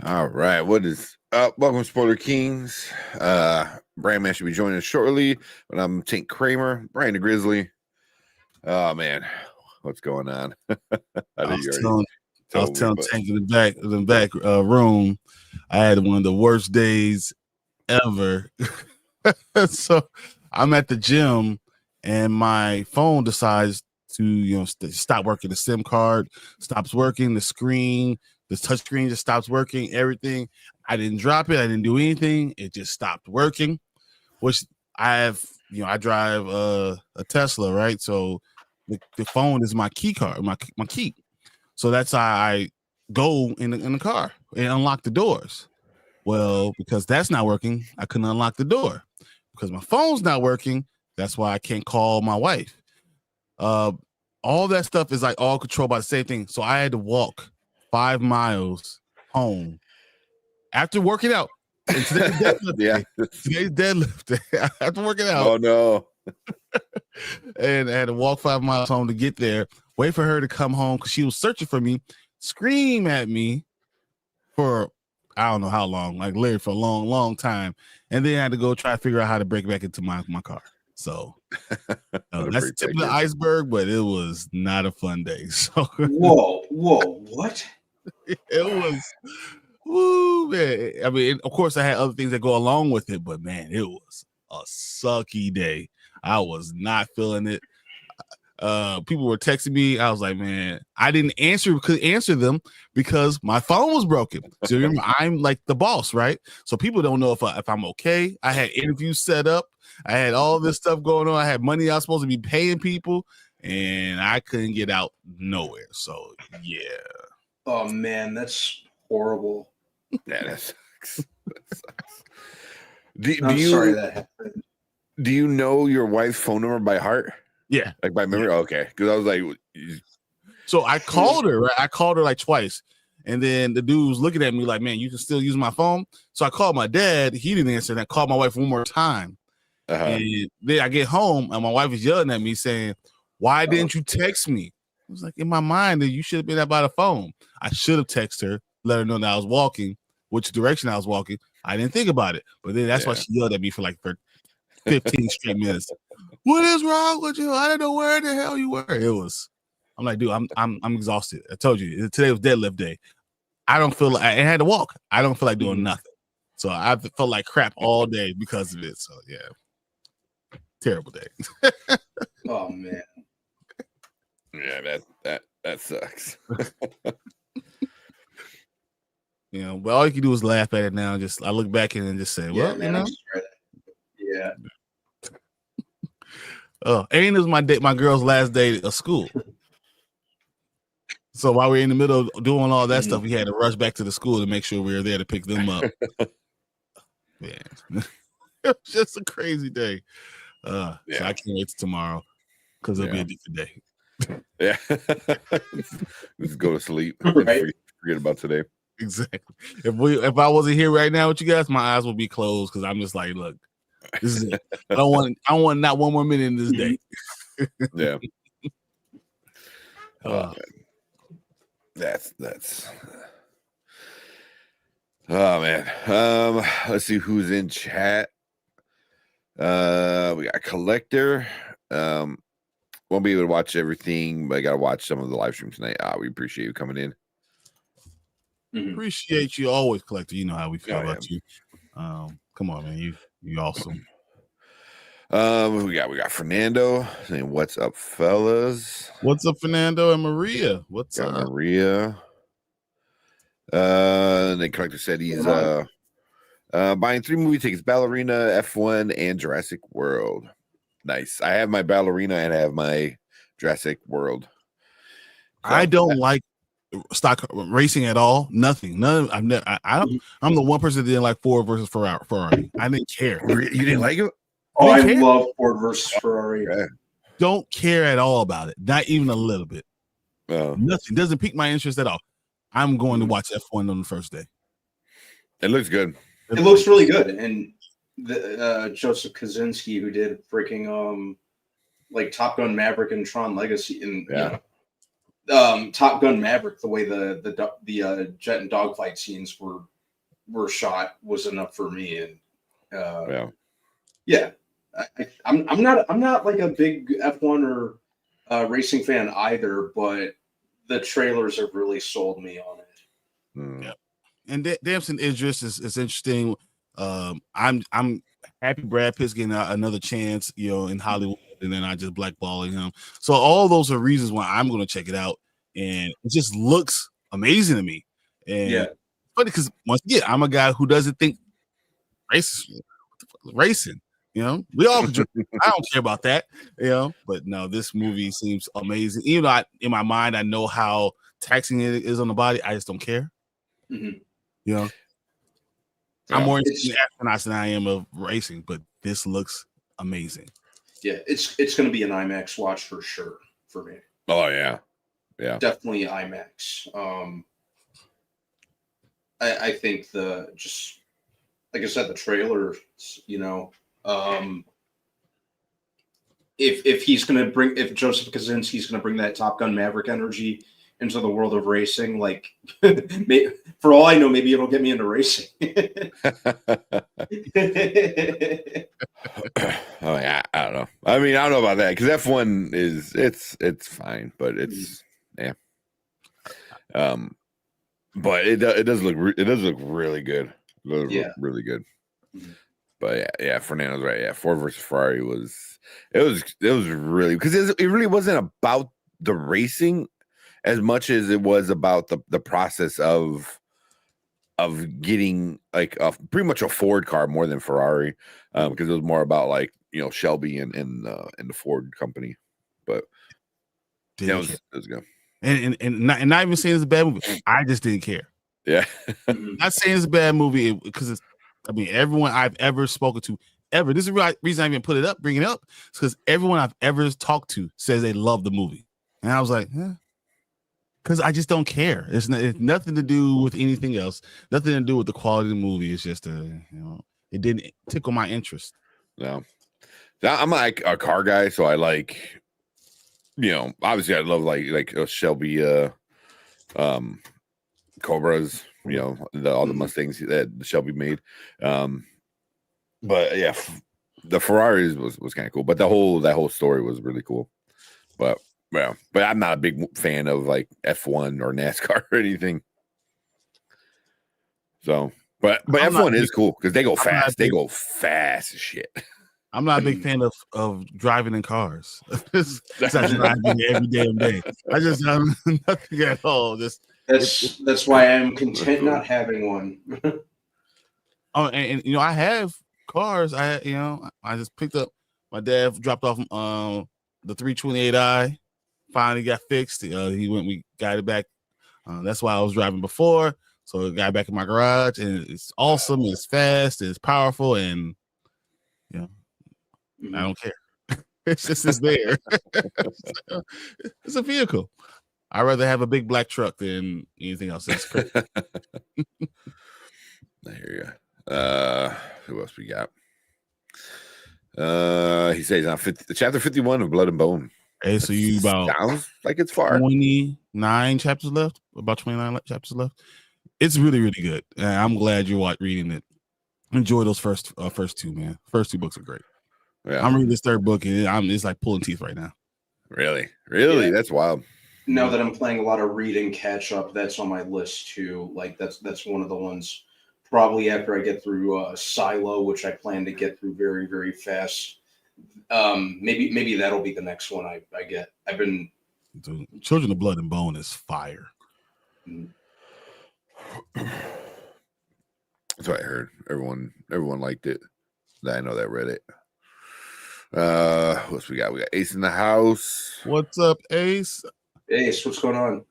All right, what is up? Welcome, Spoiler Kings. Brandman should be joining us shortly, but I'm Tank Kramer, Brian the Grizzly. Oh man, what's going on? I was telling Tank in the back room, I had one of the worst days ever. So I'm at the gym, and my phone decides to stop working. The SIM card stops working. The screen, the touch screen just stops working. Everything. I didn't drop it. I didn't do anything. It just stopped working. Which I drive a Tesla, right? So the phone is my key card, my key. So that's how I go in the car and unlock the doors. Well, because that's not working, I couldn't unlock the door. Because my phone's not working, that's why I can't call my wife. All that stuff is like all controlled by the same thing. So I had to walk 5 miles home after working out. And today's deadlift day. Today's deadlift day. After working out. Oh no. And I had to walk 5 miles home to get there, wait for her to come home because she was searching for me, scream at me for I don't know how long, like literally for a long, long time. And then I had to go try to figure out how to break back into my car. So that's the tip of the iceberg, but it was not a fun day. So whoa, what? It was, woo, man. I mean, of course, I had other things that go along with it, but man, it was a sucky day. I was not feeling it. People were texting me. I was like, man, I couldn't answer them because my phone was broken. So remember, I'm like the boss, right? So people don't know if I'm okay. I had interviews set up. I had all this stuff going on. I had money I was supposed to be paying people, and I couldn't get out nowhere. So yeah. Oh man, that's horrible. Yeah, that sucks. Sorry that happened. Do you know your wife's phone number by heart? Yeah, like by memory. Yeah. Okay, because I was like, so I called her. Right, I called her like twice, and then the dude was looking at me like, "Man, you can still use my phone." So I called my dad. He didn't answer. And I called my wife one more time, and then I get home, and my wife is yelling at me saying, "Why didn't you text me?" I was like, in my mind, that you should have been out by the phone. I should have texted her, let her know that I was walking, which direction I was walking. I didn't think about it, but then that's why she yelled at me for 15 straight minutes. What is wrong with you? I didn't know where the hell you were. I'm like, dude, I'm exhausted. I told you today was deadlift day. I don't feel like I had to walk. I don't feel like doing nothing. So I felt like crap all day because of it. So yeah, terrible day. Oh man. Yeah, that sucks. But all you can do is laugh at it now. I look back and just say, well, man, yeah. And it was my girl's last day of school. So while we were in the middle of doing all that stuff, we had to rush back to the school to make sure we were there to pick them up. Man, it was just a crazy day. So I can't wait till tomorrow because it'll be a different day. Yeah, just go to sleep. Right? Forget about today. Exactly. If I wasn't here right now with you guys, my eyes would be closed because I'm just like, look, this is it. I don't want not one more minute in this day. Yeah. That's. Oh man. Let's see who's in chat. We got Collector. Won't be able to watch everything, but I gotta watch some of the live stream tonight. We appreciate you coming in. Appreciate you always, Collector. You know how we feel about you. Come on, man. You awesome. We got Fernando saying, "What's up, fellas?" What's up, Fernando and Maria? What's up, Maria? And then Collector said he's buying 3 movie tickets: Ballerina, F1, and Jurassic World. Nice. I have my Ballerina and I have my Jurassic World. So I don't like stock racing at all. Nothing. None. I'm the one person that didn't like Ford versus Ferrari. I didn't care. You didn't like it? Oh, I love Ford versus Ferrari. Don't care at all about it. Not even a little bit. Nothing. Doesn't pique my interest at all. I'm going to watch F1 on the first day. It looks good. It looks really good. And the Joseph Kosinski, who did freaking like Top Gun Maverick and Tron Legacy, and Top Gun Maverick, the way the jet and dogfight scenes were shot was enough for me. And I'm not like a big F1 or racing fan either, but the trailers have really sold me on it. Yeah, and Damson Idris is interesting. I'm happy Brad Pitt's getting another chance, in Hollywood, and then I just blackballing him. So all those are reasons why I'm going to check it out, and it just looks amazing to me. And funny because once again, I'm a guy who doesn't think racing. We all I don't care about that, but no, this movie seems amazing. Even though in my mind I know how taxing it is on the body, I just don't care. I'm more interested in astronauts than I am of racing, but this looks amazing. Yeah, it's going to be an IMAX watch for sure for me. Oh yeah, definitely IMAX. I think just like I said, the trailer, if Joseph Kosinski's going to bring that Top Gun Maverick energy into the world of racing, like for all I know, maybe it'll get me into racing. Oh yeah, I don't know. I mean, I don't know about that because F1 it's fine, but it's but it does look really good. Really good. Mm-hmm. But yeah, Fernando's right. Yeah, Ford versus Ferrari was really, because it really wasn't about the racing as much as it was about the process of getting like pretty much a Ford car more than Ferrari, because it was more about like Shelby and the Ford company. But it was good. And not even saying it's a bad movie. I just didn't care. Yeah, not saying it's a bad movie because everyone I've ever spoken to this is the reason I even bring it up. It's because everyone I've ever talked to says they love the movie, and I was like, because I just don't care. It's nothing to do with anything else. Nothing to do with the quality of the movie. It's just it didn't tickle my interest. No, I'm like a car guy, so I like, obviously I love like Shelby, Cobras, all the Mustangs that Shelby made. But yeah, the Ferraris was kind of cool, but that whole story was really cool. But I'm not a big fan of like F1 or NASCAR or anything. So, but F1 is cool because they go fast. They go fast as shit. I'm not a big fan of driving in cars. That's driving every damn day. I just have nothing at all. That's why I'm content not having one. Oh, and I have cars. I just picked up. My dad dropped off the 328i. Finally got fixed. We got it back. That's why I was driving before. So it got back in my garage, and it's awesome. It's fast. It's powerful, and I don't care. It's there. It's a vehicle. I'd rather have a big black truck than anything else. That's crazy. I hear you. Who else we got? He says on chapter 51 of Blood and Bone. Hey, so you sounds like it's far. 29 chapters left. About 29 chapters left. It's really, really good. I'm glad you're reading it. Enjoy those first two, man. First two books are great. Yeah. I'm reading this third book, and it's like pulling teeth right now. Really? Yeah. That's wild. Now that I'm playing a lot of reading catch up, that's on my list too. Like that's one of the ones. Probably after I get through Silo, which I plan to get through very, very fast. Maybe that'll be the next one I get. I've been Children of Blood and Bone is fire. That's what I heard. Everyone liked it. I know that read it. What else we got? We got Ace in the house. What's up, Ace? Ace, what's going on?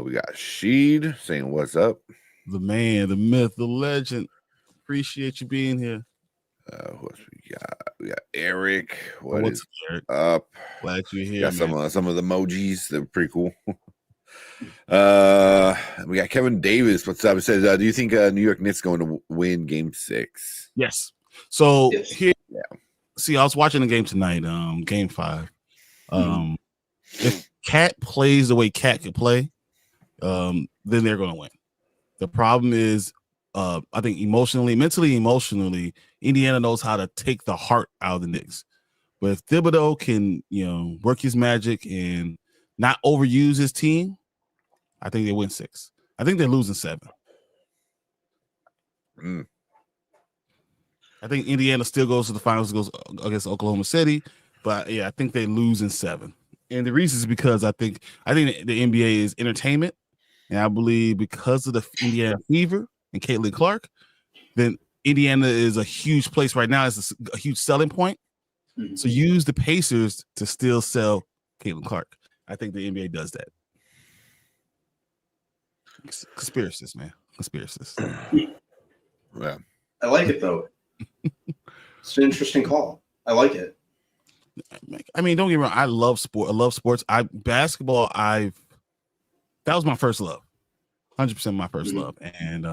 We got Sheed saying what's up. The man, the myth, the legend. Appreciate you being here. Who else we got? We got Eric. What's Eric? Up? Glad you're here. Got some of the emojis. They're pretty cool. We got Kevin Davis. What's up? It says, do you think New York Knicks going to win Game 6? Yes. So here, see, I was watching the game tonight. Game 5. If Cat plays the way Cat can play, then they're going to win. The problem is, I think mentally, emotionally, Indiana knows how to take the heart out of the Knicks. But if Thibodeau can, work his magic and not overuse his team, I think they win 6. I think they're losing 7. I think Indiana still goes to the finals, goes against Oklahoma City, but yeah, I think they lose in 7. And the reason is because I think the NBA is entertainment, and I believe because of the Indiana Fever and Caitlin Clark, then Indiana is a huge place right now. It's a huge selling point. Mm-hmm. So use the Pacers to still sell Caitlin Clark. I think the NBA does that. Conspiracists, man. Conspiracists. Yeah. I like it though. It's an interesting call. I like it. I mean, don't get me wrong. I love sport. I love sports. Basketball. That was my first love. 100% my first love. And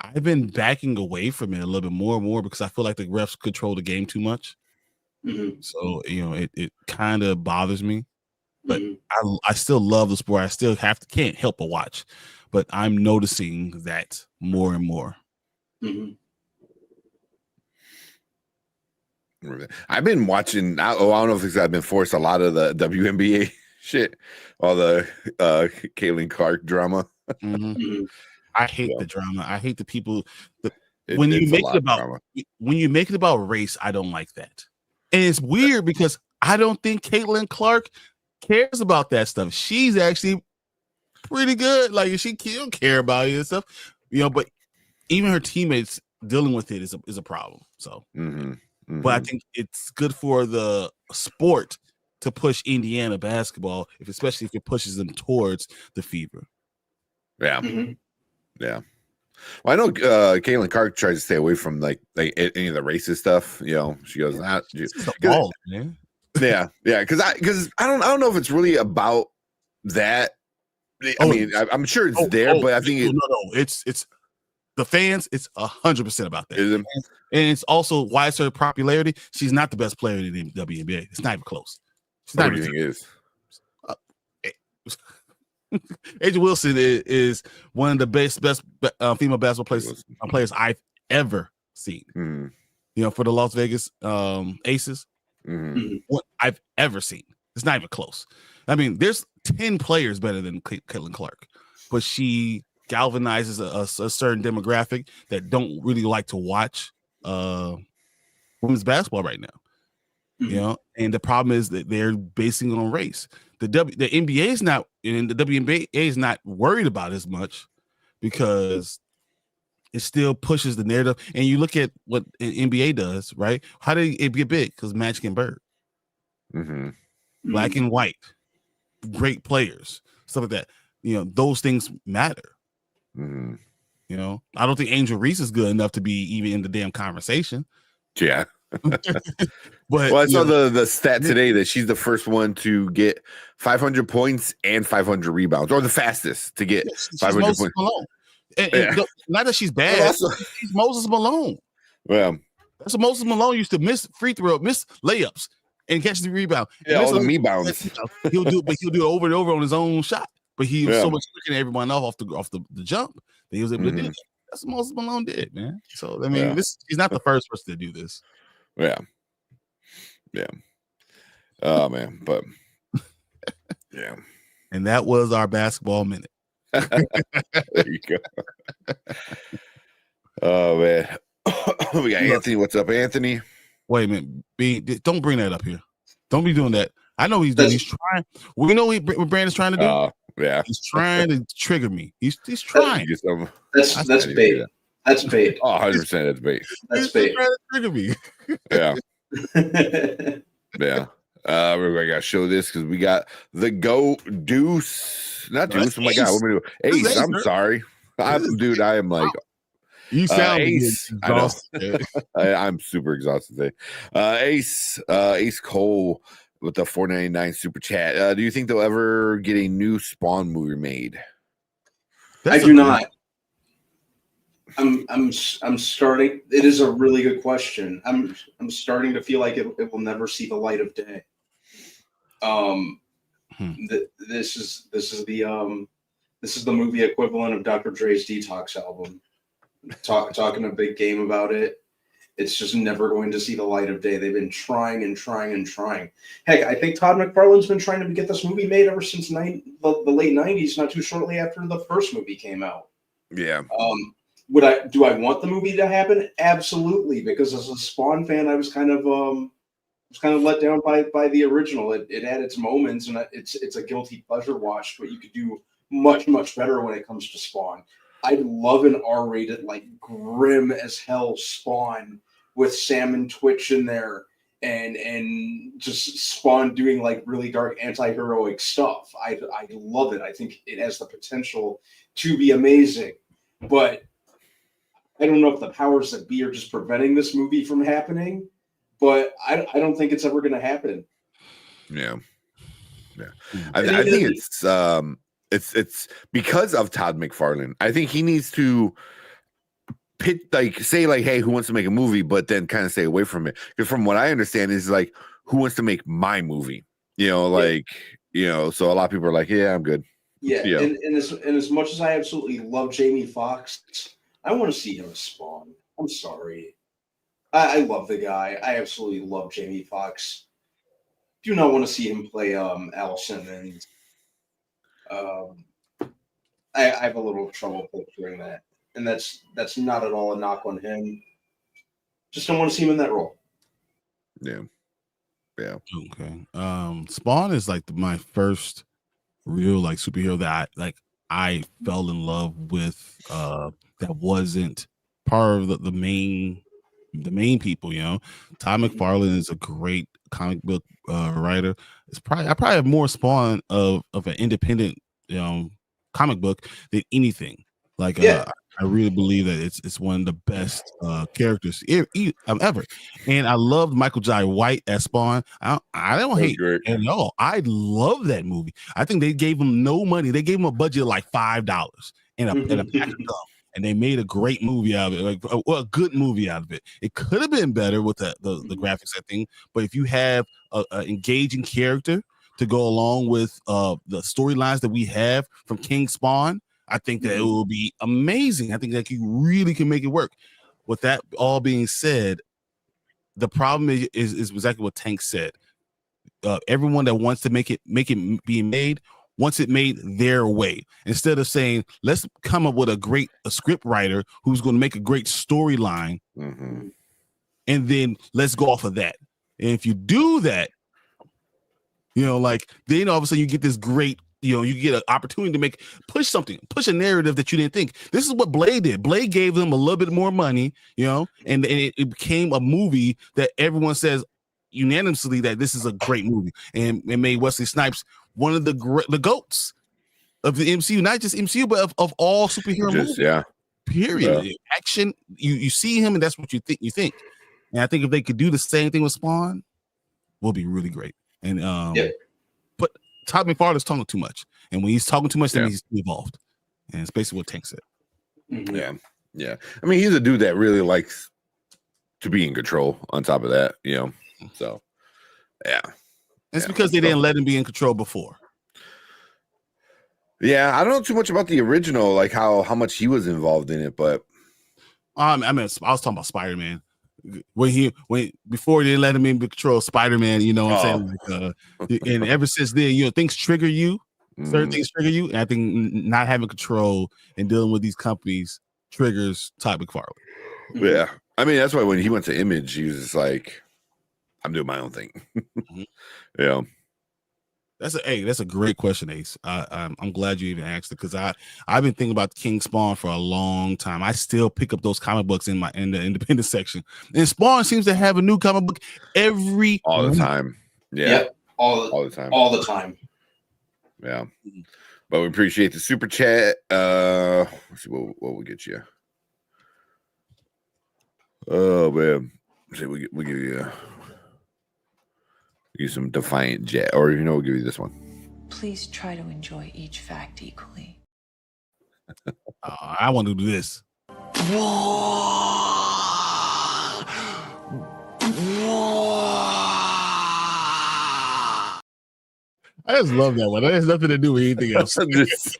I've been backing away from it a little bit more and more because I feel like the refs control the game too much. Mm-hmm. So it kind of bothers me. But I still love the sport. I still can't help but watch. But I'm noticing that more and more. Mm-hmm. I've been watching. I don't know if it's I've been forced a lot of the WNBA shit, all the Caitlin Clark drama. Mm-hmm. I hate the drama. I hate the people. When you make it about race, I don't like that. And it's weird because I don't think Caitlin Clark cares about that stuff. She's actually pretty good. Like she don't care about it and stuff, but even her teammates dealing with it is a problem. So, but I think it's good for the sport to push Indiana basketball, especially if it pushes them towards the Fever. Yeah, yeah. Well, I know Caitlin Clark tries to stay away from like any of the racist stuff. She goes not. Man. Yeah, because I don't know if it's really about that. I mean, I'm sure it's there, but I think it's the fans. It's 100% about that, and it's also why it's her popularity. She's not the best player in the WNBA. It's not even close. What do you think it is? A'ja Wilson is one of the best female basketball players I've ever seen. For the Las Vegas Aces, what I've ever seen. It's not even close. I mean, there's 10 players better than Caitlin Clark, but she galvanizes a certain demographic that don't really like to watch women's basketball right now. And the problem is that they're basing it on race. The NBA is not, and the WNBA is not worried about as much because it still pushes the narrative. And you look at what the NBA does, right? How did it get big? Because Magic and Bird, black and white, great players, stuff like that. Those things matter. I don't think Angel Reese is good enough to be even in the damn conversation. Yeah. But I saw the stat today that she's the first one to get 500 points and 500 rebounds, or the fastest to get 500 Moses points. Malone. And not that she's bad. She's Moses Malone. Yeah, that's what Moses Malone used to miss layups and catch the rebound. Yeah, all the rebounds. He'll do it over and over on his own shot. But he was so much quicker than everyone else off the jump that he was able to do that. That's what Moses Malone did, man. So I mean, he's not the first person to do this. Yeah. Oh man, but yeah. And that was our basketball minute. There you go. Oh man, we got Anthony. What's up, Anthony? Wait a minute, don't bring that up here. Don't be doing that. I know he's doing. He's trying. We know what Brandon's trying to do. Yeah, he's trying to trigger me. He's trying. That's bait. That's bait. Oh, 100% that's bait. That's bait. Trying to trigger me. Yeah. Yeah. We're gonna show this because we got the Deuce. Not Deuce. Oh my god, what am I doing? Ace. I'm sorry. I am like you sound Ace. exhausted. I'm super exhausted today. Ace Cole with the $4.99 super chat. Do you think they'll ever get a new Spawn movie made? I do not. I'm starting. It is a really good question. I'm starting to feel like it will never see the light of day. This is the movie equivalent of Dr. Dre's Detox album. Talking a big game about it. It's just never going to see the light of day. They've been trying and trying and trying. Heck, I think Todd McFarlane's been trying to get this movie made ever since the late 90s, not too shortly after the first movie came out. Yeah. Do I want the movie to happen? Absolutely, because as a Spawn fan, I was kind of let down by the original. It had its moments, and it's a guilty pleasure watch, but you could do much, much better when it comes to Spawn. I'd love an R-rated, like grim as hell Spawn with Sam and Twitch in there, and just Spawn doing like really dark anti-heroic stuff. I love it. I think it has the potential to be amazing, but I don't know if the powers that be are just preventing this movie from happening. But I don't think it's ever going to happen. Yeah. I think it's because of Todd McFarlane. I think he needs to say hey, who wants to make a movie, but then kind of stay away from it. Because from what I understand is like, who wants to make my movie? So a lot of people are like, yeah, I'm good. Yeah. And as much as I absolutely love Jamie Foxx, I want to see him as Spawn. I'm sorry. I love the guy. I absolutely love Jamie Foxx. Do not want to see him play Al Simmons. I have a little trouble picturing that, and that's not at all a knock on him. Just don't want to see him in that role. Yeah. Okay. Spawn is like my first real like superhero that I fell in love with. That wasn't part of the main people. Todd McFarlane is a great comic book writer. I probably have more Spawn of an independent comic book than anything. I really believe that it's one of the best characters ever. And I loved Michael Jai White as Spawn. I don't hate it at all. I love that movie. I think they gave him no money. They gave him a budget of like $5 and a pack of gum. And they made a great movie out of it, a good movie out of it. It could have been better with the graphics, I think. But if you have an engaging character to go along with the storylines that we have from King Spawn, I think that it will be amazing. I think that you really can make it work. With that all being said, the problem is exactly what Tank said. Everyone that wants to make it be made wants it made their way, instead of saying, let's come up with a script writer who's going to make a great storyline, and then let's go off of that. And if you do that, then all of a sudden you get this great, you get an opportunity to push a narrative that you didn't think. This is what Blade did. Blade gave them a little bit more money, and it became a movie that everyone says unanimously that this is a great movie, and it made Wesley Snipes one of the goats of the MCU, not just MCU, but of all superhero movies. Yeah. Period. Yeah. Action, you see him, and that's what you think. And I think if they could do the same thing with Spawn, will be really great. And but Todd McFarlane's talking too much, and when he's talking too much, then he's involved. And it's basically what Tank said. Yeah. I mean, he's a dude that really likes to be in control. On top of that, so yeah. It's because they didn't let him be in control before. Yeah, I don't know too much about the original, like how much he was involved in it, but I was talking about Spider-Man. Before they let him in control Spider-Man, you know what I'm saying? And ever since then, things trigger you. Certain things trigger you, and I think not having control and dealing with these companies triggers Todd McFarlane. Yeah, I mean that's why when he went to Image, he was just like, I'm doing my own thing. Yeah. That's a great question, Ace. I'm glad you even asked it, because I've been thinking about King Spawn for a long time. I still pick up those comic books in the independent section, and Spawn seems to have a new comic book all the time. Yeah, all the time. Yeah, but we appreciate the super chat. Let's see what we'll get you. Oh man, we give you. Use some Defiant Jet, or we'll give you this one. Please try to enjoy each fact equally. I want to do this. I just love that one. That has nothing to do with anything else. Just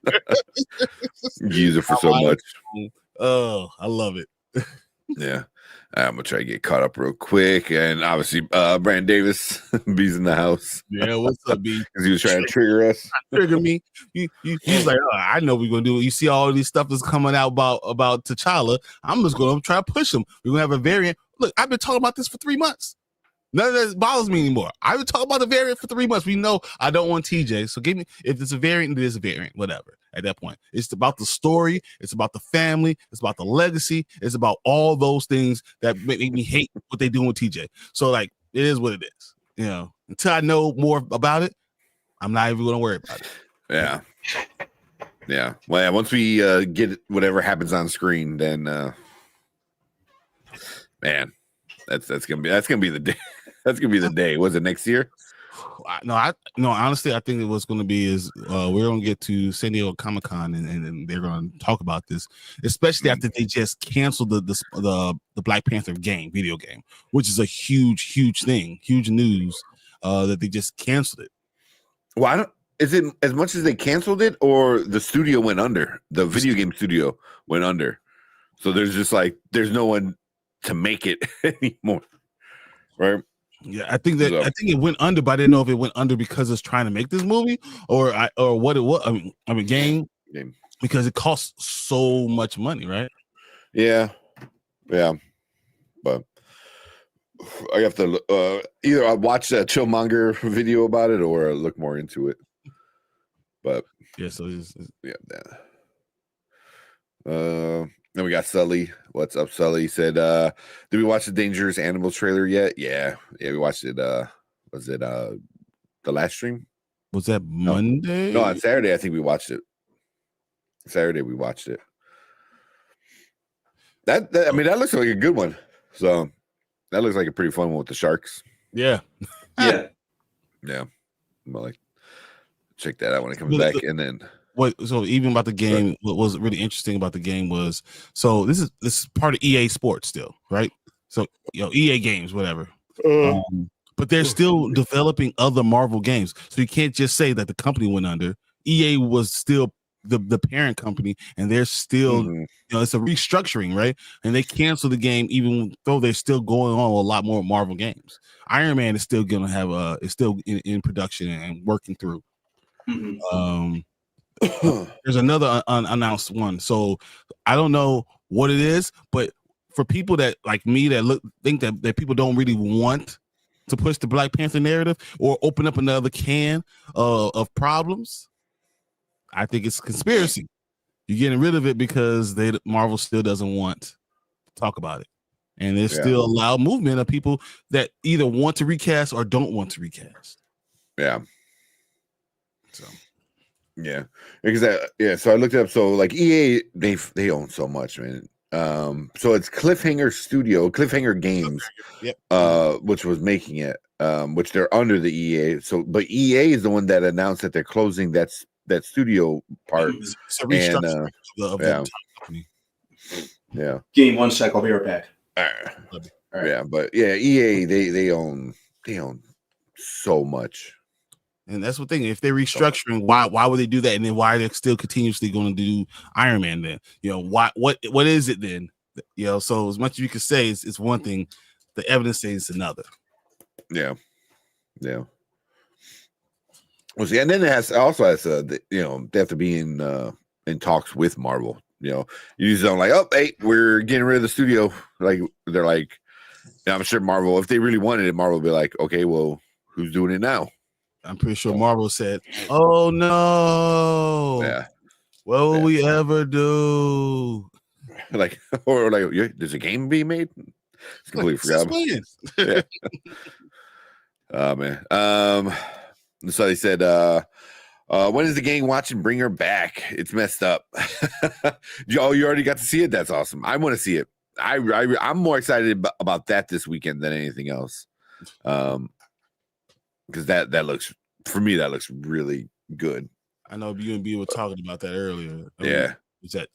use it for so much. Oh, I love it. Yeah. I'm gonna try to get caught up real quick, and obviously, Brandon Davis, B's in the house. Yeah, what's up, B? Because he was trying to trigger us. Trigger me. He's like, oh, I know we're gonna do it. You see all these stuff that's coming out about T'Challa. I'm just gonna try to push him. We're gonna have a variant. Look, I've been talking about this for 3 months. None of that bothers me anymore. I've been talking about the variant for 3 months. We know I don't want TJ. So give me, if it's a variant, it is a variant, whatever. At that point, it's about the story, it's about the family, it's about the legacy, it's about all those things that make me hate what they do with TJ. So like, it is what it is. You know, until I know more about it, I'm not even going to worry about it. Yeah. Yeah. Well, yeah, once we get whatever happens on screen, then man, that's gonna be the day. That's gonna be the day. Was it next year? No, honestly, I think what's going to be is we're going to get to San Diego Comic-Con and they're going to talk about this, especially after they just canceled the Black Panther video game, which is a huge thing, huge news that they just canceled it. Well, is it as much as they canceled it, or the studio went under? The video game studio went under, so there's just like there's no one to make it anymore, right? Yeah, I think it went under, but I didn't know if it went under because it's trying to make this movie or what it was. I mean, game because it costs so much money, right? Yeah, but I have to either I watch a Chillmonger video about it or look more into it. But yeah, so then we got Sully. What's up, Sully? He said, did we watch the Dangerous Animals trailer yet? Yeah, we watched it. Was it the last stream? Was that Monday? No, on Saturday, I think we watched it. Saturday, we watched it. That I mean, that looks like a good one. So that looks like a pretty fun one with the sharks. Yeah. Yeah. Well, like, check that out when it comes back. And then so even about the game, what was really interesting about the game was, so this is part of EA Sports still, right? So EA games, whatever. But they're still developing other Marvel games. So you can't just say that the company went under. EA was still the parent company, and they're still it's a restructuring, right? And they canceled the game even though they're still going on with a lot more Marvel games. Iron Man is still gonna have is still in production and working through. There's another unannounced one, so I don't know what it is, but for people that like me that think that people don't really want to push the Black Panther narrative or open up another can of problems, I think it's conspiracy. You're getting rid of it because Marvel still doesn't want to talk about it, and there's still a loud movement of people that either want to recast or don't want to recast. Yeah. So. Yeah, because so I looked it up. So like EA, they own so much, man. So it's Cliffhanger Games, which was making it, which they're under the EA. So, but EA is the one that announced that they're closing that studio part. It's a restructuring of the company. Yeah. Give me 1 sec. I'll be right back. All right. Yeah, but yeah, EA they own so much. And that's the thing. If they're restructuring, why would they do that? And then why are they still continuously going to do Iron Man then? What is it then? So as much as you can say it's one thing, the evidence says it's another. Yeah. Well, see, and then they have to be in talks with Marvel. You just don't like, oh, hey, we're getting rid of the studio. Like they're like, I'm sure Marvel, if they really wanted it, Marvel would be like, okay, well, who's doing it now? I'm pretty sure Marvel said, "Oh no, what will we ever do?" Like, there's a game being made. It's completely forgot. Yeah. Oh man. So they said, when is the gang watching Bring Her Back? It's messed up. You already got to see it. That's awesome. I want to see it. I'm more excited about that this weekend than anything else. Because that looks, for me, that looks really good. I know you and B were talking about that earlier. Yeah. I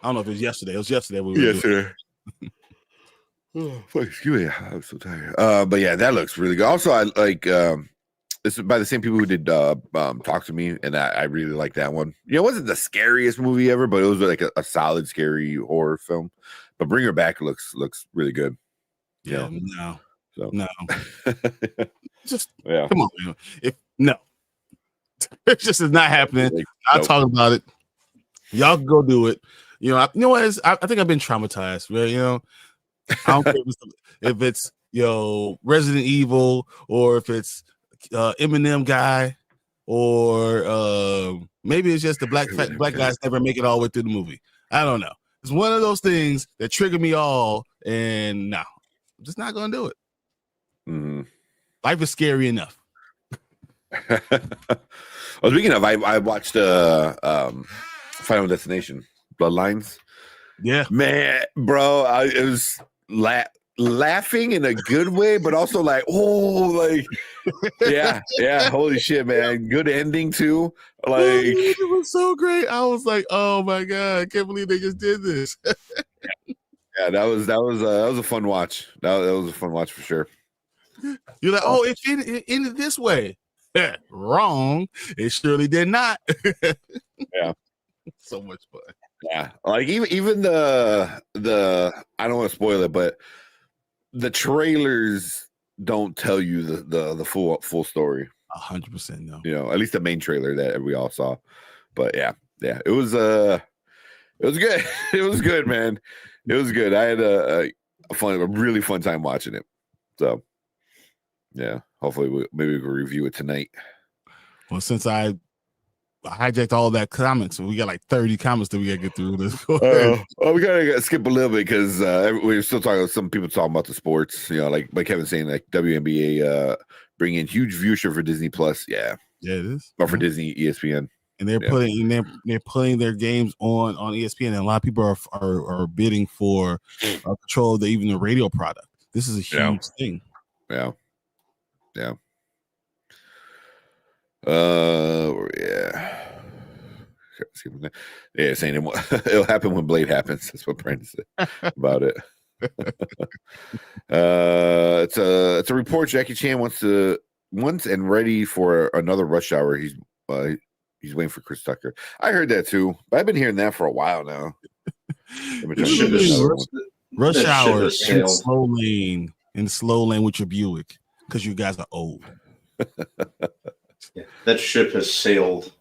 don't know if it was yesterday. It was yesterday. Yesterday. Oh, excuse me. I'm so tired. But yeah, that looks really good. Also, I like It's by the same people who did Talk to Me, and I really like that one. It wasn't the scariest movie ever, but it was like a solid scary horror film. But Bring Her Back looks really good. Yeah, no. So no. Just yeah. Come on, man. No. It just is not happening. I'll talk about it. Y'all can go do it. You know what? I think I've been traumatized. Right? I don't care if it's Resident Evil or if it's Eminem guy or maybe it's just the black guys never make it all the way through the movie. I don't know. It's one of those things that trigger me all, and no, I'm just not gonna do it. Mm-hmm. Life is scary enough. Well, speaking of, I watched Final Destination Bloodlines. Yeah, man, bro, it was laughing in a good way, but also like, yeah, holy shit, man, good ending too. Like, it was so great. I was like, oh my god, I can't believe they just did this. Yeah, that was a fun watch. That was a fun watch for sure. You're like, oh, it ended this way. Wrong. It surely did not. Yeah, so much fun. Yeah, like even the I don't want to spoil it, but the trailers don't tell you the full story. 100% no. At least the main trailer that we all saw. But yeah, it was good. It was good, man. It was good. I had a really fun time watching it. So yeah, hopefully maybe we can review it tonight. Well, since I hijacked all that comments, so we got like 30 comments that we gotta get through. Let's go ahead. We gotta skip a little bit because we're still talking. Some people talking about the sports. Like Kevin's saying, like WNBA bring in huge viewership for Disney Plus. Yeah, it is. Or for Disney ESPN. And they're putting their games on ESPN, and a lot of people are bidding for control of even the radio product. This is a huge thing. Yeah. Saying it'll happen when Blade happens. That's what Brandon said about it. It's a report. Jackie Chan wants and ready for another Rush Hour. He's waiting for Chris Tucker. I heard that too, but I've been hearing that for a while now. Rush Hour in slow lane with your Buick because you guys are old. Yeah, that ship has sailed.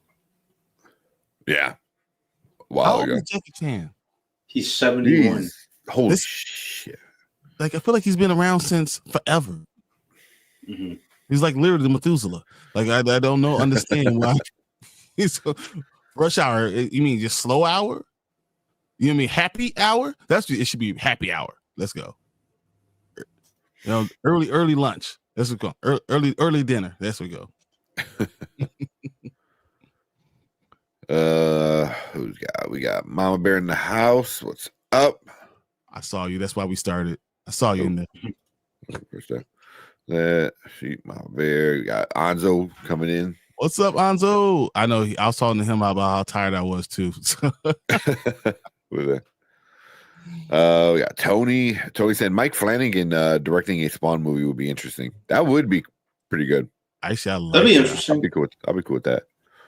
Yeah. Wow. How old is Jackie Chan? He's 71. Holy shit. Like, I feel like he's been around since forever. Mm-hmm. He's like literally Methuselah. Like, I don't understand why. He's Rush Hour. You mean just slow hour? You mean happy hour? It should be happy hour. Let's go. Early lunch. Let's go. Early dinner. Let's go. We got Mama Bear in the house. What's up? I saw you. That's why we started. I saw you in there. First time. Mama Bear. We got Anzo coming in. What's up, Anzo? I know. I was talking to him about how tired I was too. We got Tony. Tony said Mike Flanagan directing a Spawn movie would be interesting. That would be pretty good. That'd be interesting. I'll be cool with that.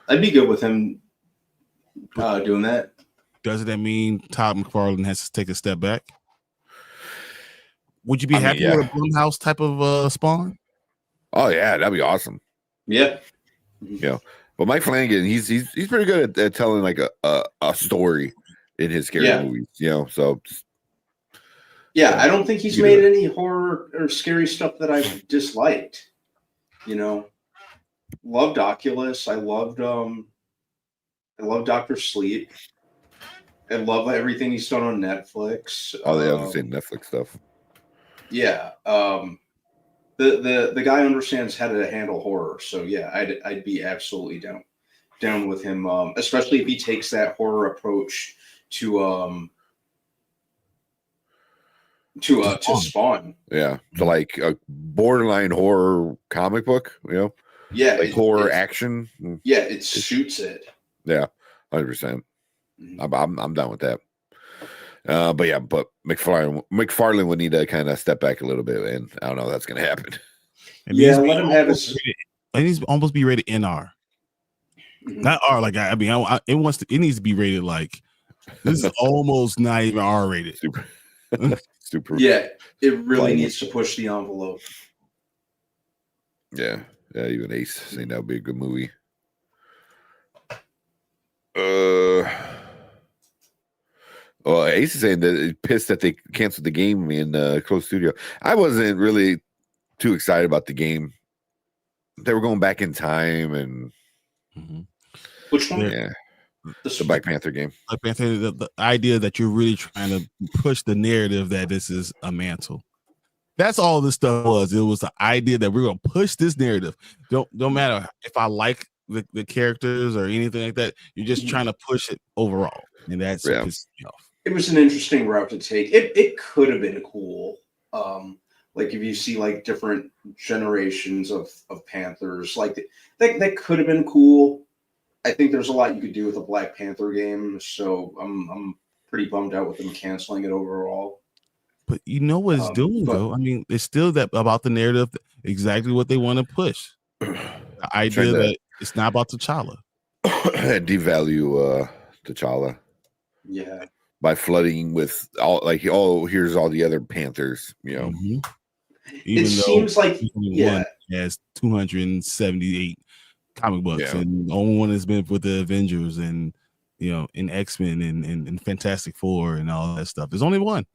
I'd be good with him doing that. Doesn't that mean Todd McFarlane has to take a step back? Would you be happy with a Blumhouse type of Spawn? Oh yeah, that'd be awesome. Yeah. But Mike Flanagan, he's pretty good at telling like a story in his scary movies. So I don't think he's made any horror or scary stuff that I've disliked. Loved Oculus. I loved Dr. Sleep. I love everything he's done on Netflix. Oh, they have the same Netflix stuff. Yeah. The guy understands how to handle horror. So yeah, I'd be absolutely down with him. Especially if he takes that horror approach to Spawn. Yeah. So like a borderline horror comic book, Yeah. Like horror action. Yeah, it suits it. Yeah, 100%. I'm down with that. But McFarlane would need to kind of step back a little bit, and I don't know if that's going to happen. And let him have his. needs to almost be rated NR, not R. Like I mean, it needs to be rated like this is almost not even R rated. Super. Yeah, it really needs to push the envelope. Yeah, even Ace saying that would be a good movie. Well, Ace is saying that he's pissed that they canceled the game in closed studio. I wasn't really too excited about the game. They were going back in time and Which one? Yeah, the Black Panther game. Black Panther, the idea that you're really trying to push the narrative that this is a mantle. That's all this stuff was. It was the idea that we're gonna push this narrative. Don't matter if I like the characters or anything like that. You're just trying to push it overall, and that's pissed me off. It was an interesting route to take. It could have been cool. Like if you see like different generations of Panthers, like that could have been cool. I think there's a lot you could do with a Black Panther game, so I'm pretty bummed out with them canceling it overall. But you know what it's doing, though. I mean, it's still that about the narrative, exactly what they want to push. The idea that it's not about T'Challa. Devalue T'Challa. Yeah. By flooding with all like, oh, here's all the other Panthers, you know. It seems like one has 278 comic books, and the only one has been with the Avengers and in X-Men and Fantastic Four and all that stuff. There's only one.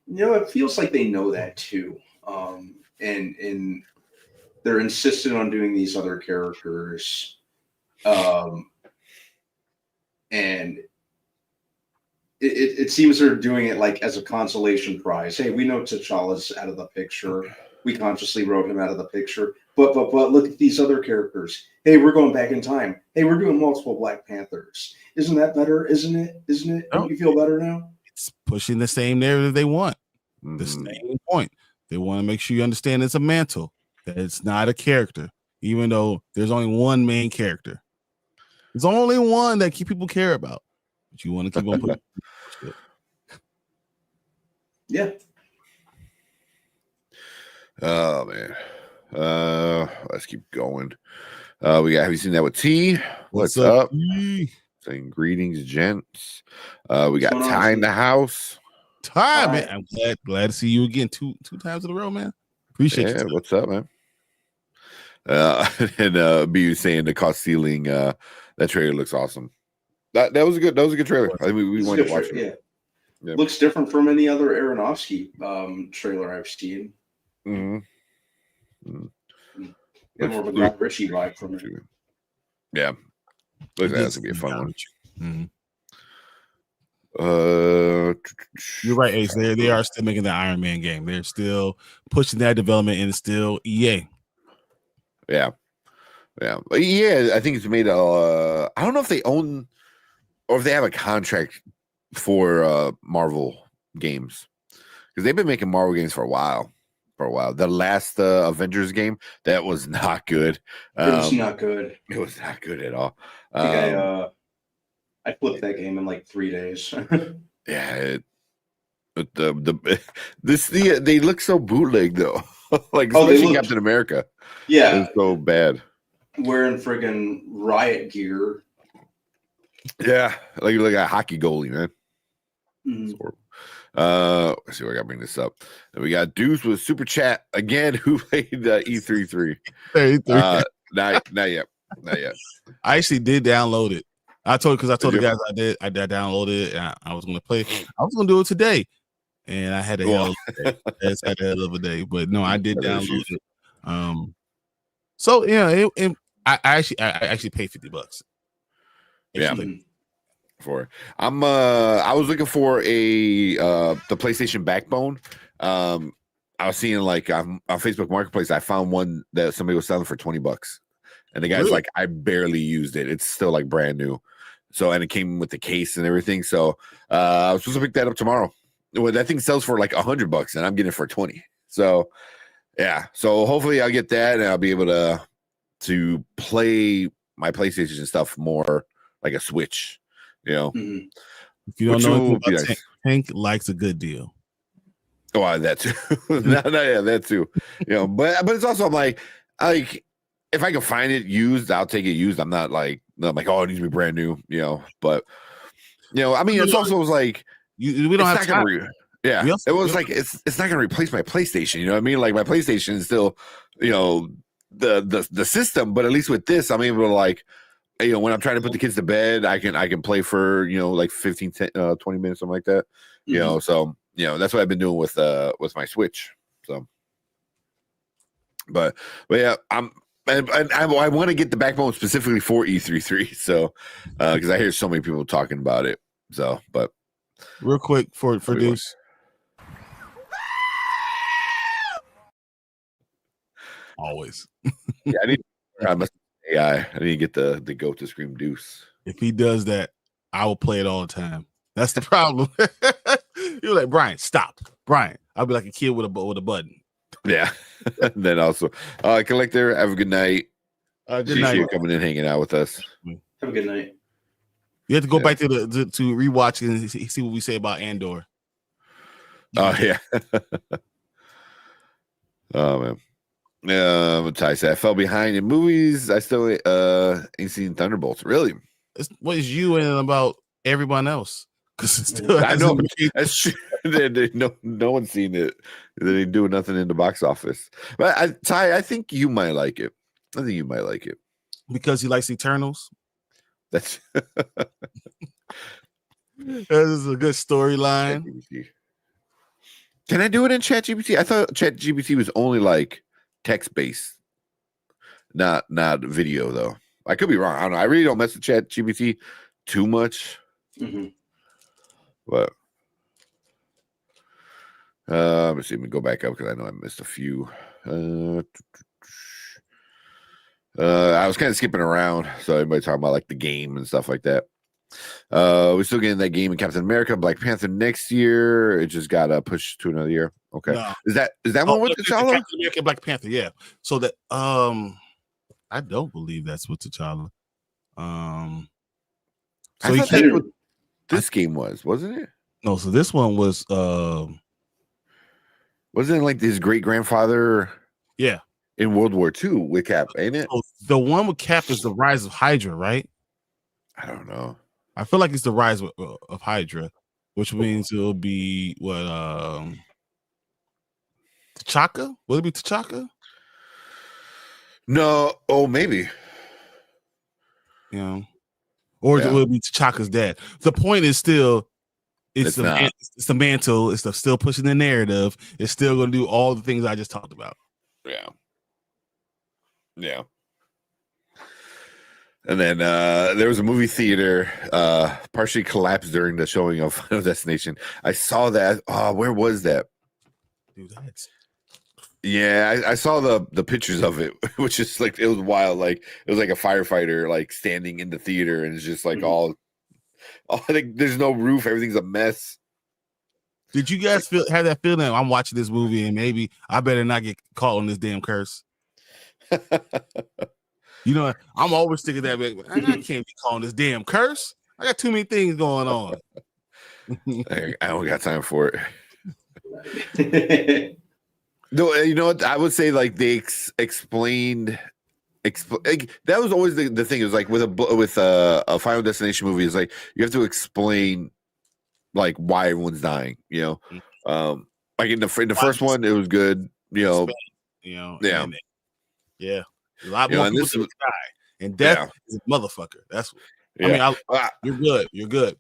It feels like they know that too, and they're insistent on doing these other characters, and it seems they're doing it like as a consolation prize. Hey, we know T'Challa's out of the picture. We consciously wrote him out of the picture, but look at these other characters. Hey, we're going back in time. Hey, we're doing multiple Black Panthers. Isn't that better? Isn't it? Don't you feel better now? It's pushing the same narrative they want. The same point. They want to make sure you understand it's a mantle, that it's not a character, even though there's only one main character. There's only one that people care about, but you want to keep on putting. Yeah. Oh man. Let's keep going. Have you seen that with T? What's up? Saying greetings, gents. We got Ty in the house. Ty, man. I'm glad to see you again two times in a row, man. Appreciate it. Yeah, what's up, man? And B saying the cost ceiling, that trailer looks awesome. That was a good trailer. I think we wanted to watch it. Yeah. Looks different from any other Aronofsky trailer I've seen. Yeah, more of a Guy Ritchie vibe from it. Yeah. Looks like that's gonna be a fun one. You're right, Ace. They are still making the Iron Man game. They're still pushing that development, and it's still EA. Yeah. I think it's made I don't know if they own or if they have a contract for Marvel games, because they've been making Marvel games for a while. The last Avengers game, that was not good. It was not good. It was not good at all. I think I flipped that game in like 3 days. Yeah, they look so bootleg though. Like especially Captain America. Yeah, it's so bad. Wearing friggin' riot gear. Yeah, like a hockey goalie, man. Mm-hmm. It's horrible. Let's see, I gotta bring this up. And we got Deuce with super chat again. Who played E33? Not yet. I actually did download it. I told the guys I downloaded it. And I was gonna play. I was gonna do it today, and I had a hell of a day. But no, I did download it. So yeah, I actually paid $50. Yeah. For it. I was looking for the PlayStation Backbone. I was seeing like on Facebook Marketplace, I found one that somebody was selling for $20, and the guy's like, I barely used it. It's still like brand new. So, and it came with the case and everything. So I was supposed to pick that up tomorrow. Well, that thing sells for like $100, and I'm getting it for 20. So yeah. So hopefully I'll get that, and I'll be able to play my PlayStation and stuff more like a Switch. If you don't know anything about Tank likes a good deal. Oh, that too. That too. But it's also, I'm like, Like, if I can find it used, I'll take it used. I'm not like oh, it needs to be brand new, but I mean, it's also like we don't have time. Yeah, it was like it's not gonna replace my PlayStation. You know what I mean? Like my PlayStation is still, the system, but at least with this, I'm able to like, when I'm trying to put the kids to bed, I can play for like 15, 10, 20 minutes, something like that. So that's what I've been doing with my Switch. So, but yeah, I want to get the Backbone specifically for E3, so because I hear so many people talking about it. So, but real quick for Deuce. Always. Yeah, I need to get the goat to scream Deuce. If he does that, I will play it all the time. That's the problem. You're like, Brian, stop. Brian, I'll be like a kid with a button. Yeah. And then also, Collector, have a good night. Good night. You coming in, hanging out with us. Have a good night. You have to go back to rewatch and see what we say about Andor. Oh yeah. Oh man. Ty said I fell behind in movies. I still ain't seen Thunderbolts. Really? What is you and about everyone else? Because it's still I know that's true. No one's seen it. They ain't doing nothing in the box office. But Ty, I think you might like it. I think you might like it because he likes Eternals. That's this is a good storyline. Can I do it in ChatGPT? I thought ChatGPT was only like text-based, not video though. I could be wrong. I don't know. I really don't mess with ChatGPT too much. But let's see. Let me go back up because I know I missed a few. I was kind of skipping around, so everybody talking about like the game and stuff like that. We're still getting that game in Captain America, Black Panther next year. It just got pushed to another year. Okay, no. Is that one with T'Challa? Captain America, Black Panther, yeah. So that I don't believe that's with T'Challa. So I thought that's what this game wasn't it? No, so this one was wasn't it like his great grandfather? Yeah. In World War II with Cap, ain't it? So the one with Cap is the Rise of Hydra, right? I don't know. I feel like it's the Rise of Hydra, which means it'll be what T'Chaka? Will it be T'Chaka? No. Oh, maybe. Or will it be T'Chaka's dad? The point is still it's the mantle. It's still pushing the narrative. It's still going to do all the things I just talked about. Yeah. Yeah. And then there was a movie theater partially collapsed during the showing of Final Destination. I saw that. Where was that? Dude, I saw the pictures of it, which is like it was wild. Like it was like a firefighter like standing in the theater, and it's just like all like there's no roof, everything's a mess. Did you guys have that feeling? I'm watching this movie, and maybe I better not get caught on this damn curse. I'm always thinking that I can't be calling this damn curse. I got too many things going on. I don't got time for it. No, you know what? I would say like they explained. Like, that was always the thing. It was like with a Final Destination movie. Is like you have to explain like why everyone's dying. Like in the first one, it was good. Yeah. A lot more people die, and death is a motherfucker. That's I mean, you're good.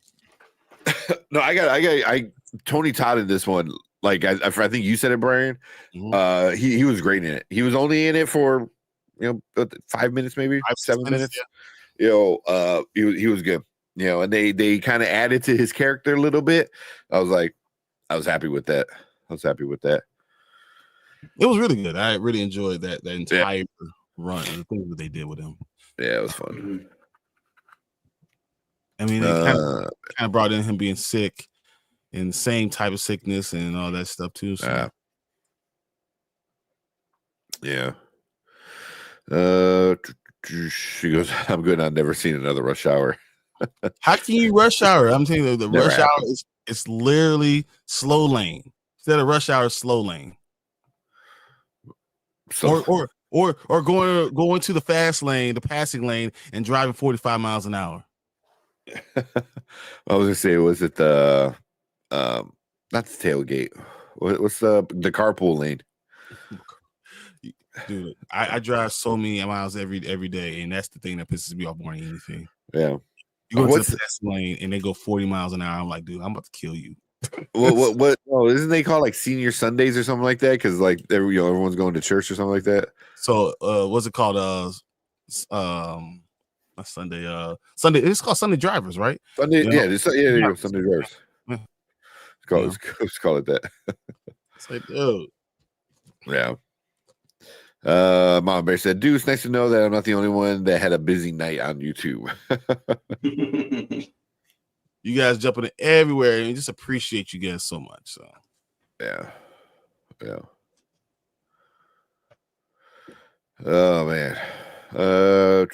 No, I Tony Todd in this one. Like I think you said it, Brian. Mm-hmm. He was great in it. He was only in it for 5 minutes, maybe 7 minutes. Yeah. He was good. And they kind of added to his character a little bit. I was happy with that. It was really good. I really enjoyed that entire run and the things that they did with him. Yeah, it was fun. I mean, it kind of brought in him being sick and the same type of sickness and all that stuff too. So. Yeah. She goes, I'm good. I've never seen another Rush Hour. How can you Rush Hour? I'm saying the Rush Hour it's literally slow lane. Instead of Rush Hour, slow lane. So, or going to the fast lane, the passing lane, and driving 45 miles an hour. I was gonna say, was it the not the tailgate? What's the carpool lane? Dude, I drive so many miles every day, and that's the thing that pisses me off more than anything. Yeah, you go to the fast lane and they go 40 miles an hour. I'm like, dude, I'm about to kill you. what? Oh, isn't they called like senior Sundays or something like that? Because like everyone's going to church or something like that. So what's it called? Not Sunday. Sunday. It's called Sunday drivers, right? Sunday, there you go. Sunday drivers. Yeah. Let's call it that. It's like, dude. Yeah. Mama Bear said, dude, it's nice to know that I'm not the only one that had a busy night on YouTube. You guys jumping in everywhere, and just appreciate you guys so much. So yeah. Oh man. So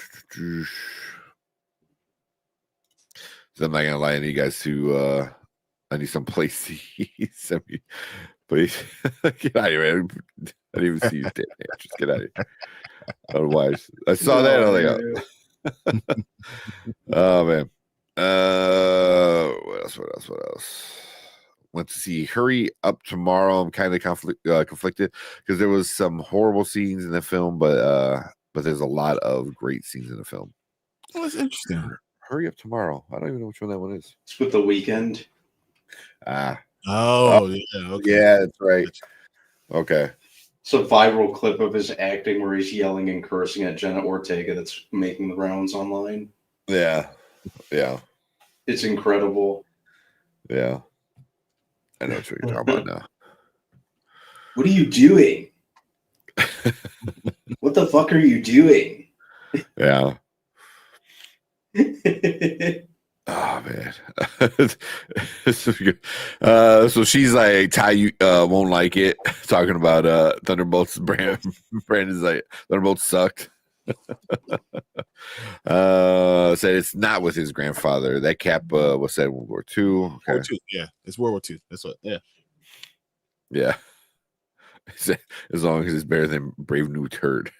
I'm not gonna lie to you guys to I need some places. Please get out of here, man. I didn't even see you. Damn, just get out of here. Otherwise, I saw that. I was like, oh man. What else? Went to see Hurry Up Tomorrow. I'm kind of conflicted because there was some horrible scenes in the film, but there's a lot of great scenes in the film. Oh, that's interesting. Hurry Up Tomorrow. I don't even know which one that one is. It's with The Weeknd. Yeah. Okay. Yeah, that's right. Okay. It's a viral clip of his acting where he's yelling and cursing at Jenna Ortega that's making the rounds online. Yeah. It's incredible. Yeah. I know what you're talking about now. What are you doing? What the fuck are you doing? Yeah. Oh man. So she's like, Ty, you won't like it. Talking about Thunderbolts. Brandon's like, Thunderbolts sucked. Said it's not with his grandfather. That cap was set in World War II. Okay. World War II. Yeah, it's World War II. That's what. Yeah. As long as it's better than Brave New Turd.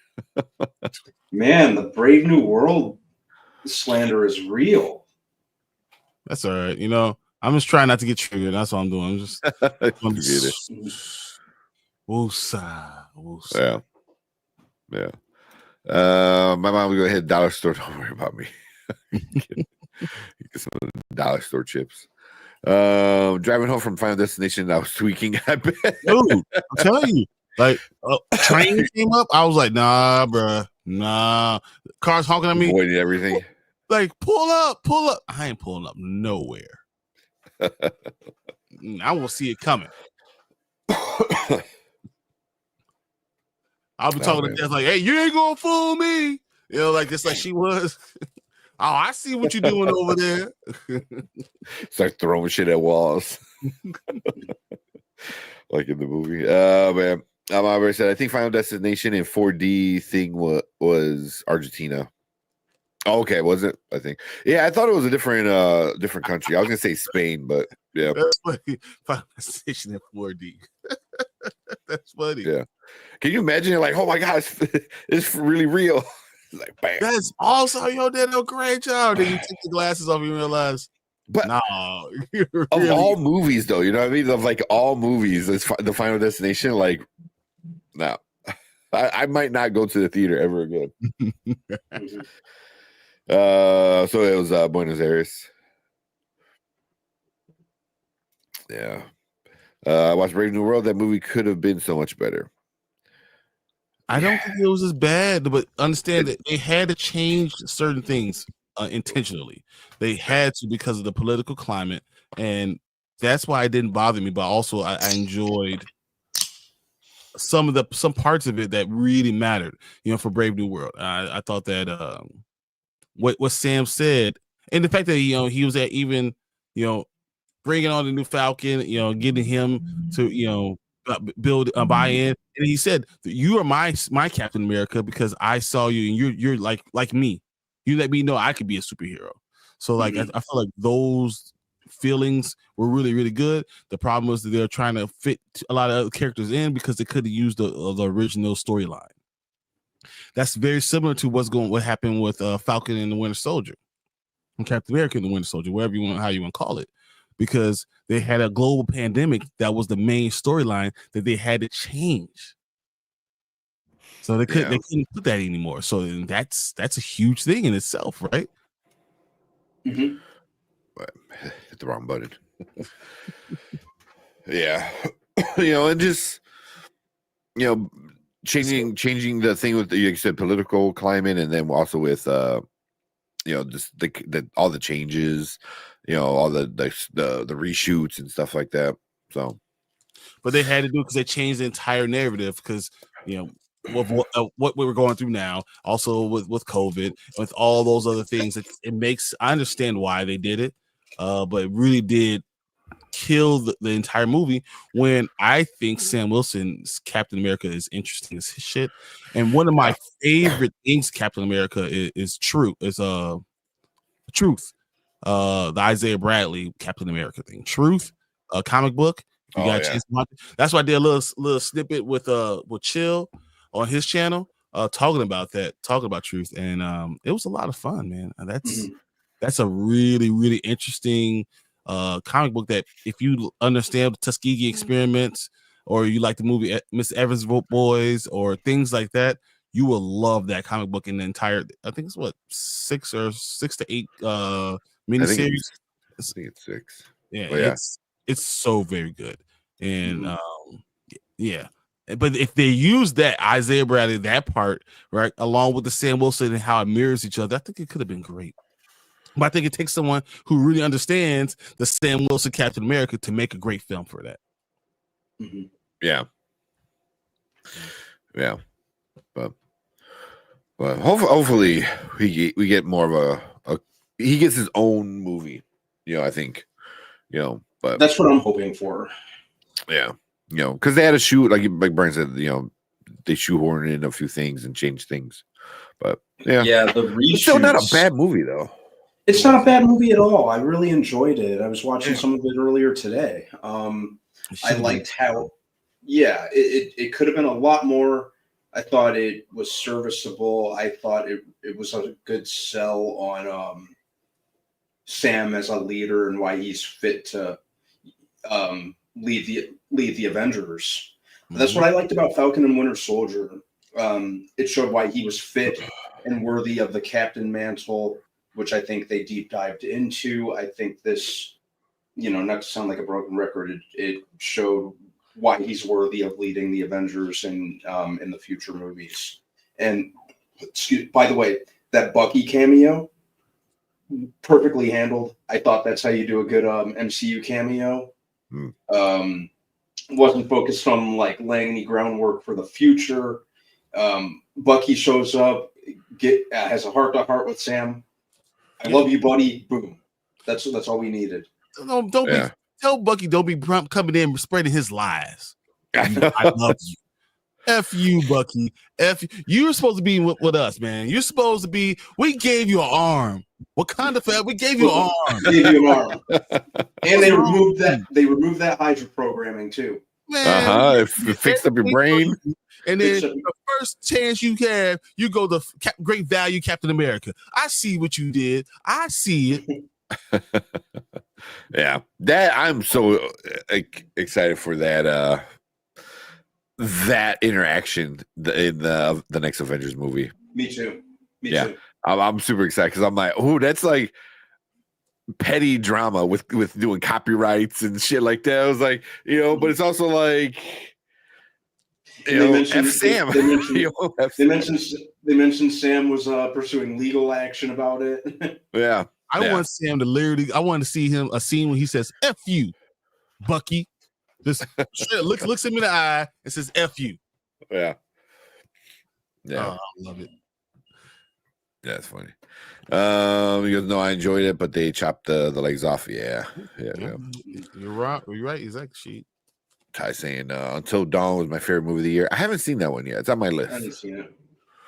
Man, the Brave New World slander is real. That's all right. I'm just trying not to get triggered. That's all I'm doing. I'm just woosah. Yeah. My mom would go ahead dollar store. Don't worry about me. Get some of the dollar store chips. Driving home from Final Destination, I was tweaking. I bet. Dude, I'm telling you, like train came up. I was like, nah, bruh, nah. Cars honking at me. Avoiding everything. Like, pull up. I ain't pulling up nowhere. I won't see it coming. I'll be talking to Des like, hey, you ain't gonna fool me. Like just like she was. Oh, I see what you're doing over there. Start throwing shit at walls. Like in the movie. Man. I already said, I think Final Destination in 4D thing was Argentina. Oh, okay, was it? I think. Yeah, I thought it was a different country. I was gonna say Spain, but yeah. That's funny. Final Destination in 4D. That's funny. Yeah. Can you imagine? Like, oh my gosh, it's really real. Like, bam. That's also did a great job. Then you take the glasses off and you realize, but no, of all movies, though, you know what I mean? Of like all movies, it's the Final Destination. Like, no, I might not go to the theater ever again. So it was Buenos Aires. Yeah. I watched Brave New World. That movie could have been so much better. I don't think it was as bad, but understand that they had to change certain things intentionally. They had to because of the political climate, and that's why it didn't bother me. But also, I enjoyed some parts of it that really mattered. For Brave New World, I thought that what Sam said, and the fact that he was at even bringing on the new Falcon, getting him to build a buy-in, and he said, "You are my Captain America because I saw you, and you're like me. You let me know I could be a superhero." So like I feel like those feelings were really, really good. The problem was that they're trying to fit a lot of other characters in because they could have used the original storyline. That's very similar to what happened with Falcon and the Winter Soldier, and Captain America and the Winter Soldier, how you want to call it, because they had a global pandemic that was the main storyline that they had to change. So they couldn't put that anymore. So that's a huge thing in itself, right? Mm-hmm. But hit the wrong button. Yeah, and just changing the thing with you said political climate, and then also with just the all the changes, all the reshoots and stuff like that. So, but they had to do it because they changed the entire narrative because what we were going through now, also with COVID, with all those other things, it makes, I understand why they did it, but it really did kill the entire movie. When I think Sam Wilson's Captain America is interesting as shit, and one of my favorite things Captain America is Truth, the Isaiah Bradley Captain America thing, Truth, a comic book. You got a chance to watch it. That's why I did a little snippet with Chill on his channel, talking about Truth, and it was a lot of fun, man. And that's a really, really interesting comic book that if you understand the Tuskegee experiments, or you like the movie Miss Evans Boys or things like that, you will love that comic book in the entire, I think it's 6 to 8 miniseries. I think it's 6. Yeah, it's so very good. And but if they use that Isaiah Bradley, that part, right, along with the Sam Wilson and how it mirrors each other, I think it could have been great. But I think it takes someone who really understands the Sam Wilson Captain America to make a great film for that. Mm-hmm. Yeah. But hopefully we get more of he gets his own movie. I think. But that's what I'm hoping for. Yeah, because they had to shoot, like Brian said, they shoehorned in a few things and changed things. But the reshoots, it's still not a bad movie though. It's not a bad movie at all. I really enjoyed it. I was watching some of it earlier today. I liked how, it could have been a lot more. I thought it was serviceable. I thought it was a good sell on Sam as a leader and why he's fit to lead the Avengers. Mm-hmm. That's what I liked about Falcon and Winter Soldier. It showed why he was fit and worthy of the captain mantle, which I think they deep dived into. I think this, not to sound like a broken record, it showed why he's worthy of leading the Avengers in the future movies. And by the way, that Bucky cameo, perfectly handled. I thought that's how you do a good MCU cameo. Wasn't focused on laying the groundwork for the future. Bucky shows up, has a heart-to-heart with Sam. I love you, buddy. Boom. That's all we needed. Tell Bucky don't be coming in spreading his lies. I love you. F you, Bucky. F you. You're supposed to be with us, man. You're supposed to be. We gave you an arm. Wakanda, we gave you an arm. Gave you an arm. And they removed that. They removed that Hydra programming too. Man, it fixed up your brain. And then the first chance you have, you go to Great Value Captain America. I see what you did. I see it. Yeah, that I'm so excited for that. That interaction in the next Avengers movie. Me too. Me too. I'm super excited because I'm like, oh, that's like petty drama with doing copyrights and shit like that. I was like, but it's also like, F Sam. They mentioned Sam was pursuing legal action about it. Yeah. I want Sam to literally. I want to see him a scene when he says "F you, Bucky." Just looks him in the eye and says "F you." Yeah. I love it. Yeah, it's funny. Because no, I enjoyed it, but they chopped the legs off. Yeah. You're right. You're right. Exactly. Ty saying Until Dawn was my favorite movie of the year. I haven't seen that one yet. It's on my list. I haven't seen it.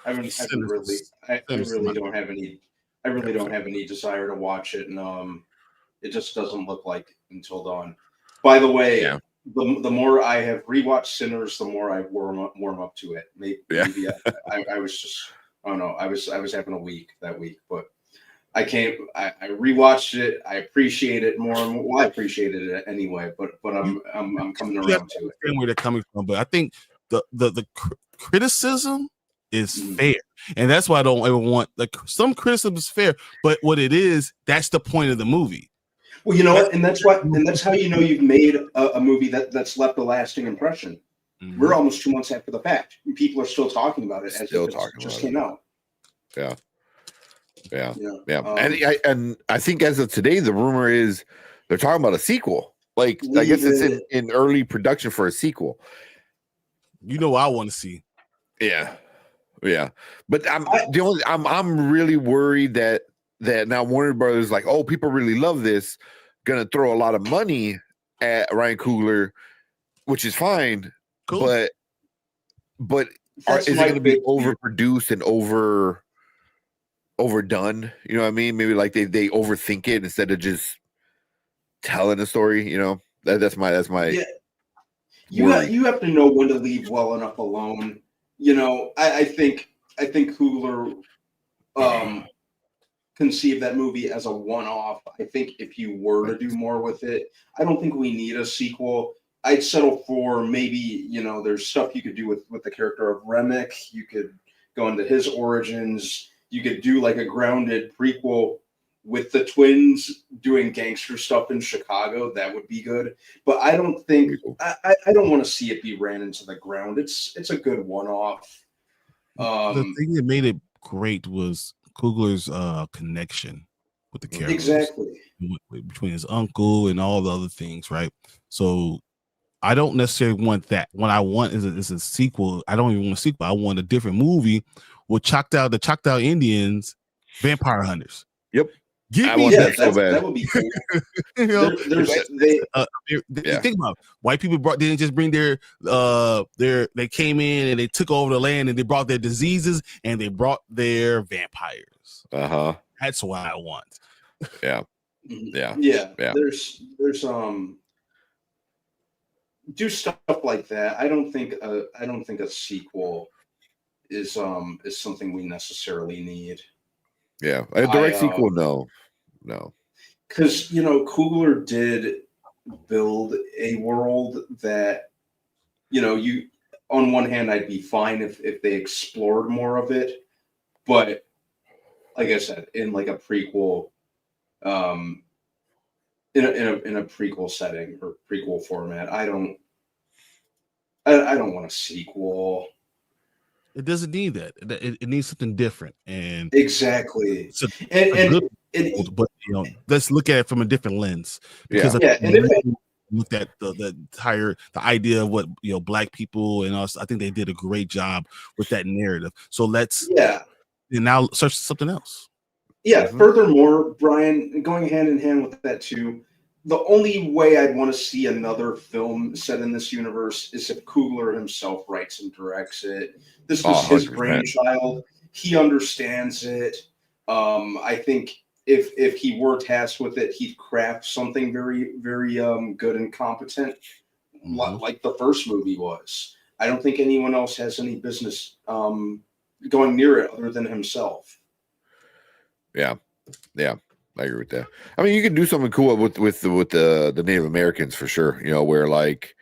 I really don't have any. I really don't have any desire to watch it, and it just doesn't look like Until Dawn. By the way, the more I have rewatched Sinners, the more I warm up to it. Maybe I was just, I don't know. I was having a week that week, but I rewatched it. I appreciate it more and more. Well, I appreciated it anyway, but I'm coming around to it. Where they're coming from, but I think the criticism is fair, and that's why I don't ever want some criticism is fair, but what it is, that's the point of the movie. Well, you know what, and that's how you know you've made a movie that's left a lasting impression. Mm-hmm. We're almost 2 months after the fact. People are still talking about it as if it just came out. Yeah. And I think as of today, the rumor is they're talking about a sequel. Like, I guess it's in early production for a sequel. You know what I want to see. Yeah. But I'm really worried that now Warner Brothers like, oh, people really love this, gonna throw a lot of money at Ryan Coogler, which is fine. Cool. But is it gonna be overproduced and overdone? You know what I mean? Maybe like they overthink it instead of just telling a story. You know, that's my yeah. You have to know when to leave well enough alone. You know, I think Coogler conceived that movie as a one-off. I think if you were to do more with it, I don't think we need a sequel. I'd settle for maybe, you know, there's stuff you could do with the character of Remick. You could go into his origins. You could do like a grounded prequel with the twins doing gangster stuff in Chicago. That would be good. But I don't think I don't want to see it be ran into the ground. It's a good one-off. The thing that made it great was Coogler's connection with the characters. Exactly. Between his uncle and all the other things, right? So I don't necessarily want that. What I want is a sequel. I don't even want a sequel. I want a different movie with the Choctaw Indians, vampire hunters. Yep. Give me that. So bad. That would be cool. You know, think about it. White people didn't just bring their they came in and they took over the land and they brought their diseases and they brought their vampires. That's what I want. Yeah. There's do stuff like that. I don't think a sequel is something we necessarily need. Yeah, a direct sequel, no. Because, you know, Coogler did build a world that, you know, on one hand, I'd be fine if they explored more of it, but like I said, in like a prequel, in a prequel setting or prequel format, I don't want a sequel. It doesn't need that. It needs something different, and exactly. But you know, let's look at it from a different lens. Because looked at the idea of what, you know, Black people and us. I think they did a great job with that narrative. So let's and now search something else. Yeah. Mm-hmm. Furthermore, Brian, going hand in hand with that too, the only way I'd want to see another film set in this universe is if Coogler himself writes and directs it. This was his brainchild. He understands it. I think if he were tasked with it, he'd craft something very, very good and competent, like the first movie was. I don't think anyone else has any business going near it other than himself. Yeah. I agree with that. I mean, you can do something cool with the Native Americans for sure. You know, where like,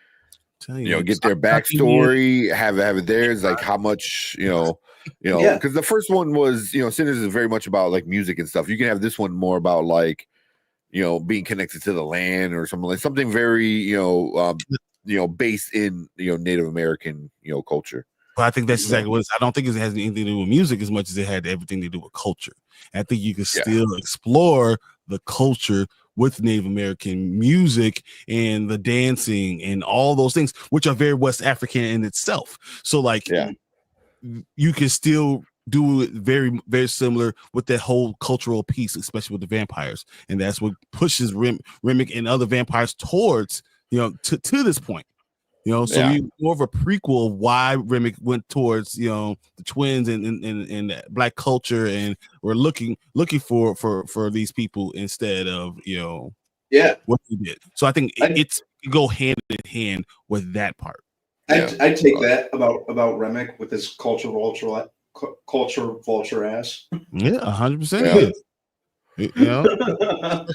you know, get their backstory, have it theirs, like how much, you know, because the first one was, you know, Sinners is very much about like music and stuff. You can have this one more about like, you know, being connected to the land or something very, you know, based in, you know, Native American, you know, culture. But I think that's exactly what it is. I don't think it has anything to do with music as much as it had everything to do with culture. And I think you can still explore the culture with Native American music and the dancing and all those things, which are very West African in itself. So like, you can still do it very, very similar with that whole cultural piece, especially with the vampires. And that's what pushes Remick and other vampires towards, you know, to this point. You know, so we more of a prequel of why Remick went towards, you know, the twins and Black culture, and we're looking for these people instead of, you know, what he did. So I think it's go hand in hand with that part. I'd take that about Remick with his culture vulture ass. Yeah, 100%. You know,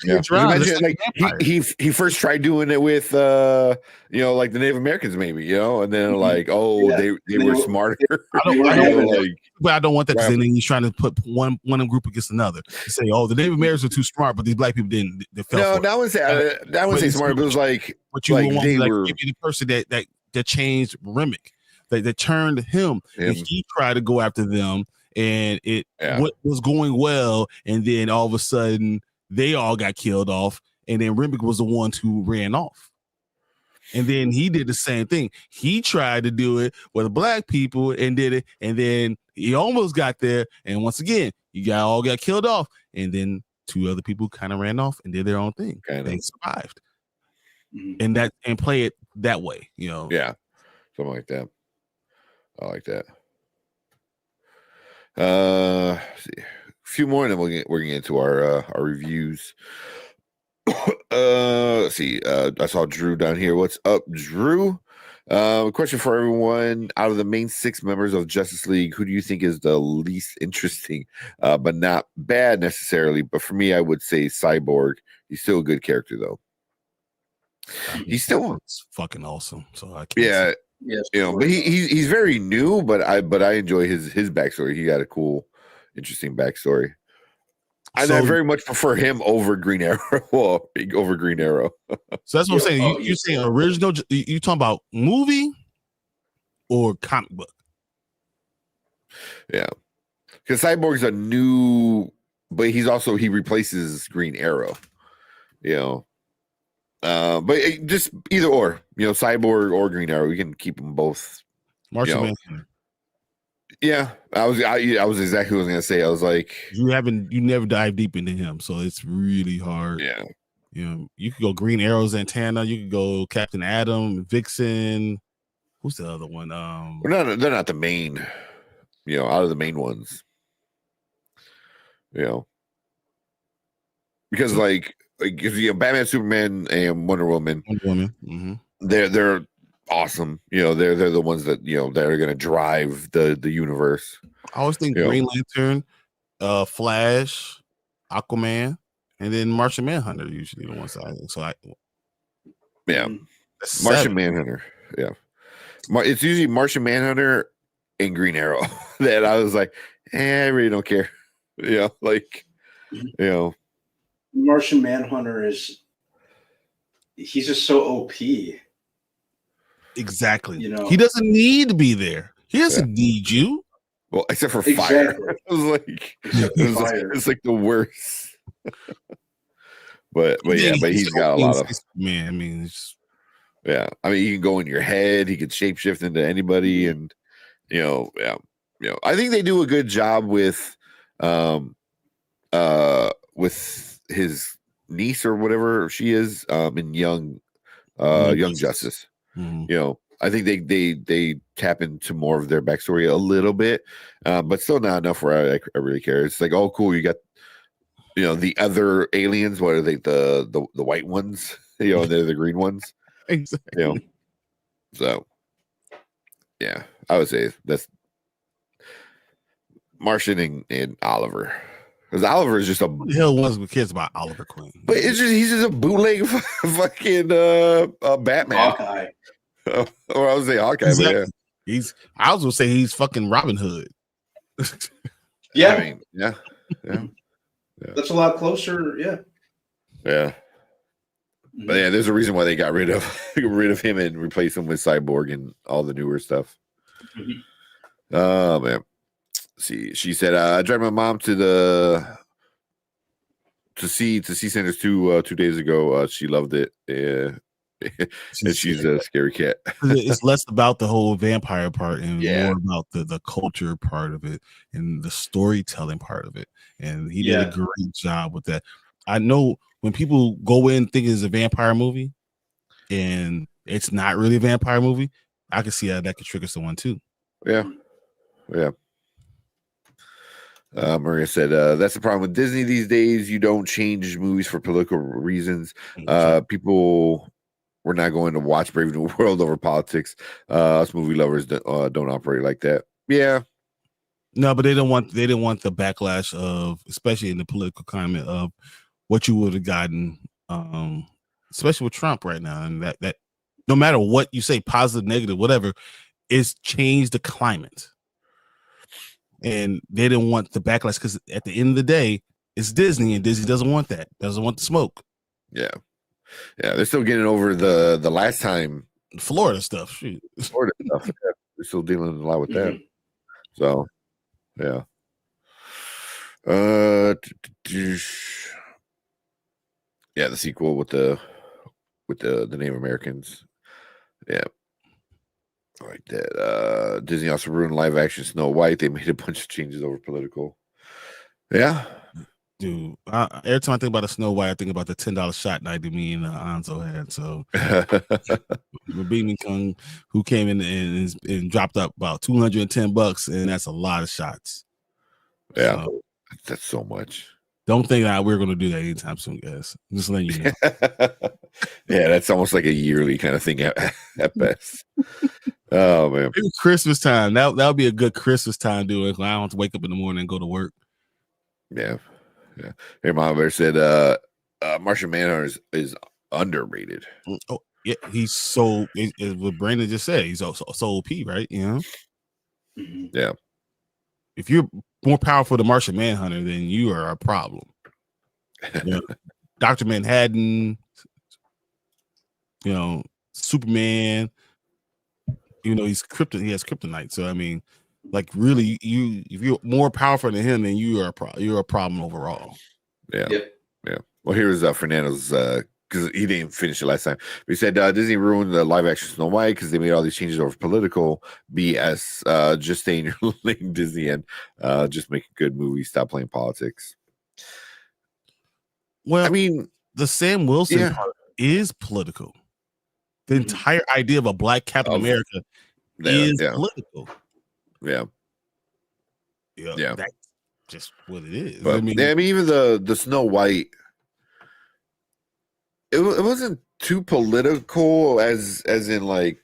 yeah. Imagine, like he first tried doing it with like the Native Americans, maybe, and then like they were smarter. But I don't want that, because then he's trying to put one group against another. To say, the Native Americans are too smart, but these black people didn't. They fell. No, I wouldn't say smart, but it was like, but you want to be the person that changed Remick, that turned him. And he tried to go after them, and what was going well, and then all of a sudden they all got killed off, and then Remick was the one who ran off. And then he did the same thing. He tried to do it with black people and did it, and then he almost got there, and once again all got killed off, and then 2 other people kind of ran off and did their own thing. They survived. And play it that way, Yeah, something like that. I like that. Let's see. A few more, and then we're gonna get into our reviews. Let's see. I saw Drew down here. What's up, Drew? A question for everyone. Out of the main 6 members of Justice League, who do you think is the least interesting, but not bad necessarily? But for me, I would say Cyborg. He's still a good character, though. He's still fucking awesome. So I can't. Yeah. Yes, but he's very new, but I enjoy his backstory. He got a cool, interesting backstory. I very much prefer him over Green Arrow. Over Green Arrow. So that's what I'm saying. You're saying original? You talking about movie or comic book? Yeah, because Cyborg's a new, but he replaces Green Arrow. But just either or, Cyborg or Green Arrow, we can keep them both. Martian Manhunter. Yeah, I was exactly what I was gonna say. I was like, you never dive deep into him, so it's really hard. Yeah, you could go Green Arrow, Zatanna, you could go Captain Atom, Vixen. Who's the other one? They're not the main, out of the main ones. Because Batman, Superman, and Wonder Woman. Mm-hmm. They're awesome. They're the ones that that are gonna drive the universe. I always think Green Lantern, Flash, Aquaman, and then Martian Manhunter are usually the ones I think. Martian Manhunter. Yeah, it's usually Martian Manhunter and Green Arrow that I was like, I really don't care. Martian Manhunter he's just so OP. Exactly. He doesn't need to be there. He doesn't need you. Well, except for fire. I was like, it's like the worst. but he's got a lot of man. I mean, he can go in your head. He can shapeshift into anybody, and I think they do a good job with his niece or whatever she is in Young Justice. Mm-hmm. I think they tap into more of their backstory a little bit, but still not enough where I really care. It's like, oh, cool, you got the other aliens. What are they? The white ones, and they're the green ones. Exactly. So yeah, I would say that's Martian and Oliver. Because Oliver is just a what the hell was with kids about Oliver Queen? But he's just a bootleg fucking Batman. Hawkeye. Or I would say Hawkeye, exactly. But I was gonna say he's fucking Robin Hood. Yeah. I mean, yeah. That's a lot closer, yeah. Yeah. But yeah, there's a reason why they got rid of him and replaced him with Cyborg and all the newer stuff. Mm-hmm. Oh man. See, she said, I dragged my mom to see Centers 2 days ago. She loved it. Yeah. And she's a scary cat. It's less about the whole vampire part and more about the culture part of it and the storytelling part of it. And he did a great job with that. I know when people go in thinking it's a vampire movie and it's not really a vampire movie, I can see how that could trigger someone too. Yeah. Maria said, that's the problem with Disney these days. You don't change movies for political reasons. People we're not going to watch Brave New World over politics. Us movie lovers don't operate like that. Yeah. No, but they didn't want the backlash of, especially in the political climate, of what you would have gotten, especially with Trump right now, and that no matter what you say, positive, negative, whatever, it's changed the climate. And they didn't want the backlash because at the end of the day, it's Disney, and Disney doesn't want that. Doesn't want the smoke. Yeah. They're still getting over the last time Florida stuff. Shoot. Florida stuff. Yeah, they're still dealing a lot with that. So, yeah. Yeah, the sequel with the Native Americans. Yeah. I like that. Disney also ruined live action Snow White. They made a bunch of changes over political. Yeah. Dude, every time I think about a Snow White, I think about the $10 shot night that me and Anzo had. So, Rabini Kung, who came in and dropped up about $210, and that's a lot of shots. Yeah, so, that's so much. Don't think that we're going to do that anytime soon, guys. Just letting you know. Yeah, that's almost like a yearly kind of thing at best. Oh man, maybe Christmas time. That would be a good Christmas time doing. I don't have to wake up in the morning and go to work. Yeah. Hey, Mom Bear said Martian Manhunter is underrated. Oh yeah, he's so. What Brandon just said, he's so OP, right? You know. Yeah. If you're more powerful than Martian Manhunter, then you are a problem. You know, Dr. Manhattan, you know, Superman, even though he has kryptonite. So I mean, like really, if you're more powerful than him, then you're a problem overall. Yeah. Yep. Yeah. Well, here's Fernando's because he didn't finish it last time. But he said Disney ruined the live action Snow White because they made all these changes over political BS. Just stay in your lane, Disney, and just make a good movie. Stop playing politics. Well, I mean, the Sam Wilson part is political. The entire idea of a black Captain America is political. Yeah. That's just what it is. But, I mean, even the Snow White, it wasn't too political as in like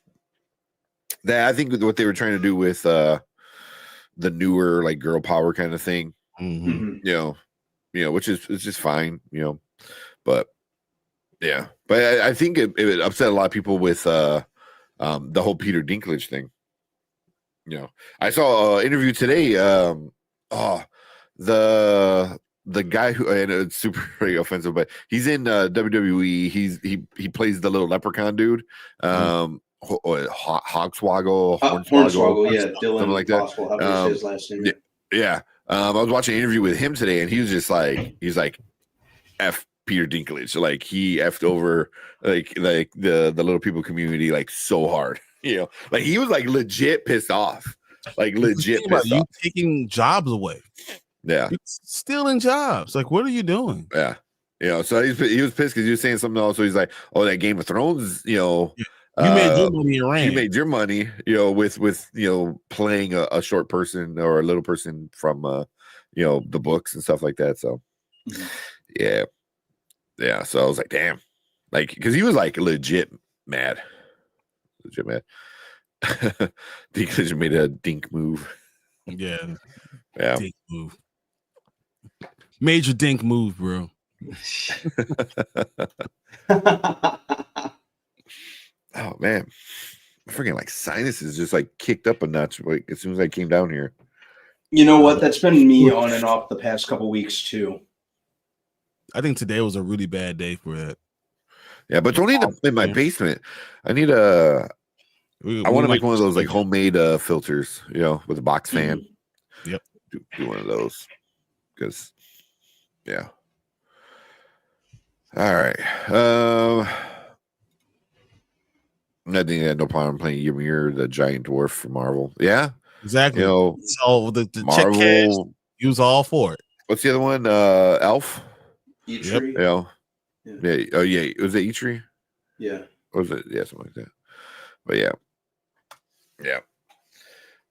that. I think what they were trying to do with the newer like girl power kind of thing, you know, which is just fine, you know, but yeah, but I think it upset a lot of people with the whole Peter Dinklage thing. You know, I saw an interview today. The guy who, and it's super offensive, but he's in WWE. He plays the little leprechaun dude. Hogswoggle, Hornswoggle, yeah, Dylan, something like that. Possible, how his last name? Yeah. I was watching an interview with him today, and he was just like, F Peter Dinklage, like he effed over like the little people community like so hard, you know, like he was like legit pissed off, like legit pissed off. Taking jobs away. Yeah, stealing jobs. Like, what are you doing? Yeah, you know. So he was pissed because he was saying something else. So he's like, "Oh, that Game of Thrones, you know, you made your money around. You made your money, you know, with you know playing a short person or a little person from you know the books and stuff like that." So yeah. So I was like, "Damn," like because he was like legit mad. Dinklage made a dink move. Yeah. Dink move. Major dink move, bro. Oh man, freaking like sinuses just like kicked up a notch like as soon as I came down here. You know what? That's been me on and off the past couple weeks too. I think today was a really bad day for that. Yeah, but don't need to in my basement. I need I want to make one of those like homemade filters, you know, with a box fan. Yep. Do one of those because yeah. All right. I think I had no problem playing Ymir, the giant dwarf from Marvel. Yeah, exactly. You know, so the Marvel, check cash, he was all for it. What's the other one? Elf. Eitri. Yep. Yeah. Oh yeah. Was it Eitri? Yeah. Or was it? Yeah, something like that. But yeah.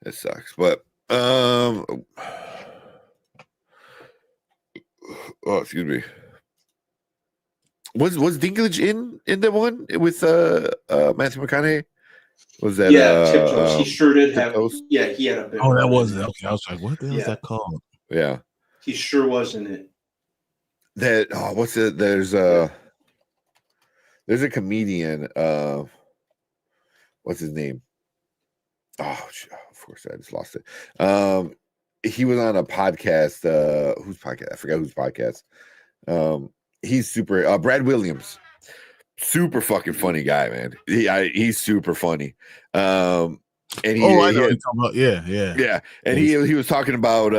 It sucks. But oh, excuse me. Was Dinklage in the one with Matthew McConaughey? Was that Tiptoes? He sure did have. Tiptoes? Yeah, he had a bit. Oh, that was it. Okay, I was like, what the hell is Yeah. that called? Yeah. He sure was in it. What's it? There's a comedian. What's his name? Oh, of course, I just lost it. He was on a podcast. Whose podcast? I forgot whose podcast. He's super. Brad Williams, super fucking funny guy, man. He's super funny. And he, I know what you're talking about. Yeah. And he was talking about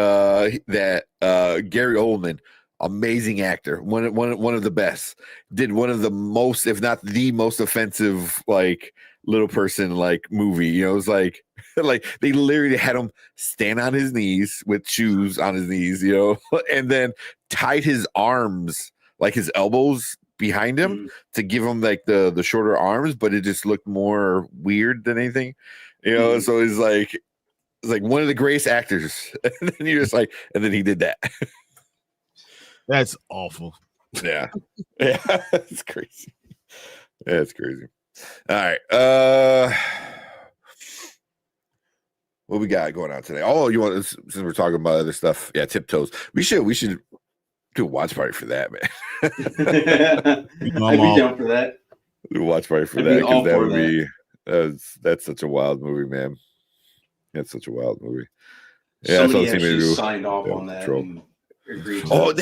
that Gary Oldman, amazing actor, one of the best, did one of the most, if not the most offensive, like little person like movie. You know, it was like they literally had him stand on his knees with shoes on his knees, you know, and then tied his arms, like his elbows behind him to give him like the shorter arms, but it just looked more weird than anything, you know. So it's like one of the greatest actors, and then you're just like, and then he did that. That's awful. Yeah, it's crazy. Yeah, it's crazy. All right, what we got going on today? Oh, you want, since we're talking about other stuff? Yeah, Tiptoes. We should do a watch party for that, man. I'd be down for that. Do a watch party for that, because that would be that's such a wild movie, man. That's such a wild movie. Yeah, somebody actually signed off on that. And agreed to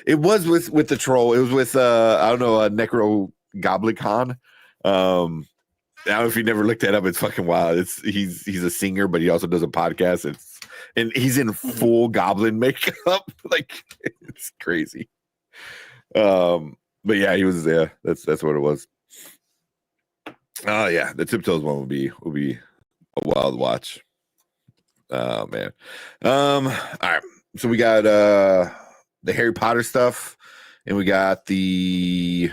it was with the troll. It was with I don't know, Necro Goblicon. I don't know if you never looked that up. It's fucking wild. He's a singer, but he also does a podcast. And he's in full goblin makeup. Like, it's crazy. But yeah, he was there. That's what it was. Oh yeah, the Tiptoes one will be a wild watch. Oh man. All right. So we got the Harry Potter stuff, and we got the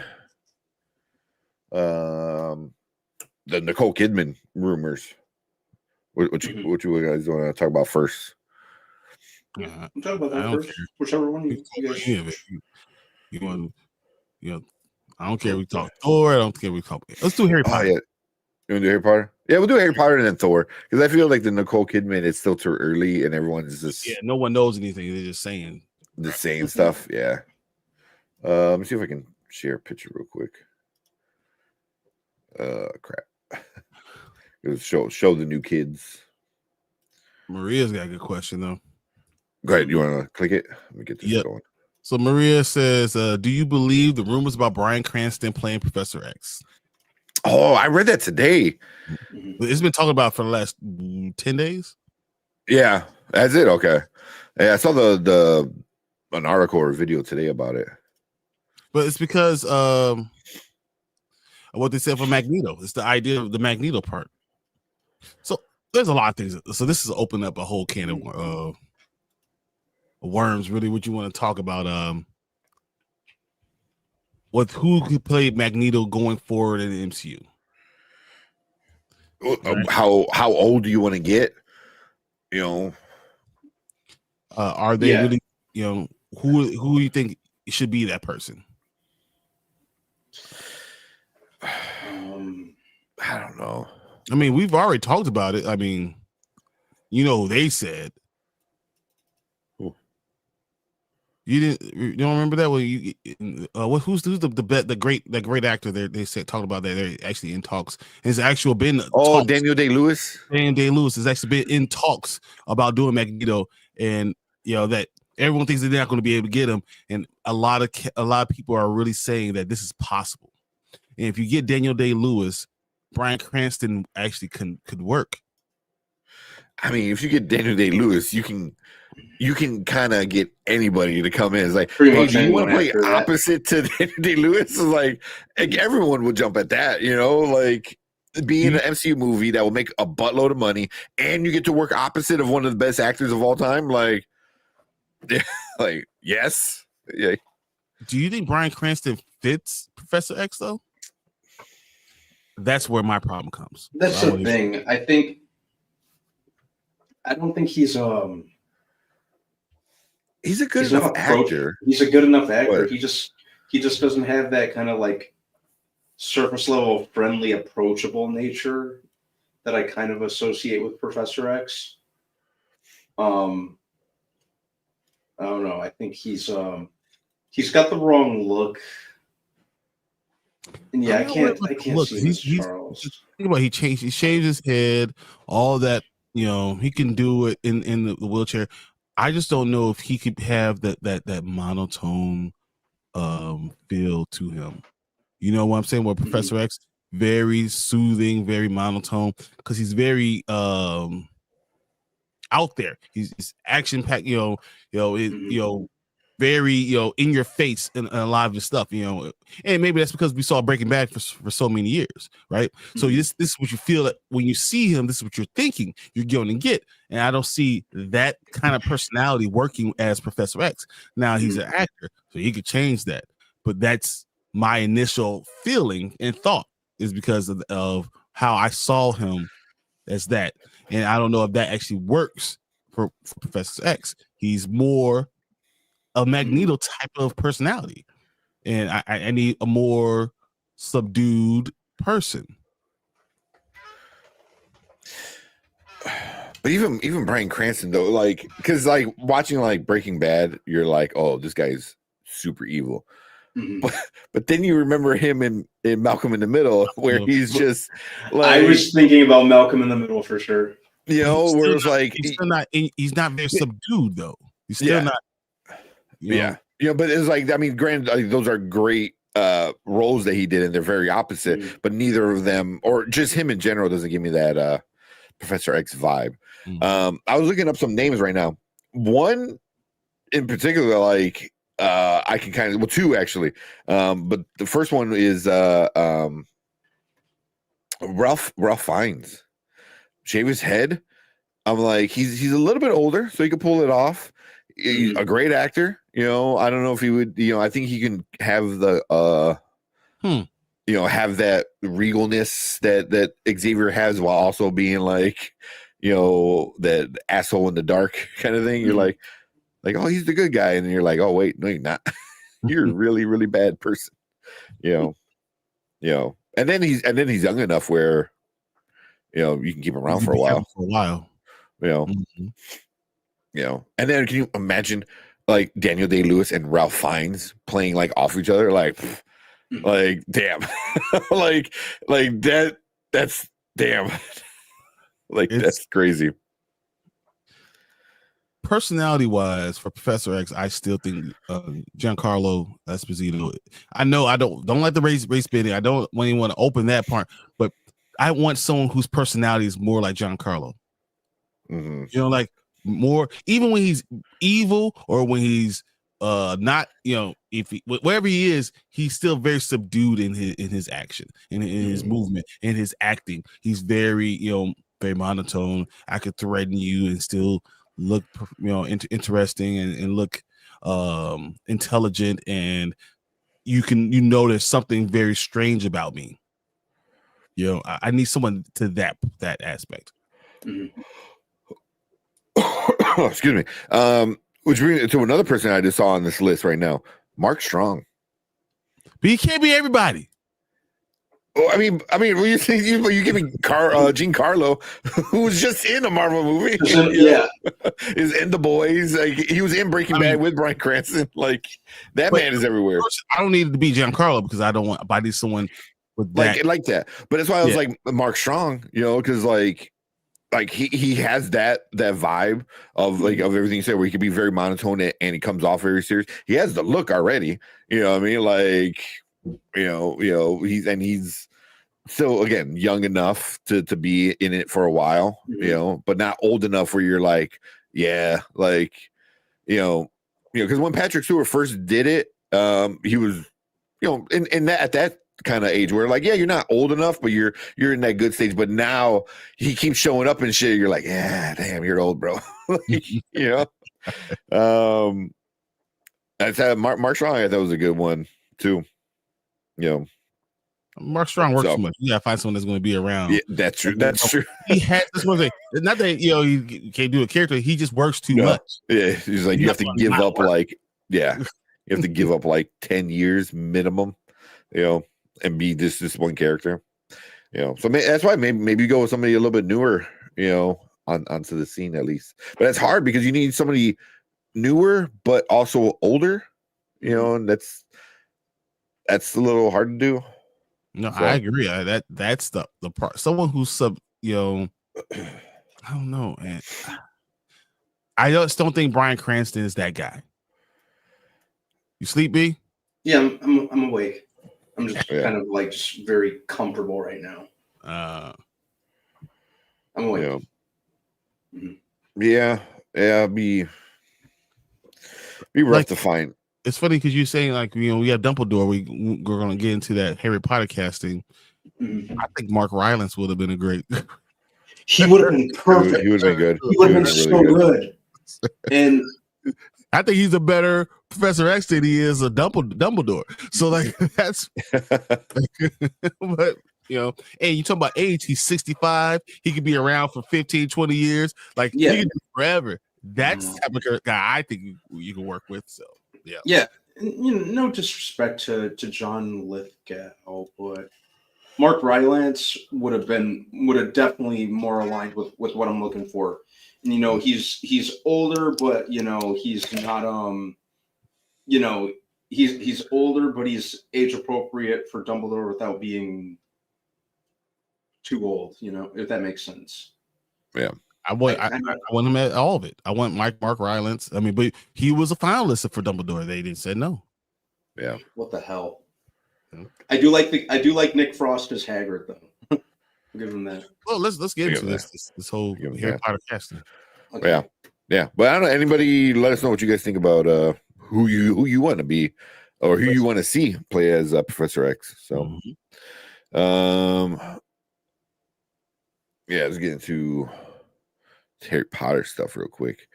Nicole Kidman rumors. What you guys want to talk about first? Yeah, I'm talking about that first. Whichever one you guys. You want? I don't care. We talk Thor. I don't care. We talk. Let's do Harry Potter. Yeah. You want to do Harry Potter? Yeah, we'll do Harry Potter and then Thor, because I feel like the Nicole Kidman is still too early, and everyone's just no one knows anything. They're just saying stuff. Yeah. Let me see if I can share a picture real quick. Crap. Show the new kids. Maria's got a good question though. Go ahead. You want to click it? Let me get this going. So Maria says, do you believe the rumors about Bryan Cranston playing Professor X? Oh, I read that today. It's been talking about for the last 10 days. Yeah, that's it. Okay. Yeah, I saw an article or video today about it. But it's because what they said for Magneto. It's the idea of the Magneto part. So there's a lot of things. So this is opening up a whole can of worms. Really, what you want to talk about? Who could play Magneto going forward in the MCU? Right. How old do you want to get? You know, are they really? You know, who you think should be that person? I don't know. I mean, we've already talked about it. I mean, who they said. You don't remember that? Well, who's the great actor they said talked about that they're actually in talks. It's actually been talks. Daniel Day-Lewis. Daniel Day-Lewis has actually been in talks about doing Magneto, and that everyone thinks that they're not going to be able to get him, and a lot of people are really saying that this is possible. And if you get Daniel Day-Lewis, Bryan Cranston actually could work. I mean, if you get Daniel Day-Lewis, you can kind of get anybody to come in. It's like, hey, do you want to play opposite to Daniel Day-Lewis? It's like everyone would jump at that, like be in an MCU movie that will make a buttload of money, and you get to work opposite of one of the best actors of all time. Like, yes. Yeah. Do you think Bryan Cranston fits Professor X though? That's where my problem comes. That's the thing. I don't think he's a good enough actor. He's a good enough actor. What? He just he just doesn't have that kind of like surface level friendly, approachable nature that I kind of associate with Professor X. I don't know. I think he's got the wrong look. And yeah, I can't see this Charles. Think about he shaved his head, all that, he can do it in the wheelchair. I just don't know if he could have that monotone feel to him. You know what I'm saying? Where Professor X, very soothing, very monotone, because he's very out there. He's action packed, very in your face and a lot of the stuff, and maybe that's because we saw Breaking Bad for so many years, right? So this is what you feel that when you see him, this is what you're thinking you're going to get, and I don't see that kind of personality working as Professor X. Now he's an actor, so he could change that, but that's my initial feeling and thought is because of how I saw him as that, and I don't know if that actually works for Professor X. He's more a Magneto type of personality, and I need a more subdued person. But even Bryan Cranston though, like, because like watching like Breaking Bad, you're like, oh, this guy's super evil. But then you remember him in Malcolm in the Middle, where he's just like, I was thinking about Malcolm in the Middle for sure. Where it's like he's not very subdued though. He's still not. But it's like, I mean, granted, those are great roles that he did, and they're very opposite. But neither of them, or just him in general, doesn't give me that Professor X vibe. I was looking up some names right now. One in particular, like I can kind of, well, two actually. But the first one is Ralph Fiennes. Shave his head. I'm like, he's a little bit older, so he could pull it off. He's a great actor. I don't know if he would, I think he can have the have that regalness that Xavier has, while also being like, that asshole in the dark kind of thing. You're like, oh, he's the good guy, and then you're like, oh wait, no, you're not. You're a really, really bad person. And then he's young enough where you can keep him around for a while. And then can you imagine like Daniel Day-Lewis and Ralph Fiennes playing like off each other? Like damn. like that's damn. That's crazy. Personality wise, for Professor X, I still think Giancarlo Esposito. I know I don't like the race baiting. I don't even want to open that part, but I want someone whose personality is more like Giancarlo. Like more, even when he's evil or when he's not, if wherever he is, he's still very subdued in his action, in his movement, in his acting. He's very, very monotone. I could threaten you and still look, interesting and look intelligent, and there's something very strange about me. I need someone to that aspect. Excuse me. Which brings me to another person I just saw on this list right now, Mark Strong. But he can't be everybody. Oh, I mean, when you think you give me Giancarlo, who was just in a Marvel movie, is in The Boys. Like, he was in Breaking Bad with Bryan Cranston. Like, that man is everywhere. I don't need it to be Giancarlo because I need someone with that. like that. But that's why I was like Mark Strong, because like he has that vibe of like of everything you said, where he can be very monotone and he comes off very serious. He has the look already. You know what I mean? Like, he's still, again, young enough to be in it for a while, but not old enough where you're like, because when Patrick Stewart first did it, he was, in that, at that kind of age where like, you're not old enough, but you're in that good stage. But now he keeps showing up and shit. You're like, yeah, damn, you're old, bro. That's Mark Strong. I thought was a good one too. Mark Strong works too much. You gotta find someone that's going to be around. Yeah, that's true. That's true. He has this one thing. Not that he can't do a character. He just works too much. Yeah, he's like, you have to give up. Work. Like, You have to give up like 10 years minimum, and be this one character. So that's why maybe you go with somebody a little bit newer, onto the scene at least. But it's hard because you need somebody newer but also older, and that's a little hard to do. No, so. I agree. That's the part. Someone who's I don't know, man. I just don't think Bryan Cranston is that guy. You sleep, B? Yeah, I'm awake. I'm just kind of like just very comfortable right now. I'm awake. Yeah, be rough to find. It's funny because you're saying like we have Dumbledore. We're gonna get into that Harry Potter casting. I think Mark Rylance would have been a great. He would have been perfect. He would have been good. He would have been so good. And I think he's a better Professor X than he is a Dumbledore. So like that's, but hey, you talking about age? He's 65. He could be around for 15, 20 years. Like he can do forever. That's the type of guy I think you can work with. So yeah. No disrespect to John Lithgow, but Mark Rylance would have definitely more aligned with what I'm looking for. And, he's older, but he's not he's older, but he's age appropriate for Dumbledore without being too old, if that makes sense. Yeah. I want him at all of it. I want Mark Rylance. I mean, but he was a finalist for Dumbledore. They didn't say no. Yeah. What the hell? I do like Nick Frost as Hagrid though. I'll give him that. Well, let's get into this whole Harry Potter casting. Okay. Yeah. But I don't know. Anybody, let us know what you guys think about who you want to be, or who you want to see play as Professor X. So, let's get into Harry Potter stuff real quick.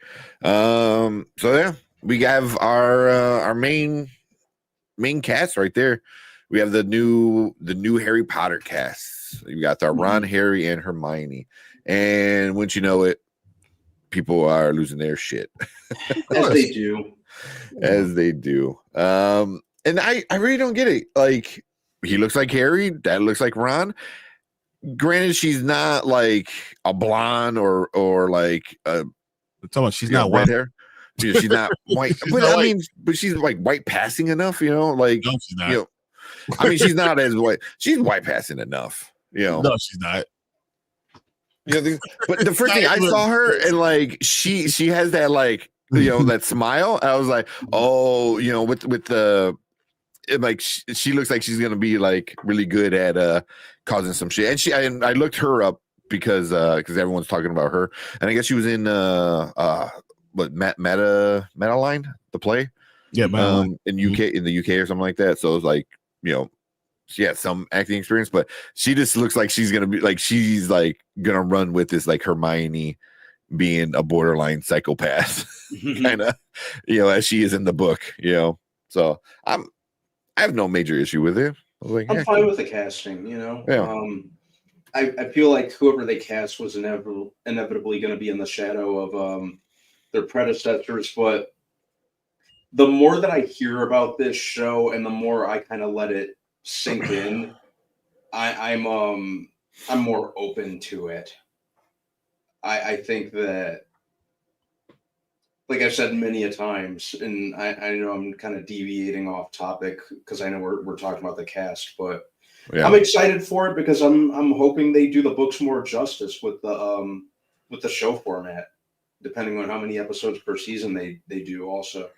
We have our main cast right there. We have the new Harry Potter cast. You got the Ron, Harry, and Hermione. And once you know it, people are losing their shit. As they do. As they do. And I really don't get it. Like, he looks like Harry, that looks like Ron. Granted, she's not like a blonde or like she's not white hair. She's not white. But but she's like white passing enough, like no, she's not. I mean, she's not as white. She's white passing enough, No, she's not. But the first thing I saw her, and like she has that like that smile. I was like, with the like she looks like she's gonna be like really good at causing some shit. And I looked her up because everyone's talking about her, and I guess she was in Metaline, the play, in the UK or something like that. So it was like she had some acting experience, but she just looks like she's gonna gonna run with this, like Hermione being a borderline psychopath, kind of, as she is in the book, So I have no major issue with it. I'm fine with the casting, Yeah. I feel like whoever they cast was inevitably going to be in the shadow of their predecessors, but the more that I hear about this show and the more I kind of let it sink in, I'm more open to it. I think that, like I've said many a times, and I know I'm kind of deviating off topic because I know we're talking about the cast, but I'm excited for it because I'm hoping they do the books more justice with the show format, depending on how many episodes per season they do. Also,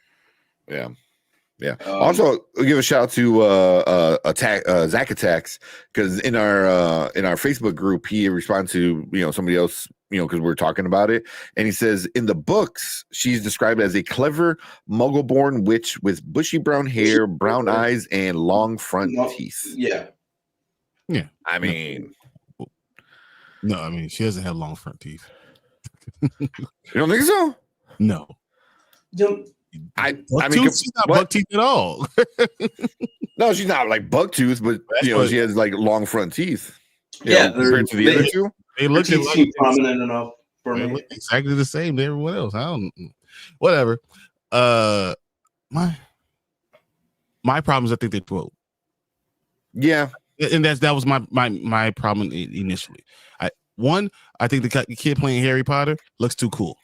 also, we'll give a shout out to Zach Attacks, because in our Facebook group, he responded to somebody else, because we're talking about it, and he says in the books she's described as a clever Muggle-born witch with bushy brown hair, brown eyes, and long front teeth. Yeah. I mean, she doesn't have long front teeth. You don't think so? No. I mean, she's not buck teeth at all. No, she's not like buck tooth, but she has like long front teeth. Compared to the other two, they look prominent enough for me. Look exactly the same to everyone else. I don't. Whatever. My problem is I think they're too old. Yeah, and that was my problem initially. I think the kid playing Harry Potter looks too cool.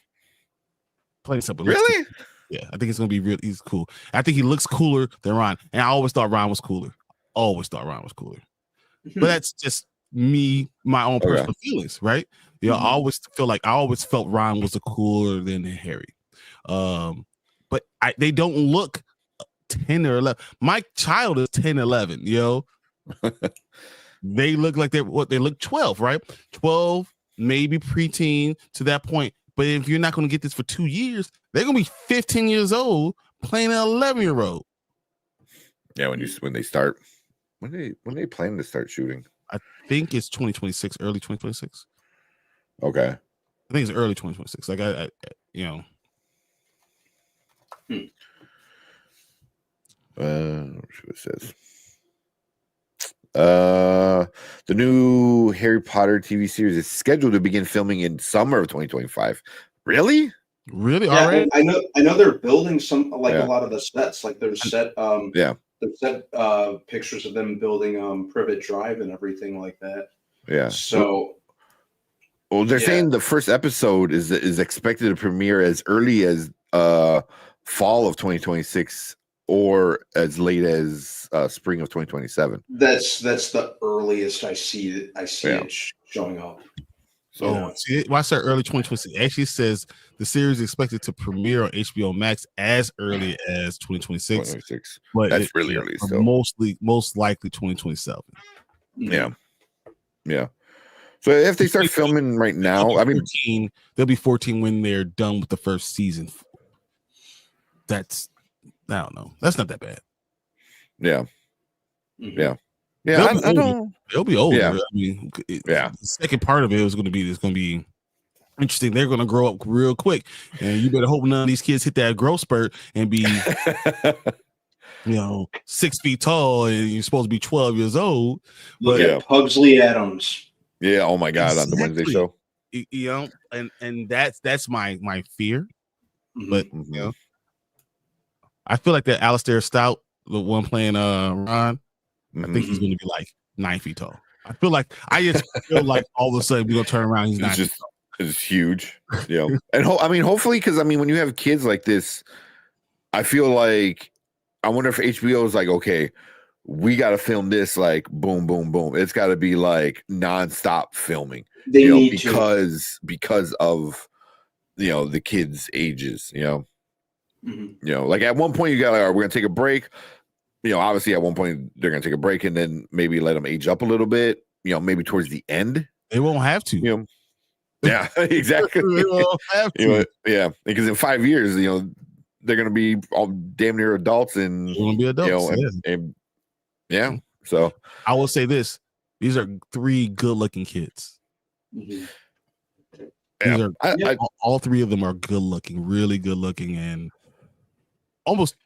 Plain simple. Really? Yeah, I think it's gonna be real. He's cool. I think he looks cooler than Ron, and I always thought Ron was cooler. But that's just me, my own personal feelings, right? I always felt Ron was a cooler than Harry. But they don't look 10 or 11. My child is 10, 11, yo. They look like they look 12, right? 12, maybe preteen to that point. But if you're not going to get this for 2 years, they're going to be 15 years old playing an 11-year-old. Yeah, when they start, when they plan to start shooting? I think it's 2026, early 2026. Okay. I think it's early 2026. Like I Let's see what it says. The new Harry Potter TV series is scheduled to begin filming in summer of 2025. Really? Really? Yeah, Already? I know they're building some a lot of the sets. Like there's set pictures of them building Privet Drive and everything like that. Yeah. So they're saying the first episode is expected to premiere as early as fall of 2026 or as late as spring of 2027. That's the earliest I see it showing up. So why say early 2026? It actually says the series is expected to premiere on HBO Max as early as 2026. But that's really early. So most likely 2027. Yeah. So if they start filming right now, I mean, they'll be 14 when they're done with the first season. I don't know. That's not that bad. Yeah. I don't. They'll be older. Yeah. I mean, the second part of it is going to be interesting. They're going to grow up real quick, and you better hope none of these kids hit that growth spurt and be, 6 feet tall, and you're supposed to be 12 years old. Look at Pugsley Adams. Yeah. Oh my God, on the Wednesday show. And that's my fear. But I feel like that Alistair Stout, the one playing Ron, I think he's going to be like 9 feet tall. I feel like all of a sudden we're gonna turn around. He's 9 feet tall. It's huge, and hopefully, because when you have kids like this, I feel like I wonder if HBO is like, okay, we got to film this like boom, boom, boom. It's got to be like nonstop filming. They need because of the kids' ages. Like at one point you got we're gonna take a break. Obviously at one point they're gonna take a break and then maybe let them age up a little bit. Maybe towards the end they won't have to. Yeah, exactly. They won't have to. Because in 5 years, they're gonna be all damn near adults and they're gonna be adults. So I will say this: these are 3 good-looking kids. All 3 of them are good-looking, really good-looking, and almost.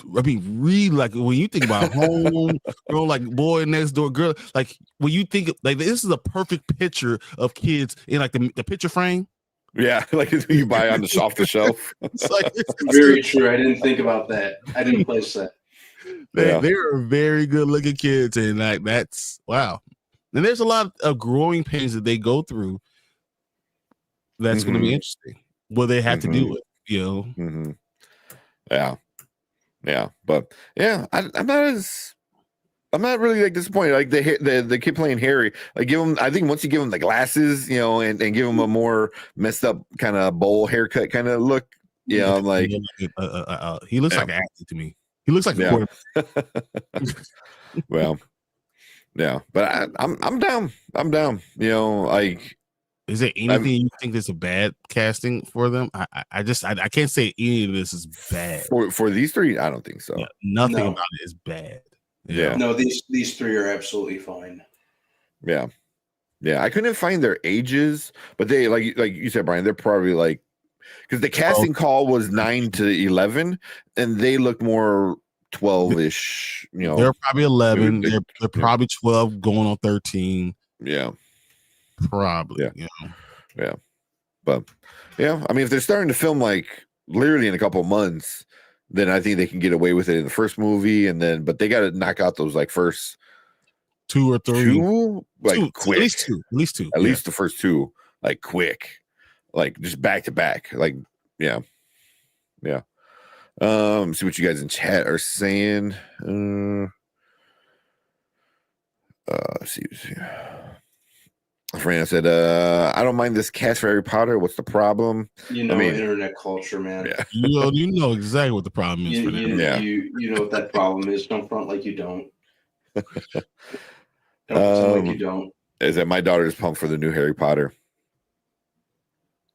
Really, like when you think about home, like boy next door girl, like when you think like this is a perfect picture of kids in like the picture frame. Yeah, like you buy on off the shelf. It's very true. I didn't think about that. I didn't place that. They are very good looking kids, and like that's wow. And there's a lot of growing pains that they go through. That's going to be interesting. Well, they have to do it, Yeah, but I'm not really like disappointed. Like the kid playing Harry, like I think once you give him the glasses, and give him a more messed up kind of bowl haircut kind of look, I'm like, he looks like an athlete to me. He looks like a quarterback. Well, but I'm down. Like. Is there anything you think that's a bad casting for them? I can't say any of this is bad. For these 3, I don't think so. Yeah, nothing about it is bad. Yeah. No, these 3 are absolutely fine. Yeah. I couldn't find their ages, but they like you said, Brian, they're probably like because the casting call was 9 to 11, and they look more 12-ish. They're probably 11. They're probably 12, going on 13. Yeah. Probably, but if they're starting to film like literally in a couple of months, then I think they can get away with it in the first movie, and then but they got to knock out those like first 2 or 3, quick. At least two. At least the first 2, like quick, like just back to back, like yeah. See what you guys in chat are saying. Let's see. Fran said, I don't mind this cast for Harry Potter. What's the problem? Internet culture, man. Yeah. You know exactly what the problem is for them. You know what that problem is. Don't front like you don't. Don't pretend like you don't. Is that my daughter's pumped for the new Harry Potter?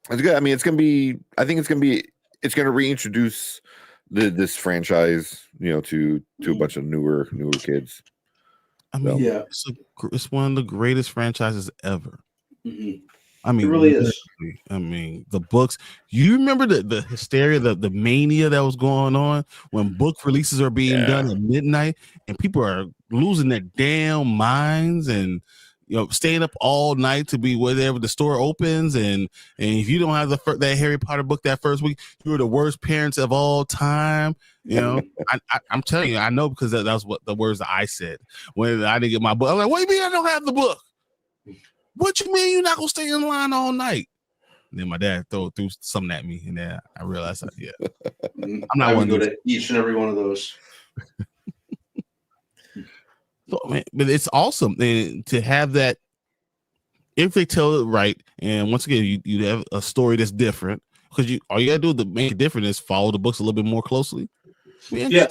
It's good. I mean, it's gonna be reintroduce this franchise, to a bunch of newer kids. I mean, it's one of the greatest franchises ever. Mm-hmm. I mean, it really is. I mean, the books. You remember the hysteria, the mania that was going on when book releases are being done at midnight, and people are losing their damn minds and staying up all night to be wherever the store opens. And if you don't have that Harry Potter book that first week, you're the worst parents of all time. I'm telling you, I know, because that's what the words that I said when I didn't get my book. I'm like, what do you mean I don't have the book? What you mean you're not gonna stay in line all night? And then my dad threw something at me, and then I realized, I'm not one to each and every one of those. So, man, but it's awesome to have that if they tell it right. And once again, you have a story that's different, because all you gotta do to make it different is follow the books a little bit more closely. Yeah.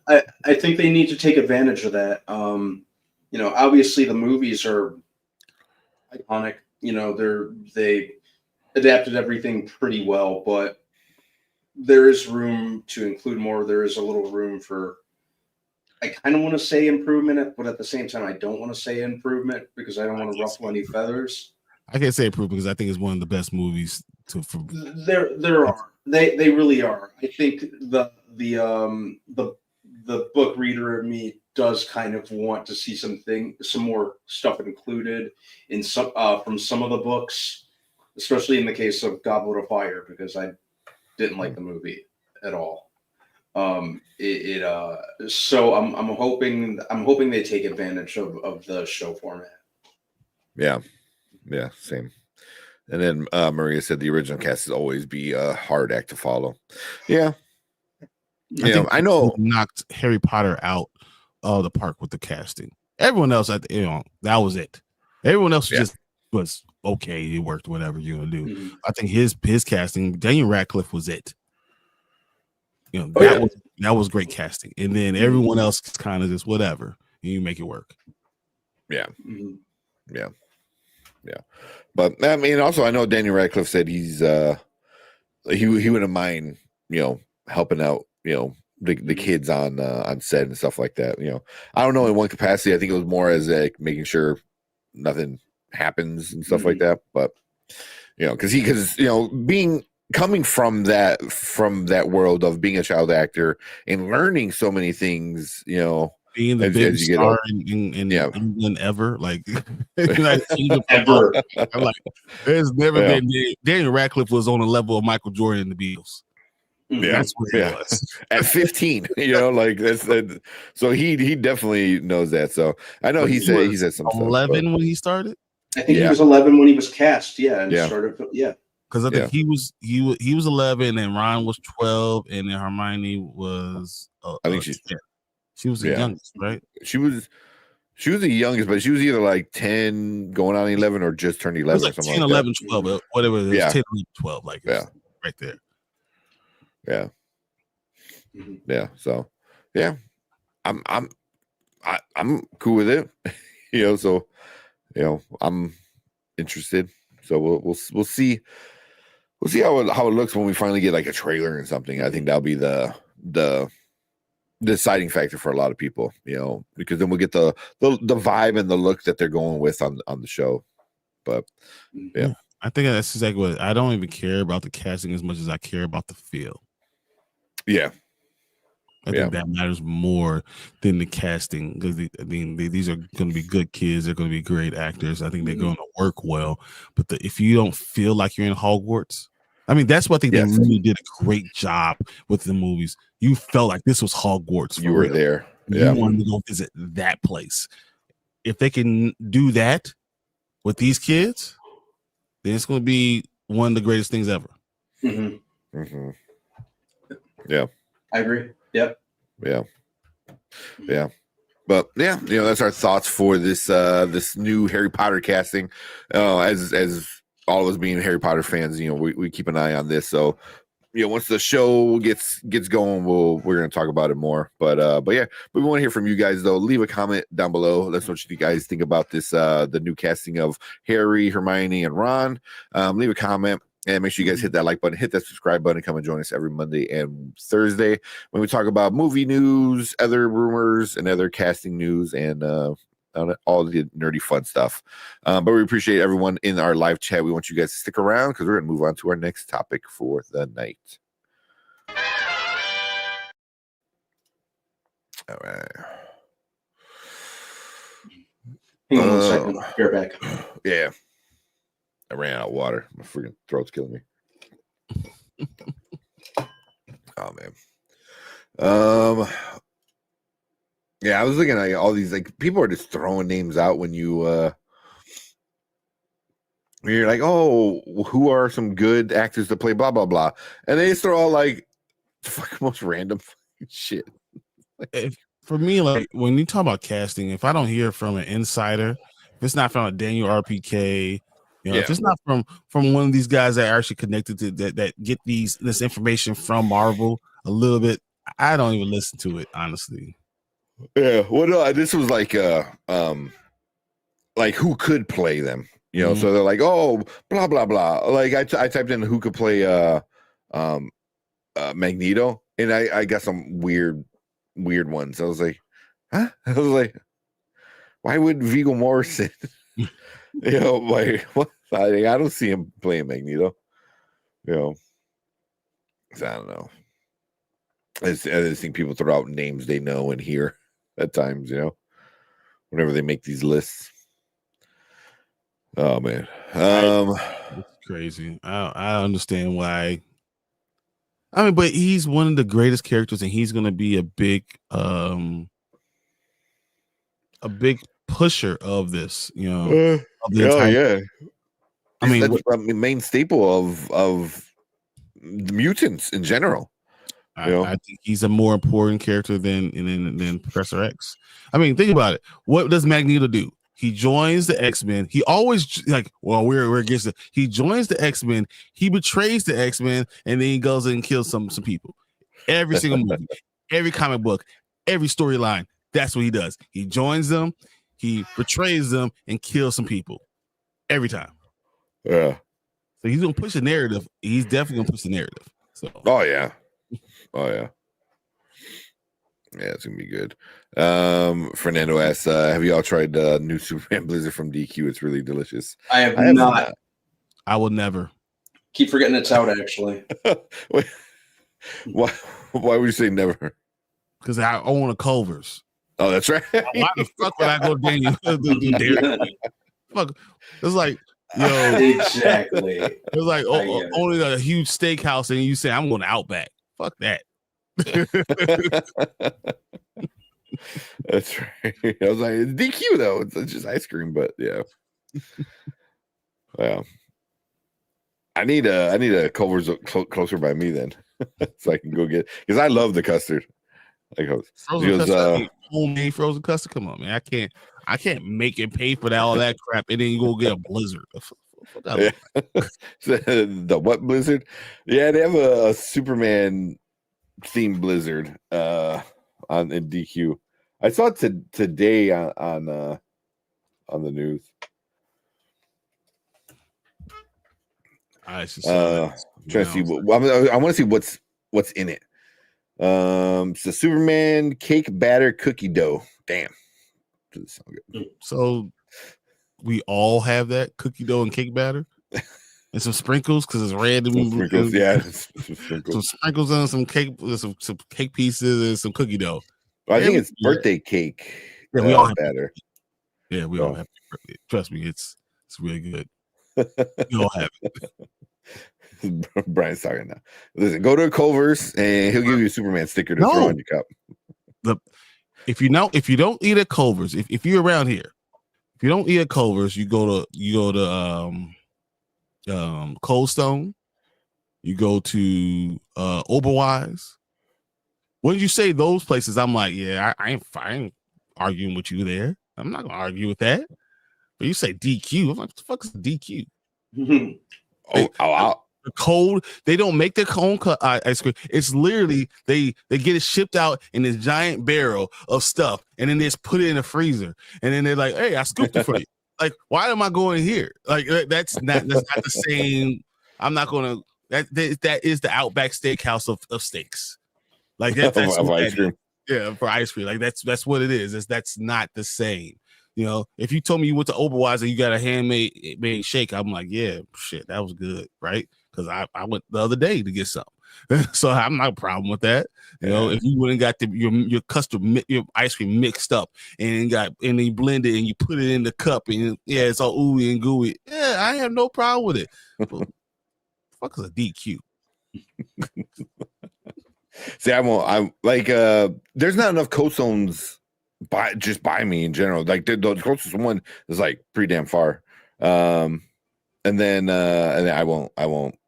I think they need to take advantage of that. Obviously the movies are iconic. They adapted everything pretty well, but there is room to include more. There is a little room for, I kind of want to say improvement, but at the same time, I don't want to say improvement because I don't want to ruffle any feathers. I can't say improvement because I think it's one of the best movies There are. They really are. I think the book reader in me does kind of want to see some more stuff included in from some of the books, especially in the case of Goblet of Fire, because I didn't like the movie at all. So I'm hoping they take advantage of the show format. Yeah, same. And then Maria said the original cast will always be a hard act to follow. Yeah. I know knocked Harry Potter out of the park with the casting. Everyone else, that was it. Everyone else just was okay. It worked, whatever you're gonna do. Mm-hmm. I think his casting, Daniel Radcliffe, was it. That was great casting, and then everyone else is kind of just whatever. And you make it work. Yeah. Mm-hmm. Yeah. But I mean, also I know Daniel Radcliffe said he's he wouldn't mind helping out the kids on set and stuff like that. I don't know, in one capacity. I think it was more as making sure nothing happens and stuff like that. But because coming from that world of being a child actor and learning so many things, being the biggest star in England ever, ever. I'm like, there's never been. Daniel Radcliffe was on the level of Michael Jordan in the Beatles. Yeah, that's what he was at 15. That's so he definitely knows that. So I know he said some 11 stuff, when he started. I think he was 11 when he was cast. Started. Because I think he was 11 and Ron was 12 and then Hermione was I think she was the youngest, right? She was the youngest, but she was either like 10 going on 11 or just turned 11 like or something 10, like 11, that. 12, whatever it was, 10, 11, 12, like right there. Yeah. Mm-hmm. Yeah. So I'm cool with it. So I'm interested. So we'll see. We'll see how it looks when we finally get like a trailer and something. I think that'll be the deciding factor for a lot of people, because then we'll get the vibe and the look that they're going with on the show. But yeah, I think that's exactly what I don't even care about the casting as much as I care about the feel. Yeah. I think that matters more than the casting, because these are going to be good kids. They're going to be great actors. I think they're going to work well. But if you don't feel like you're in Hogwarts, I mean, that's what I think Yes. they really did a great job with the movies. You felt like this was Hogwarts. You were real. there. You wanted to go visit that place. If they can do that with these kids, then it's going to be one of the greatest things ever. Mm-hmm. Mm-hmm. Yeah, I agree. Yep. Yeah. But yeah, that's our thoughts for this this new Harry Potter casting. As all of us being Harry Potter fans, we keep an eye on this. So once the show gets going, we're gonna talk about it more. But yeah, we want to hear from you guys though. Leave a comment down below. Let us know what you guys think about this the new casting of Harry, Hermione, and Ron. Leave a comment. And make sure you guys hit that like button, hit that subscribe button, come and join us every Monday and Thursday when we talk about movie news, other rumors, and other casting news, and all the nerdy fun stuff. But we appreciate everyone in our live chat. We want you guys to stick around because we're going to move on to our next topic for the night. All right. Hang on 1 second. Bear back. Yeah. I ran out of water. My freaking throat's killing me. Oh man. Yeah, I was looking at all these people are just throwing names out when you're like, oh, who are some good actors to play blah blah blah, and they just throw all the fucking most random shit. For me, when you talk about casting, if I don't hear from an insider, if it's not from a Daniel RPK. If it's not from one of these guys that are actually connected to that get this information from Marvel a little bit, I don't even listen to it, honestly. Yeah, well, no, this was like who could play them, So they're like, oh, blah blah blah. Like I typed in who could play Magneto, and I got some weird ones. I was like, huh? I was like, why would Viggo Morrison? What? I don't see him playing Magneto. So I don't know. I just think people throw out names they know and hear at times, whenever they make these lists. Oh man, it's crazy. I understand why. I mean, but he's one of the greatest characters, and he's going to be a big pusher of this, of the entire. I mean, that's the main staple of the mutants in general. I think he's a more important character than Professor X. I mean, think about it. What does Magneto do? He joins the X-Men. He always we're against it. He joins the X-Men. He betrays the X-Men, and then he goes and kills some people. Every single movie, every comic book, every storyline. That's what he does. He joins them, he betrays them, and kills some people every time. Yeah. So he's gonna push the narrative. He's definitely gonna push the narrative. So. Oh yeah. Yeah, it's gonna be good. Fernando asks, have you all tried new Superman Blizzard from DQ? It's really delicious. I have not. I will never. Keep forgetting it's out, actually. Why would you say never? Because I own a Culver's. Oh, that's right. Why the fuck would I go Daniel? Fuck. It's like, exactly. It's like owning a huge steakhouse and you say I'm going to Outback. Fuck that. That's right. I was like, it's DQ though. It's just ice cream, but yeah. Well, I need a Culver's closer by me then, so I can go get, because I love the custard. Like homemade frozen custard. Come on, man. I can't make it pay for all that crap, and then you go get a Blizzard. Yeah. The what Blizzard? Yeah, they have a Superman themed Blizzard in DQ. I saw it today on the news. I trying to see. I want to see what's in it. So Superman cake batter cookie dough. Damn, doesn't sound good. So we all have that cookie dough and cake batter, and some sprinkles because it's red. Some sprinkles, yeah. Some sprinkles and some cake pieces and some cookie dough. I think it's birthday cake. Yeah, we all have batter. Yeah, we all have. Trust me, it's really good. We all have it. Brian's talking now. Listen, go to Culver's and he'll give you a Superman sticker to throw in your cup. If you don't eat at Culver's, if you're around here, if you don't eat at Culver's, you go to Cold Stone, you go to Oberwise. When you say those places, I'm like, yeah, I ain't arguing with you there. I'm not gonna argue with that. But you say DQ, I'm like, what the fuck is DQ? The cold, they don't make their own ice cream. It's literally they get it shipped out in this giant barrel of stuff, and then they just put it in the freezer, and then they're like, "Hey, I scooped it for you." Like, why am I going here? Like, that's not the same. I'm not gonna. That is the Outback Steakhouse of steaks. Like that's of ice cream. Yeah, for ice cream. Like that's what it is. That's not the same. You know, if you told me you went to Oberwise and you got a handmade shake, I'm like, yeah, shit, that was good, right? Because I went the other day to get something, so I'm not a problem with that. You know, if you wouldn't got your custom your ice cream mixed up and you blend it and you put it in the cup and it's all ooey and gooey, yeah, I have no problem with it. But, fuck is a DQ? See, I'm like, there's not enough Cold Stones by me in general. Like the closest one is like pretty damn far. And then I won't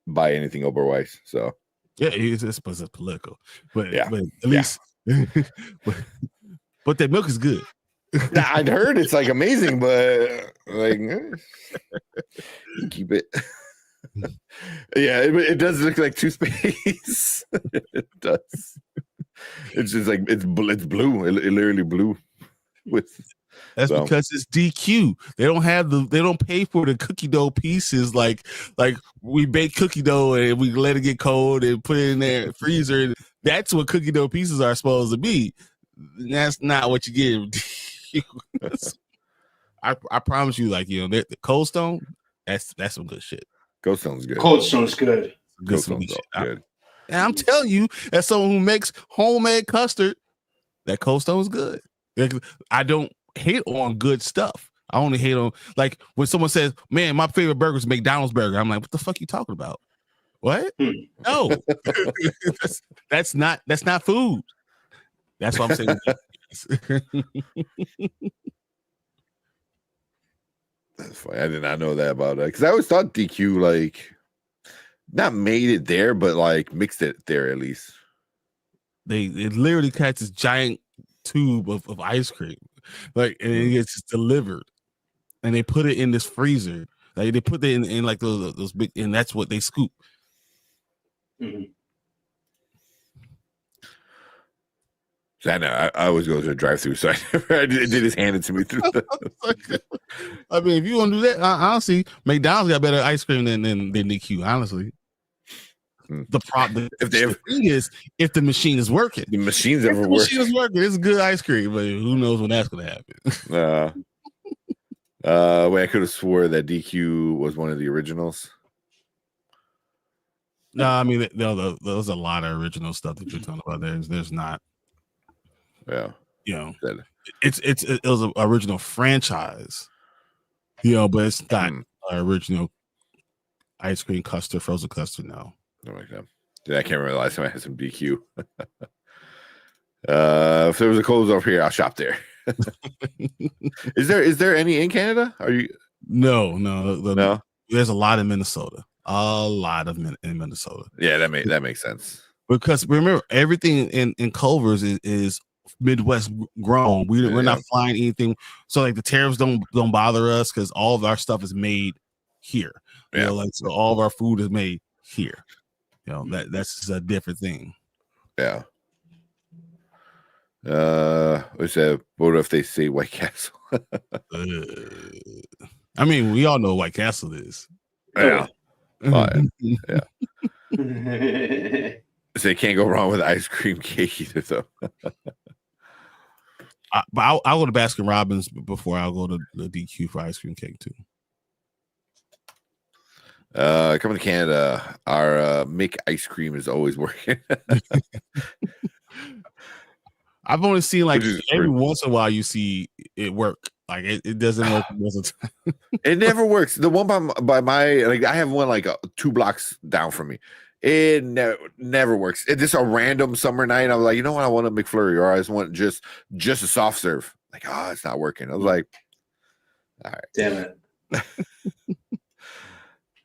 buy anything Oberweis. So yeah, it's political, but yeah, but at least, but that milk is good. I'd heard it's like amazing, but like keep it. Yeah, it does look like toothpaste. It does. It's just like it's blue. It literally blue. That's because it's DQ. They don't pay for the cookie dough pieces like we bake cookie dough and we let it get cold and put it in there freezer. That's what cookie dough pieces are supposed to be. That's not what you get. I promise you, like, you know, the Cold Stone, that's some good shit. Cold Stone's good. Cold Stone's good. Cold Stone's good. And I'm telling you, as someone who makes homemade custard, that Cold Stone is good. I don't hate on good stuff. I only hate on, like, when someone says, "Man, my favorite burger is McDonald's burger." I'm like, "What the fuck you talking about? What? No, that's not food." That's what I'm saying. That's funny. I did not know that about that because I always thought DQ like not made it there, but like mixed it there at least. It literally catch this giant tube of ice cream, like, and it gets delivered, and they put it in this freezer. Like they put it in like those big, and that's what they scoop. Mm-hmm. So I always go to a drive-through, so I did just hand it to me through. I mean, if you want to do that, honestly, McDonald's got better ice cream than DQ. Honestly, the problem if the machine is working, the machine's if ever the working. Machine is working. It's good ice cream, but who knows when that's going to happen? Wait, I could have swore that DQ was one of the originals. No, I mean, there's a lot of original stuff that you're talking about. There's not. Yeah, you know, it was an original franchise, you know, but it's not an original ice cream custard, frozen custard. No, like that. Dude, I can't remember the last time I had some DQ. If there was a Coles over here, I'll shop there. Is there any in Canada? Are you? No. There's a lot in Minnesota. In Minnesota. Yeah, that makes sense. Because remember, everything in Culver's is Midwest grown. We're not flying anything, so like the tariffs don't bother us because all of our stuff is made here. You know, like, so all of our food is made here. You know, that's just a different thing. Yeah. What if they say White Castle? I mean, we all know White Castle is. Yeah. Yeah. So you can't go wrong with ice cream cake either, though. But I'll go to Baskin Robbins before I'll go to the DQ for ice cream cake too. Coming to Canada, our make ice cream is always working. I've only seen like every once in a while you see it work Like it doesn't work most of the time. It never works. The one by my like I have one like 2 blocks down from me. It never works. It's just a random summer night. I was like, you know what? I want a McFlurry, or I just want just a soft serve. Like, oh, it's not working. I was like, all right, damn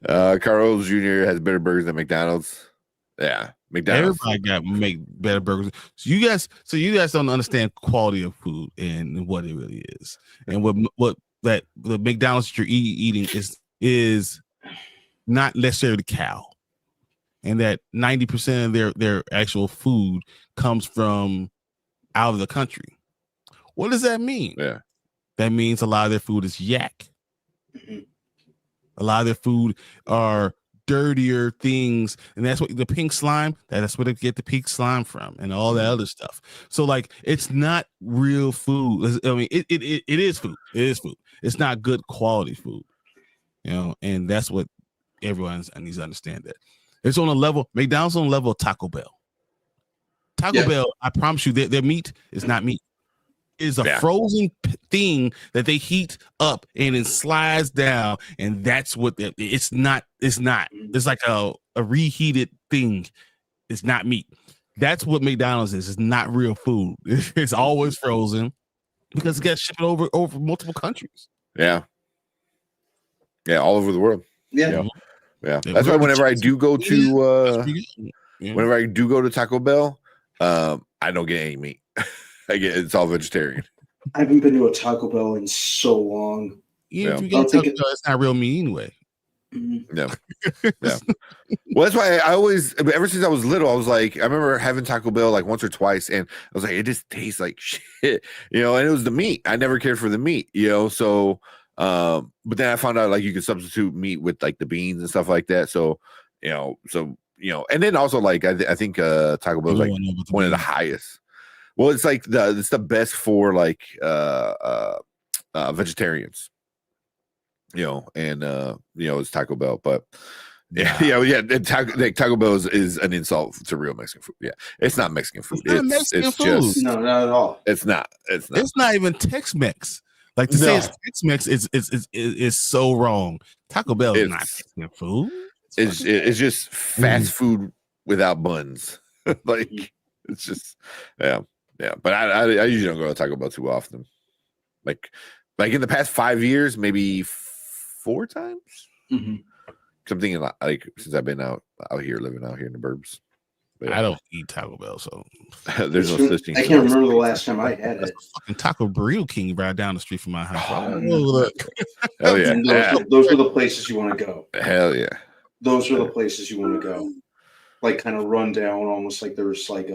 it. Carl's Jr. has better burgers than McDonald's. Yeah, McDonald's. Everybody got make better burgers. So you guys don't understand quality of food and what it really is, and what that the McDonald's that you're eating is not necessarily cow, and that 90% of their actual food comes from out of the country. What does that mean? Yeah, that means a lot of their food is yak. A lot of their food are dirtier things, and that's what the pink slime, that's where they get the pink slime from, and all that other stuff. So like, it's not real food. I mean, it is food. It is food. It's not good quality food, you know, and that's what everyone needs to understand. That it's on a level. McDonald's on a level of Taco Bell. Taco Bell, I promise you, their meat is not meat. Is a frozen thing that they heat up and it slides down, and that's what it's not. It's like a reheated thing. It's not meat. That's what McDonald's is. It's not real food. It's always frozen because it gets shipped over multiple countries. Yeah, all over the world. Yeah. That's why whenever I do go to Taco Bell, I don't get any meat. It's all vegetarian. I haven't been to a Taco Bell in so long. Yeah, if you get Taco Bell, it's not real meat anyway. Yeah. Well, that's why I always, ever since I was little, I was like, I remember having Taco Bell like once or twice, and I was like, it just tastes like shit, you know. And it was the meat. I never cared for the meat, you know. So, but then I found out like you can substitute meat with like the beans and stuff like that. So, you know, and then also like I think Taco Bell is like one of the highest. Well, it's like it's the best for like vegetarians, you know, and you know, it's Taco Bell, but Taco Bell is an insult to real Mexican food. Yeah, it's not Mexican food. It's just no, not at all. It's not even Tex-Mex. Like to say it's Tex-Mex is so wrong. Taco Bell is not Mexican food. It's just fast food without buns. Like it's just yeah, but I usually don't go to Taco Bell too often. Like in the past 5 years, maybe 4 times. Something like since I've been out here, living out here in the burbs. But, I don't eat Taco Bell, so there's no such thing. I can't remember the last time I had it. Fucking Taco Burrito King right down the street from my house. Hell yeah! Those are the places you want to go. Hell yeah! Those are the places you want to go. Like kind of run down, almost like there's like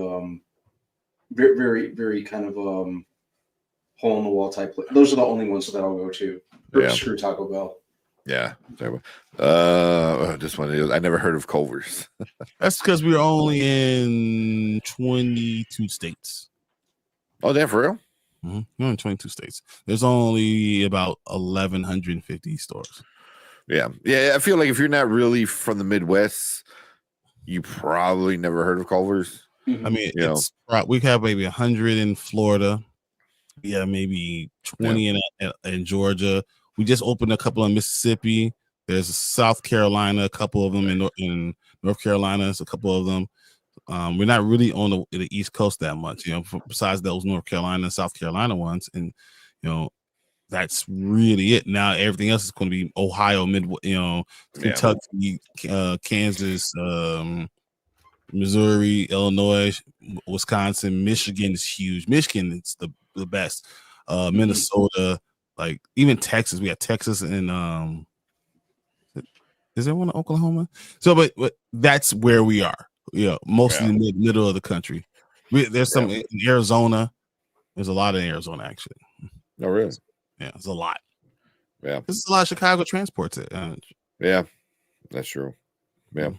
very, very, very kind of hole in the wall type. Those are the only ones that I'll go to. Screw Taco Bell. Yeah. This one I never heard of Culver's. That's because we're only in 22 states. Oh, damn, for real? We're in 22 states. There's only about 1,150 stores. Yeah. I feel like if you're not really from the Midwest, you probably never heard of Culver's. I mean, we have maybe 100 in Florida. Yeah, maybe 20 in Georgia. We just opened a couple in Mississippi. There's South Carolina, a couple of them in North Carolina. There's a couple of them. We're not really on the East Coast that much, you know, besides those North Carolina and South Carolina ones. And, you know, that's really it. Now everything else is going to be Ohio, Kentucky, Kansas, Missouri, Illinois, Wisconsin, Michigan is huge. Michigan is the best. Minnesota, like even Texas. We got Texas and is there one in Oklahoma? So, but that's where we are. Yeah, mostly in the middle of the country. There's some in Arizona. There's a lot in Arizona actually. Oh, really? Yeah, it's a lot. Yeah, this is a lot of Chicago transports it. Yeah, that's true. Yeah.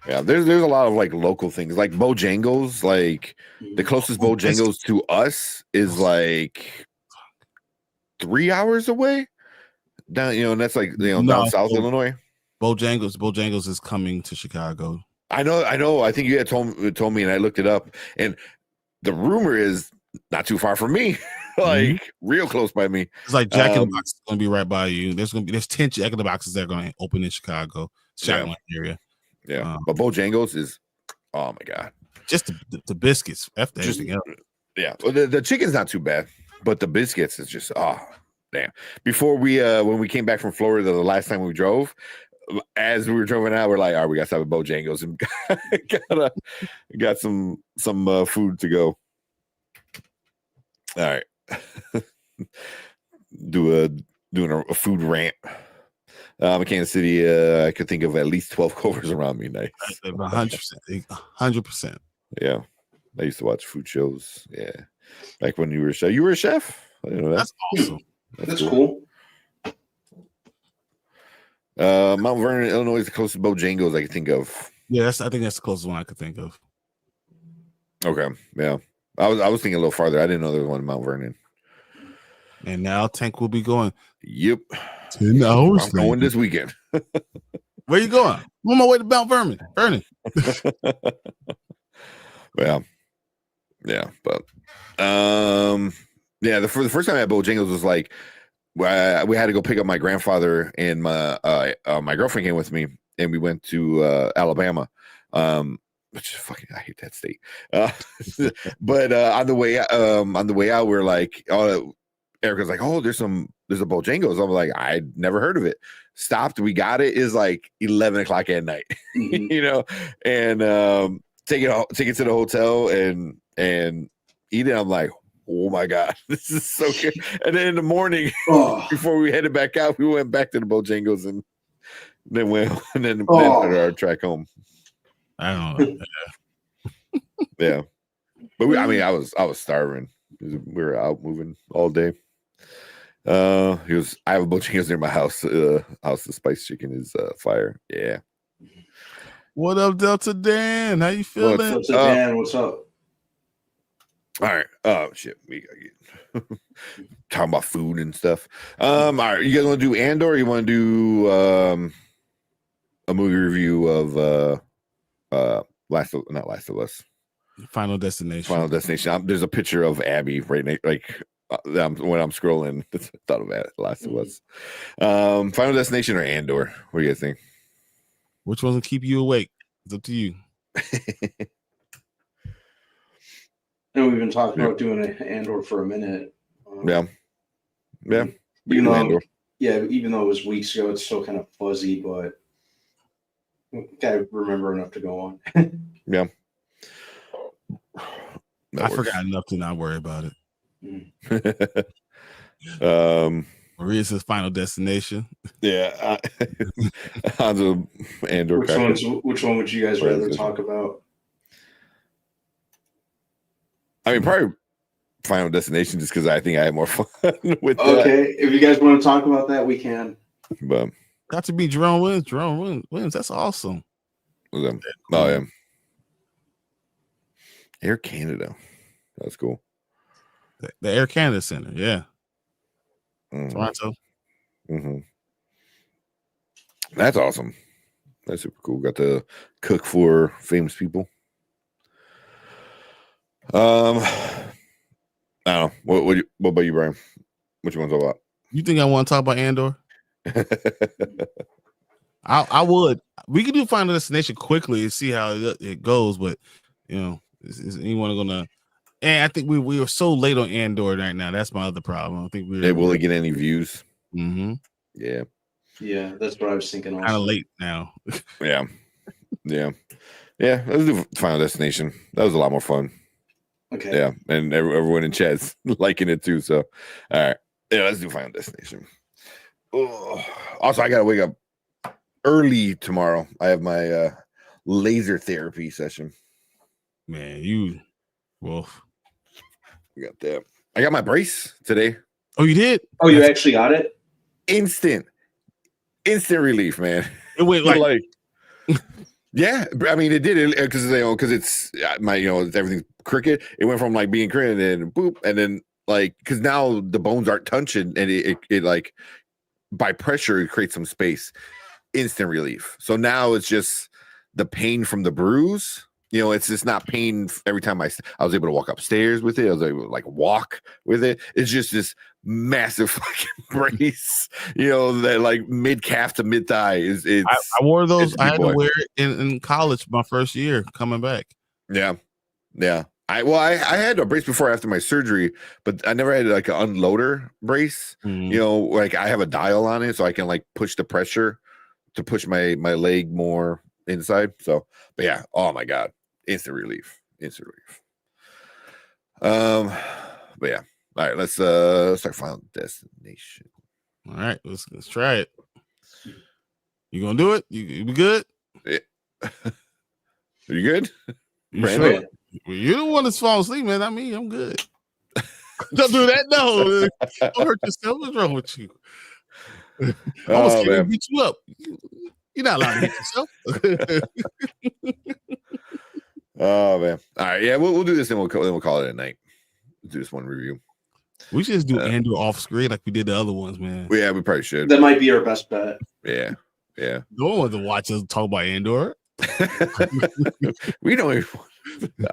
Yeah, there's a lot of like local things, like Bojangles. Like the closest Bojangles to us is like 3 hours away. Down, and that's like down South Illinois. Bojangles is coming to Chicago. I know. I think you had told me, and I looked it up, and the rumor is not too far from me. like real close by me. It's like Jack in the Box is gonna be right by you. There's 10 Jack in the Boxes that are gonna open in Chicago, Chicago area. Yeah, but Bojangles is, oh my god, just the biscuits. After everything else. Yeah, well, the chicken's not too bad, but the biscuits is just damn. Before we when we came back from Florida the last time we drove, as we were driving out, we're like, all right, we got to stop at Bojangles and got some food to go. All right, doing a food rant. In Kansas City, I could think of at least 12 covers around me. Nice, 100%. Yeah, I used to watch food shows. Yeah, like when you were a chef. You were a chef. I didn't know that. That's awesome. That's cool. Mount Vernon, Illinois is the closest Bojangles I can think of. Yeah, I think that's the closest one I could think of. Okay, yeah. I was thinking a little farther. I didn't know there was one in Mount Vernon. And now Tank will be going. Yep. 10 hours. I'm going this weekend. Where you going? I'm on my way to Mount Vernon. Well, yeah, but yeah. The first time I had Bojangles was like we had to go pick up my grandfather, and my girlfriend came with me, and we went to Alabama. Which fucking I hate that state. But on the way out, we're like, Erica's like, oh, there's a Bojangles. I'm like, I'd never heard of it. Stopped, we got it. Is like 11 o'clock at night, you know, and take it to the hotel and eat it. I'm like, oh my god, this is so good. And then in the morning, before we headed back out, we went back to the Bojangles and then then our track home. I don't know. Yeah, but I was starving. We were out moving all day. I have a Bojangles near my house. The spice chicken is fire. Yeah. What up, Delta Dan? How you feeling? What's up, Dan? What's up? All right. Oh shit, we gotta get talking about food and stuff. All right, you guys want to do Andor? Or you want to do a movie review of not Last of Us, Final Destination. There's a picture of Abby right now, like when I'm scrolling. I thought of Last of Us. Final Destination or Andor? What do you guys think? Which one will keep you awake? It's up to you. And we've been talking about doing an Andor for a minute. Yeah. Even though it was weeks ago, it's still kind of fuzzy, but gotta remember enough to go on. Yeah. I forgot enough to not worry about it. Maria says Final Destination. Yeah. Hanzo Andor. Which one would you guys rather talk about? I mean, probably Final Destination, just because I think I had more fun with that. Okay, if you guys want to talk about that, we can. But got to be Jerome Williams. Jerome Williams, that's awesome. Oh yeah, Air Canada, that's cool. The Air Canada Center, yeah. Toronto. Mm-hmm. That's awesome. That's super cool. Got to cook for famous people. I don't know. What about you, Brian? What you want to talk about? You think I want to talk about Andor? I would. We could do Final Destination quickly and see how it goes, but you know, is anyone gonna? And I think we are so late on Andor right now. That's my other problem. I think will it get any views? Mm-hmm. Yeah, that's what I was thinking. Kind of late now. Yeah. Let's do Final Destination. That was a lot more fun. Okay. Yeah, and everyone in chat's liking it too. So, all right, yeah, let's do Final Destination. Oh. Also, I gotta wake up early tomorrow. I have my laser therapy session. Man, you wolf. I got that. I got my brace today. Oh, you did? Oh, you actually got it? Instant relief, man. It went like yeah. I mean, it did because it's my everything's crooked. It went from like being crooked and then boop, and then like because now the bones aren't touching, and it like by pressure it creates some space. Instant relief. So now it's just the pain from the bruise It's just not pain every time I was able to walk upstairs with it. I was able to like walk with it. It's just this massive fucking brace, that like mid calf to mid thigh is. I wore those. I had to wear it in college my first year coming back. Yeah. I had a brace before after my surgery, but I never had like an unloader brace. Like I have a dial on it, so I can like push the pressure to push my leg more inside. So, but yeah, oh my god, instant relief. But yeah, all right, let's start Final Destination. All right, let's try it. You gonna do it? You be good? Yeah. Are you good? You sure? You're the one that's falling asleep, man. I mean, I'm good. Don't do that. No, don't hurt yourself. What's wrong with you? Almost can't beat you up. You're not allowed to hit yourself. Oh man! All right, yeah, we'll do this and we'll call it a night. We'll do this one review. We should just do Andor off screen like we did the other ones, man. Yeah, we probably should. That might be our best bet. Yeah. No one wants to watch us talk about Andor. We don't even. Nah.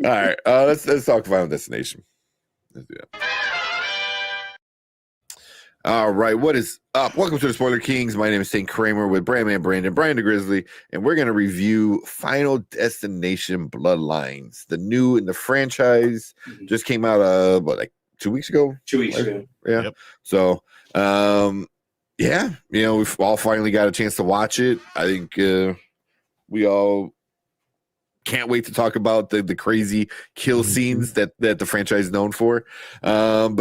All right, let's talk Final Destination. Let's do that. All right, what is up? Welcome to the Spoiler Kings. My name is St. Kramer with Brandman Brandon, Brian the Grizzly, and we're going to review Final Destination Bloodlines. The new in the franchise just came out, like 2 weeks ago? 2 weeks ago. Yeah. Yep. So, yeah, we've all finally got a chance to watch it. I think we all can't wait to talk about the crazy kill scenes that the franchise is known for. But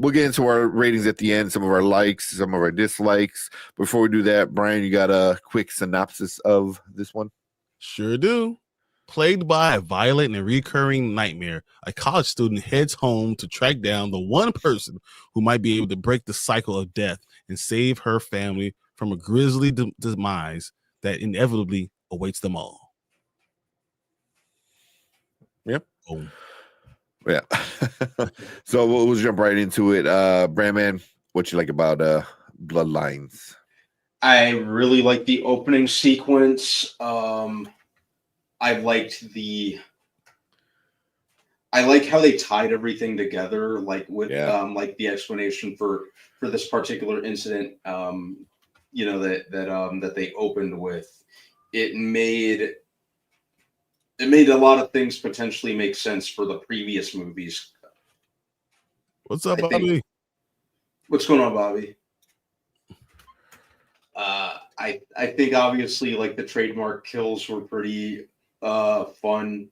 we'll get into our ratings at the end, some of our likes, some of our dislikes. Before we do that, Brian, you got a quick synopsis of this one? Sure do. Plagued by a violent and recurring nightmare, a college student heads home to track down the one person who might be able to break the cycle of death and save her family from a grisly demise that inevitably awaits them all. Yep. Oh. Yeah. So we'll jump right into it. Brandman, what you like about Bloodlines? I really like the opening sequence. I like how they tied everything together, like with like the explanation for this particular incident. That they opened with. It made a lot of things potentially make sense for the previous movies. What's up, Bobby? What's going on, Bobby? I think obviously like the trademark kills were pretty fun.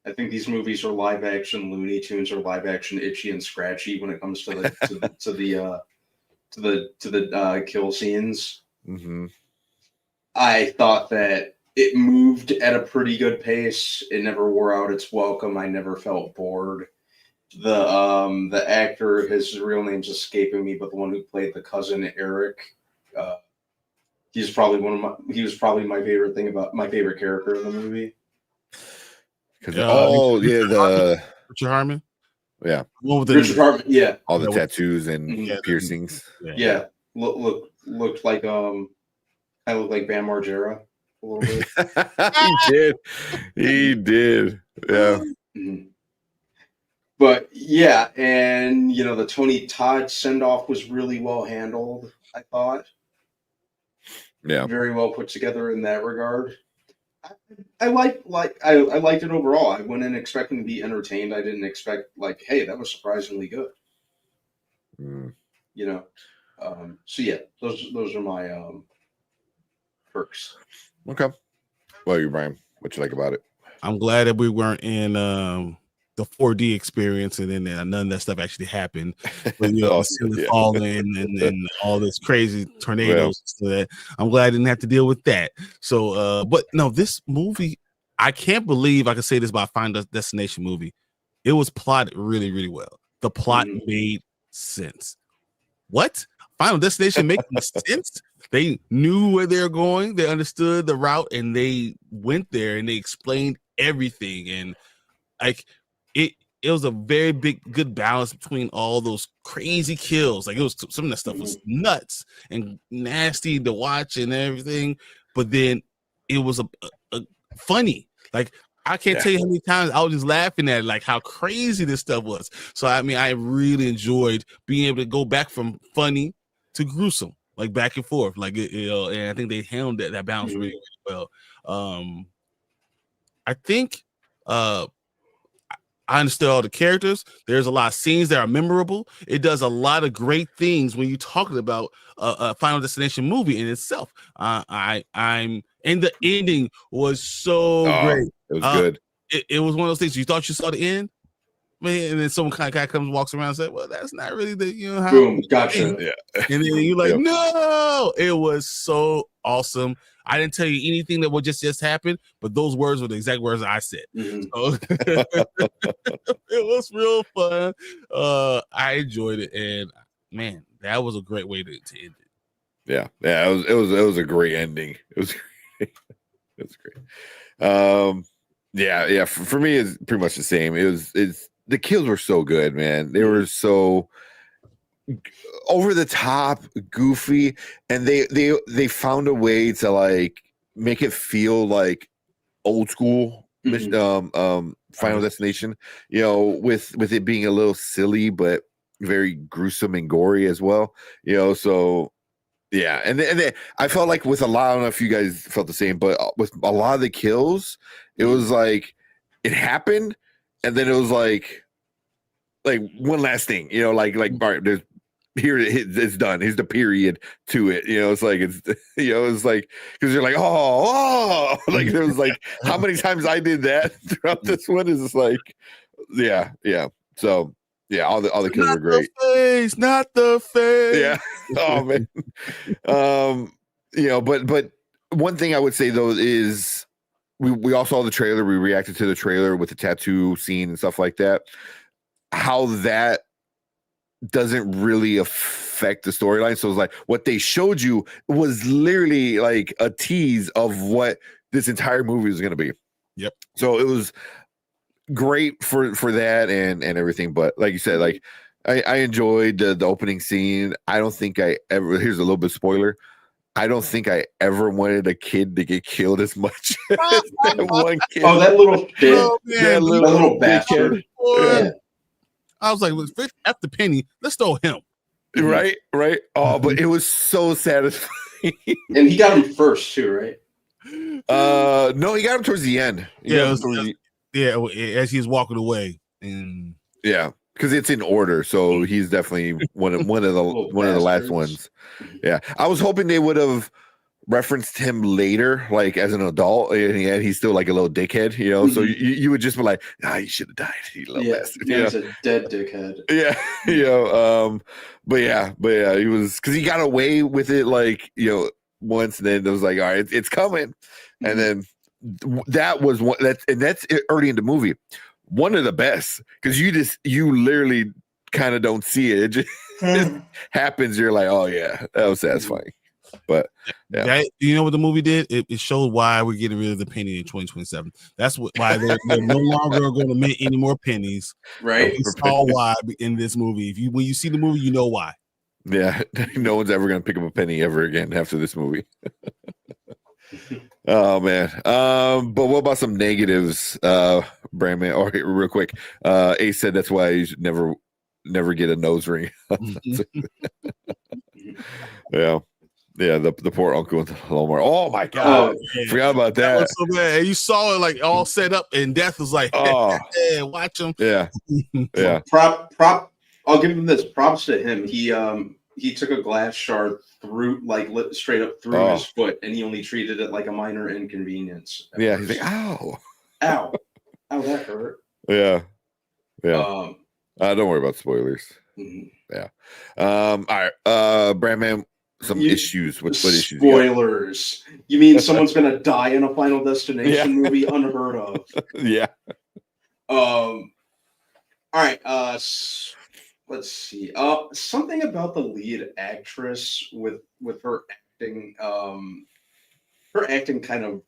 I think these movies are live action Looney Tunes or live action Itchy and Scratchy when it comes to the the kill scenes. Mm-hmm. I thought that it moved at a pretty good pace. It never wore out its welcome. I never felt bored. The actor, his real name's escaping me, but the one who played the cousin Eric, he was probably my favorite thing about my favorite character in the movie. Richard Harmon. Yeah, Richard Harmon. Yeah, all the tattoos and piercings. Yeah, looked like I look like Bam Margera a little bit. He did. Yeah. Mm-hmm. But yeah, and the Tony Todd send off was really well handled, I thought. Yeah. Very well put together in that regard. I liked it overall. I went in expecting to be entertained. I didn't expect hey, that was surprisingly good. So yeah, those are my perks. Okay. Well, you, Brian, what you like about it? I'm glad that we weren't in the 4D experience, and then none of that stuff actually happened. But falling and all this crazy tornadoes. So that I'm glad I didn't have to deal with that. So, but no, this movie, I can't believe I could say this about Final Destination movie. It was plotted really, really well. The plot made sense. What? Final Destination makes sense? They knew where they were going. They understood the route, and they went there and they explained everything. And it was a very good balance between all those crazy kills. Like, it was some of that stuff was nuts and nasty to watch and everything. but then it was a funny. Like I can't tell you how many times I was just laughing at it, like how crazy this stuff was. So I mean, I really enjoyed being able to go back from funny to gruesome, like back and forth, like and I think they handled that balance really, really well. I think I understood all the characters. There's a lot of scenes that are memorable. It does a lot of great things when you're talking about a Final Destination movie in itself. I'm and the ending was so great. It was good. It was one of those things. You thought you saw the end, man, and then someone kind of comes, walks around, and says, "Well, that's not really the how." Boom, gotcha. Yeah, and then you're like, "No!" It was so awesome. I didn't tell you anything that would just happen, but those words were the exact words I said. So, it was real fun. I enjoyed it, and man, that was a great way to end it. Yeah, it was a great ending. It was great. It was great. Yeah. For me, it's pretty much the same. It's the kills were so good, man. They were so over the top, goofy, and they found a way to like make it feel like old school Final Destination, with it being a little silly but very gruesome and gory as well, so yeah. And then I felt like with a lot, I don't know if you guys felt the same, but with a lot of the kills, it was like it happened and then it was like one last thing, like all right, there's here it's done. Here's the period to it. It's like it's like because you're like oh like there was like how many times I did that throughout this one is just like yeah. So yeah, all the kills were great. Not the face. Yeah. Oh man. But one thing I would say though is we all saw the trailer. We reacted to the trailer with the tattoo scene and stuff like that. How that doesn't really affect the storyline. So it's like what they showed you was literally like a tease of what this entire movie was going to be. Yep. So it was great for that and everything. But like you said, like I enjoyed the opening scene. I don't think I ever, here's a little bit of spoiler. I don't think I ever wanted a kid to get killed as much as that one kid. Oh, that little kid. Oh, man, that little bastard. Yeah. I was like, after Penny, let's throw him. Right. Oh, but it was so satisfying. And he got him first too, right? No, he got him towards the end. As he's walking away. And yeah, because it's in order, so he's definitely one of the last ones. Yeah, I was hoping they would have referenced him later, like as an adult, and he's still like a little dickhead, So you would just be like, he should have died, he little bastard. He's a dead dickhead. Yeah, but yeah, he was because he got away with it, like once, and then it was like, all right, it's coming, and then that was one that's early in the movie, one of the best because you literally kind of don't see it. It just happens. You're like, oh yeah, that was satisfying. But yeah. You know what the movie did? It showed why we're getting rid of the penny in 2027. That's why they're no longer going to make any more pennies. Right. We saw why in this movie. When you see the movie, you know why. Yeah, no one's ever going to pick up a penny ever again after this movie. Oh man. But what about some negatives, Brandman? Or real quick, Ace said that's why you should never get a nose ring. Yeah, the poor uncle with the lawnmower. Oh my god, forgot about that. That was so bad. And you saw it like all set up, and Death was like, hey, watch him. Yeah. Prop. I'll give him this. Props to him. He took a glass shard through, lit straight up through his foot, and he only treated it like a minor inconvenience. Yeah, he's like, ow, that hurt. Yeah. Don't worry about spoilers. Mm-hmm. Yeah. All right. Brandman, some issues. What issues? Spoilers. You mean someone's gonna die in a Final Destination movie? Unheard of. Yeah. All right. Let's see. Something about the lead actress with her acting. Her acting kind of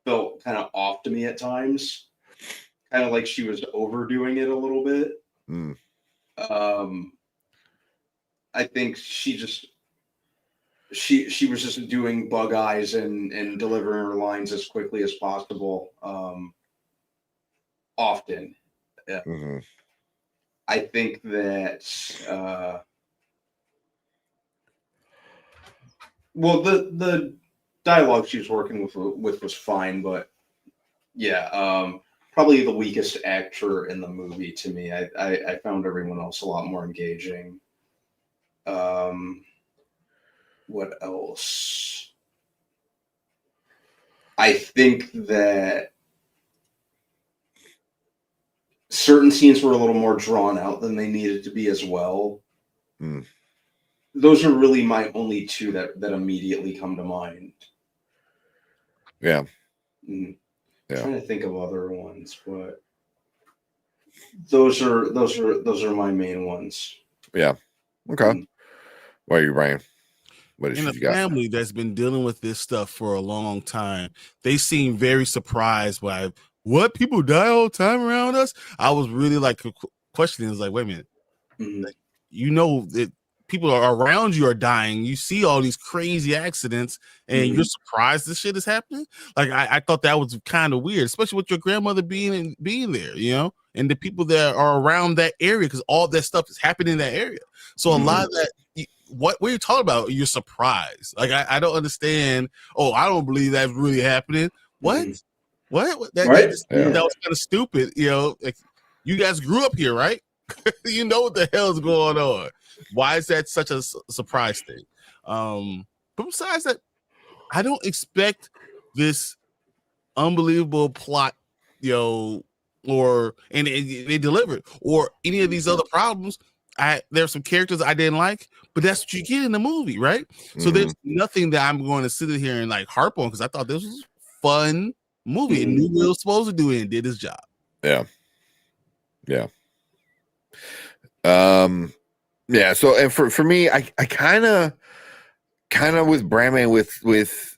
felt kind of off to me at times. Kind of like she was overdoing it a little bit. I think she just she was just doing bug eyes and delivering her lines as quickly as possible. Often, yeah. Mm-hmm. I think that well, the dialogue she was working with was fine, but yeah, probably the weakest actor in the movie to me. I found everyone else a lot more engaging. What else? I think that certain scenes were a little more drawn out than they needed to be as well. Mm. Those are really my only two that immediately come to mind. Yeah. Mm. Yeah. I'm trying to think of other ones, but those are my main ones. Yeah. Okay. Why are you, Brian? What In a family that's been dealing with this stuff for a long time, they seem very surprised by what people die all the time around us. I was really like questioning, it's like, wait a minute, like, you know that people are around you are dying. You see all these crazy accidents, and you're surprised this shit is happening. Like I thought that was kind of weird, especially with your grandmother being there, you know, and the people that are around that area, because all that stuff is happening in that area. So a lot of that. What are you talking about? You're surprised. Like I don't understand. Oh, I don't believe that's really happening. What? What? That was kind of stupid. You know, like, you guys grew up here, right? You know what the hell is going on. Why is that such a surprise thing? But besides that, I don't expect this unbelievable plot, you know, and they delivered, or any of these other problems. There's some characters I didn't like, but that's what you get in the movie, right? So there's nothing that I'm going to sit here and like harp on, because I thought this was a fun movie. It knew what it was supposed to do and did its job. Yeah. Yeah. Yeah. So, and for me, I kind of with Brandman with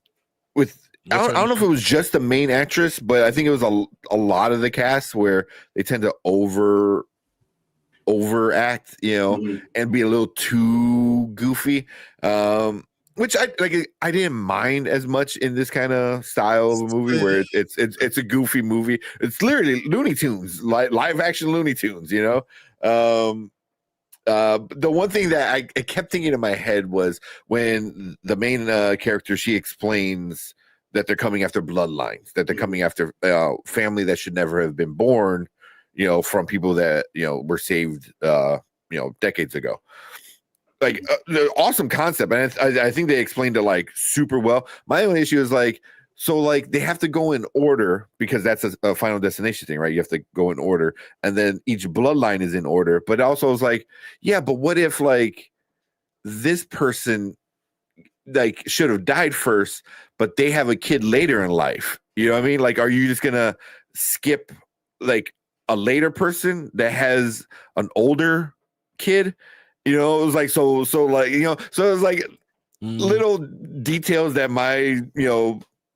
I don't know if it was just the main actress, but I think it was a lot of the cast where they tend to overact, you know, and be a little too goofy, which I didn't mind as much in this kind of style of a movie where it's a goofy movie. It's literally Looney Tunes, live action Looney Tunes, you know. The one thing that I kept thinking in my head was when the main character, she explains that they're coming after bloodlines, that they're coming after family that should never have been born, you know, from people that, you know, were saved, you know, decades ago. Like, the awesome concept. And I think they explained it like super well. My only issue is like, so like they have to go in order because that's a Final Destination thing, right? You have to go in order, and then each bloodline is in order. But also it's like, yeah, but what if like this person like should have died first, but they have a kid later in life? You know what I mean? Like, are you just gonna skip like a later person that has an older kid? You know, it was like so like, you know, so it was like little details that my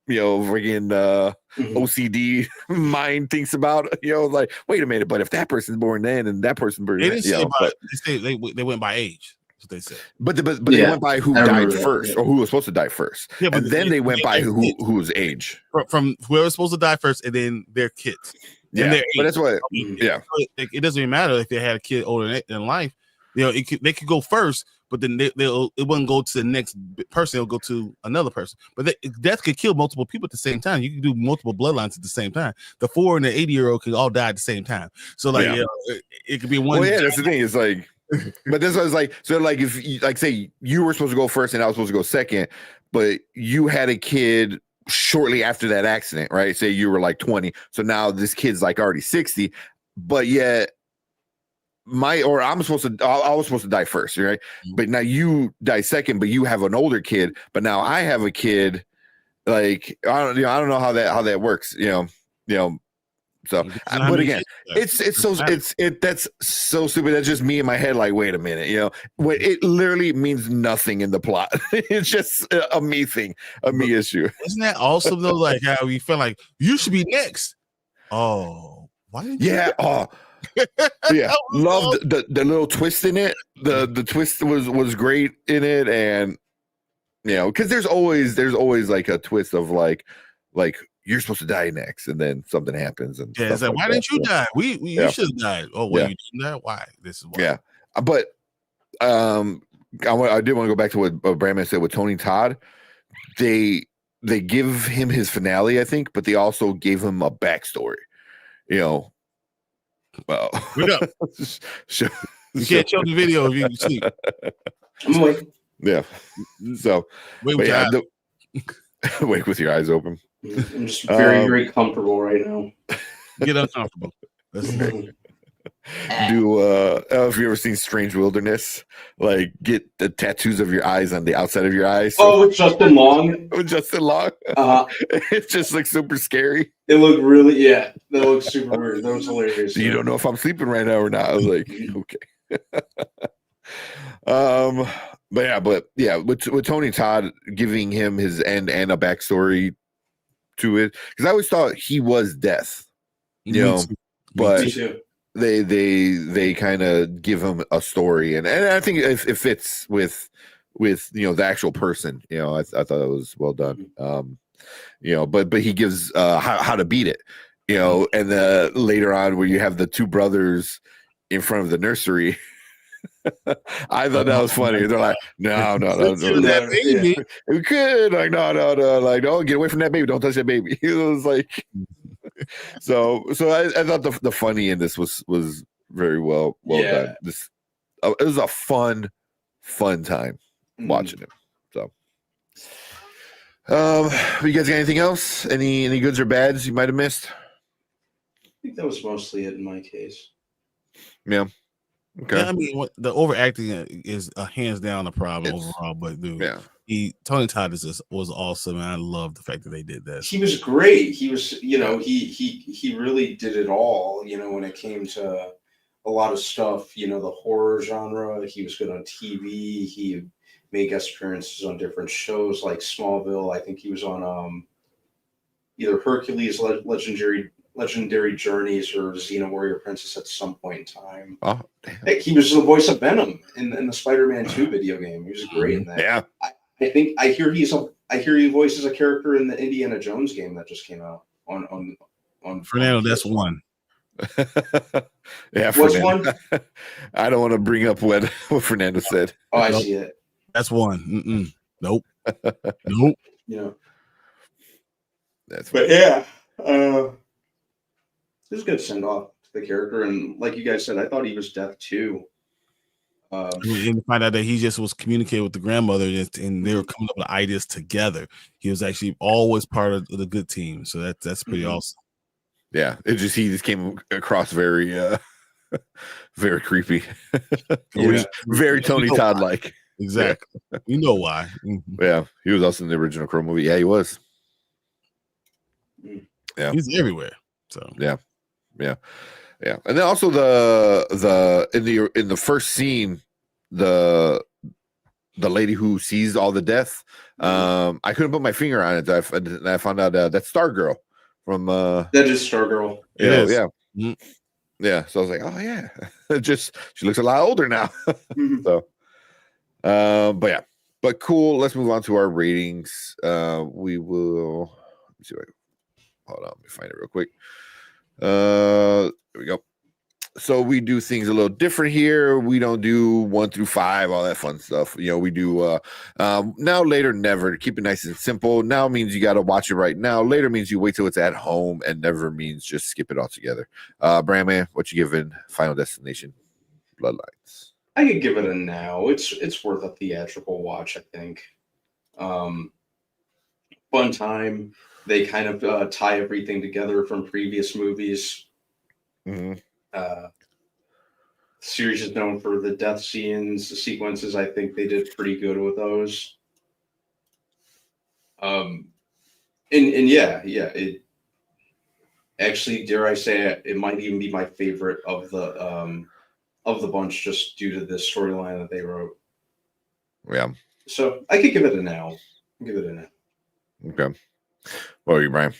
friggin' OCD mind thinks about, you know, like, wait a minute, but if that person's born then and that person born then, they went by age. That's what they said. But they went by who died first, or who was supposed to die first. Yeah, and then they went by whose age. From whoever's supposed to die first, and then their kids. Yeah, but that's what. Yeah, it doesn't even matter if they had a kid older in life. You know, they could go first, but then it wouldn't go to the next person. It'll go to another person. But death could kill multiple people at the same time. You can do multiple bloodlines at the same time. The 4 and the 80-year-old could all die at the same time. So like, you know, it could be one. Well, yeah, that's the thing. It's like, but this was like, so like if you, like say you were supposed to go first and I was supposed to go second, but you had a kid shortly after that accident, right? Say you were like 20, so now this kid's like already 60, but yet. I was supposed to die first, right? But now you die second, but you have an older kid. But now I have a kid. Like, I don't know how that works, you know. So, but again, that's so stupid. That's just me in my head. Like, wait a minute, you know, it literally means nothing in the plot. It's just a me thing, a me issue. Isn't that awesome though? Like how we feel like you should be next. Oh, why didn't you? Yeah. Oh. Yeah, loved the little twist in it. The twist was great in it, and You know, because there's always like a twist of like you're supposed to die next, and then something happens, and it's like, why didn't you die? You should have died. Oh, well, you didn't die. Why? This is why. Yeah, but I did want to go back to what Brandman said with Tony Todd. They give him his finale, I think, but they also gave him a backstory. You know, well, you can't show the video if you can see. I'm awake. Yeah. So wake with, wake with your eyes open. I'm just very comfortable right now. Get uncomfortable. That's great. If you ever seen Strange Wilderness, like get the tattoos of your eyes on the outside of your eyes. With Justin Long. With Justin Long. It just looks super scary. It looked really, that looks super weird. That was hilarious. You don't know if I'm sleeping right now or not. I was like, okay. But yeah, with Tony Todd giving him his end and a backstory to it, because I always thought he was death, you know, but they kind of give him a story, and I think it fits with you know the actual person. You know, I thought it was well done. You know, but he gives how to beat it. You know, and later on where you have the two brothers in front of the nursery. I thought that was funny. They're like, no, that baby. We could like, no, like, no, get away from that baby. Don't touch that baby. It was like, so I thought the funny in this was very well done. This it was a fun time watching it. So, you guys got anything else? Any goods or bads you might have missed? I think that was mostly it in my case. Yeah. Okay. Yeah, I mean, the overacting is hands down a problem overall. But dude, Tony Todd was awesome, and I love the fact that they did that. He was great. He was, you know, he really did it all. You know, when it came to a lot of stuff, you know, the horror genre. He was good on TV. He made guest appearances on different shows like Smallville. I think he was on either Hercules, Legendary Journeys, or Xena Warrior Princess at some point in time. Oh, damn. He was the voice of Venom in the Spider-Man 2 video game. He was great in that. Yeah. I think I hear he voices a character in the Indiana Jones game that just came out on Fernando. That's one. Yeah, what's one? I don't want to bring up what Fernando said. Oh, I see it. That's one. Nope. Nope. You know. That's. But yeah. It was a good send off to the character, and like you guys said, I thought he was deaf too. And find out that he just was communicating with the grandmother, and they were coming up with ideas together. He was actually always part of the good team, so that's pretty awesome. Yeah, he just came across very very creepy, very Tony Todd like. Exactly, you know why? Yeah, he was also in the original Crow movie. Yeah, he was. Yeah, he's everywhere. So yeah, and then also in the first scene, the lady who sees all the death, I couldn't put my finger on it. I found out that's Stargirl from that is Stargirl. Yeah. So I was like, oh yeah, she looks a lot older now. So, but cool. Let's move on to our ratings. We will. Let's see. Hold on, let me find it real quick. There we go. So we do things a little different here. We don't do 1 through 5, all that fun stuff. You know, we do now, later, never. To keep it nice and simple. Now means you got to watch it right now. Later means you wait till it's at home, and never means just skip it altogether. Brandman, what you giving Final Destination Bloodlines? I could give it a now. It's worth a theatrical watch, I think. Fun time. They kind of tie everything together from previous movies. Mm-hmm. Series is known for the death scenes, the sequences. I think they did pretty good with those. It actually, dare I say, it might even be my favorite of the bunch, just due to the storyline that they wrote. Yeah. So I could give it a now. Okay. What are you, Brian?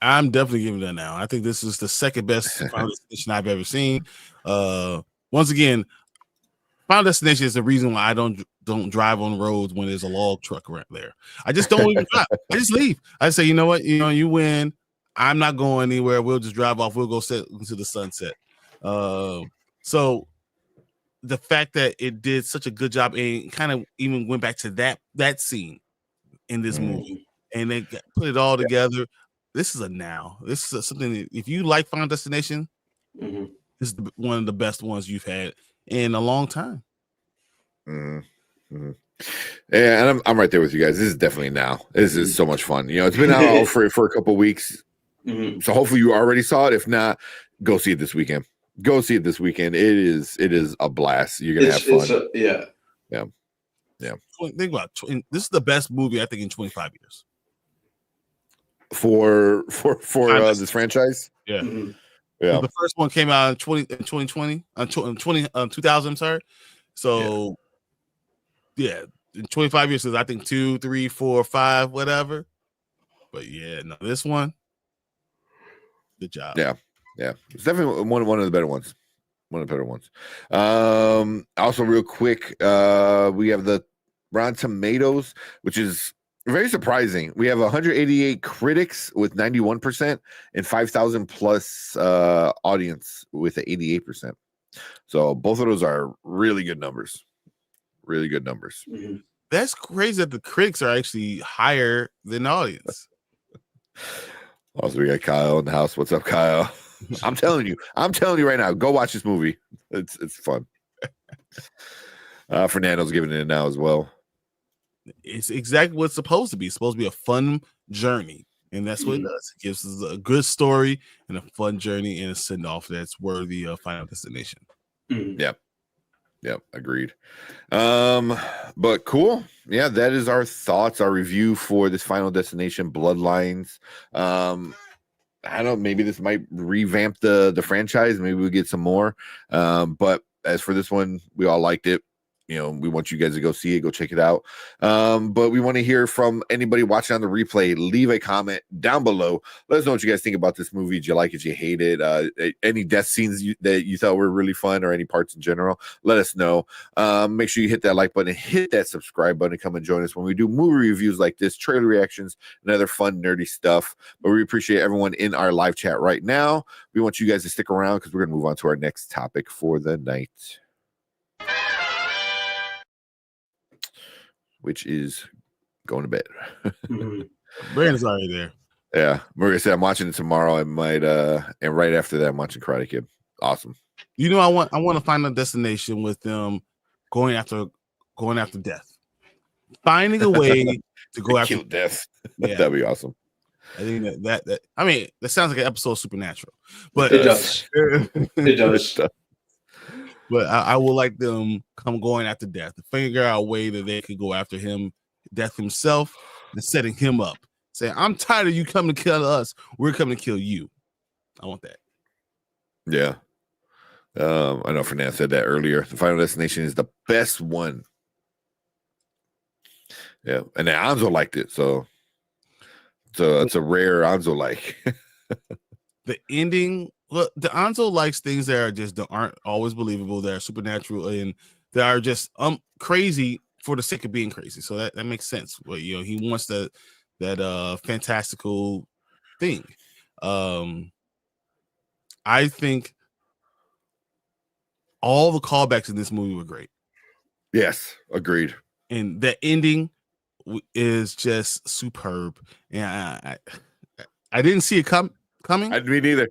I'm definitely giving it a now. I think this is the second best Final Destination I've ever seen. Once again, Final Destination is the reason why I don't don't drive on roads when there's a log truck right there. I just don't even drive. I just leave. I say, you know what? You win. I'm not going anywhere. We'll just drive off. We'll go sit into the sunset. So the fact that it did such a good job and kind of even went back to that scene in this movie, and they put it all together. This is This is something that, if you like Final Destination, this is one of the best ones you've had in a long time. Yeah, and I'm right there with you guys. This is definitely now. This is so much fun. It's been out for a couple weeks, so hopefully you already saw it. If not, go see it this weekend. It is a blast. You're gonna have fun. Yeah. Think about this is the best movie I think in 25 years for this franchise. Yeah. Yeah. The first one came out in 2020, 2000. I'm sorry. So yeah, in 25 years, I think 2, 3, 4, 5, whatever. But yeah, no, this one, good job. Yeah, it's definitely one of the better ones. Also, real quick, we have the Rotten Tomatoes, which is very surprising. We have 188 critics with 91% and 5,000 plus audience with 88%. So both of those are really good numbers. That's crazy that the critics are actually higher than the audience. Also, we got Kyle in the house. What's up, Kyle? I'm telling you right now, go watch this movie. It's fun. Fernando's giving it now as well. It's exactly what it's supposed to be. It's supposed to be a fun journey, and that's what it does. It gives us a good story and a fun journey and a send off that's worthy of Final Destination. Yep, agreed. But cool. Yeah, that is our thoughts, our review for this Final Destination Bloodlines. I don't know, maybe this might revamp the franchise. Maybe we'll get some more. But as for this one, we all liked it. We want you guys to go see it, go check it out. But we want to hear from anybody watching on the replay. Leave a comment down below. Let us know what you guys think about this movie. Did you like it? Did you hate it? Any death scenes that you thought were really fun, or any parts in general? Let us know. Make sure you hit that like button, hit that subscribe button, and come and join us when we do movie reviews like this, trailer reactions, and other fun, nerdy stuff. But we appreciate everyone in our live chat right now. We want you guys to stick around because we're going to move on to our next topic for the night, which is going to bed. Brandon's already there. Yeah. Maria said I'm watching it tomorrow. I might and right after that I'm watching Karate Kid. Awesome. I want to find a destination with them going after death. Finding a way to go after death. Yeah. That'd be awesome. I think that I mean, that sounds like an episode of Supernatural. But it does. It does. But I would like them going after death to figure out a way that they could go after him, death himself, and setting him up. Saying, I'm tired of you coming to kill us. We're coming to kill you. I want that. Yeah. I know Fernand said that earlier. The Final Destination is the best one. Yeah. And then Anzo liked it. So it's a rare Anzo like. The ending. Look, the Anzo likes things that aren't always believable, that are supernatural, and that are just crazy for the sake of being crazy. So that makes sense. Well, he wants that fantastical thing. I think all the callbacks in this movie were great. Yes, agreed. And the ending is just superb. And I didn't see it coming. Me neither.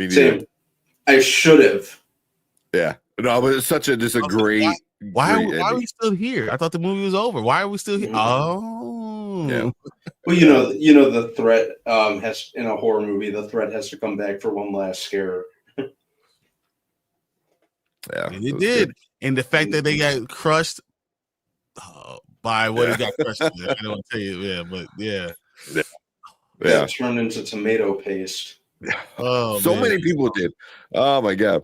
Same. I should have. Yeah. No, but it's such a great. Why are we still here? I thought the movie was over. Why are we still here? Oh. Yeah. Well, the threat has, in a horror movie, the threat has to come back for one last scare. Yeah. And it did. Good. And the fact that they got crushed by what it got crushed. I don't want to tell you. Yeah, but yeah. Yeah. It turned into tomato paste. Oh, so man. Many people did. Oh my god.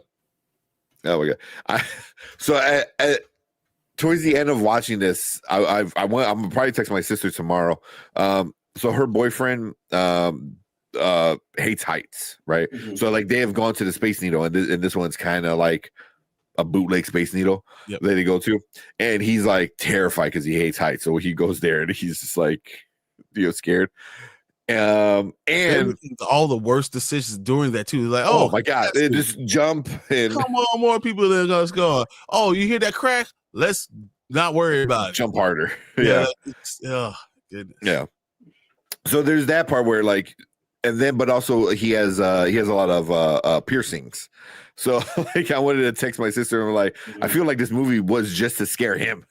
Towards the end of watching this, I'm gonna probably text my sister tomorrow. So her boyfriend hates heights, right? Mm-hmm. So like they have gone to the Space Needle, and this one's kind of like a bootleg Space Needle that they go to, and he's like terrified because he hates heights. So he goes there and he's just like, scared. And all the worst decisions during that too. Like, oh my god, they just jump and come on, more people that let's go. Oh, you hear that crack? Let's not worry about it. Jump harder. Oh goodness. Yeah. So there's that part where like, and then but also he has a lot of piercings. So like I wanted to text my sister and like I feel like this movie was just to scare him.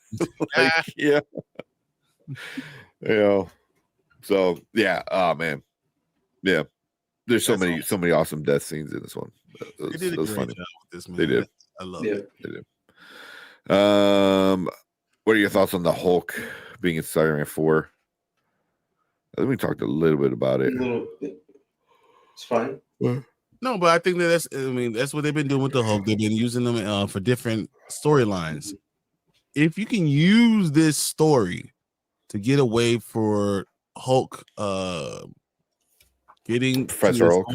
Like, yeah. So yeah, oh man. Yeah. There's so many awesome death scenes in this one. They did a great job with this movie. They did. I love it. They did. What are your thoughts on the Hulk being in Spider-Man 4? I think we talked a little bit about it. A little bit. It's fine. No, but I think that's what they've been doing with the Hulk. They've been using them for different storylines. If you can use this story to get away for Hulk getting Professor Hulk,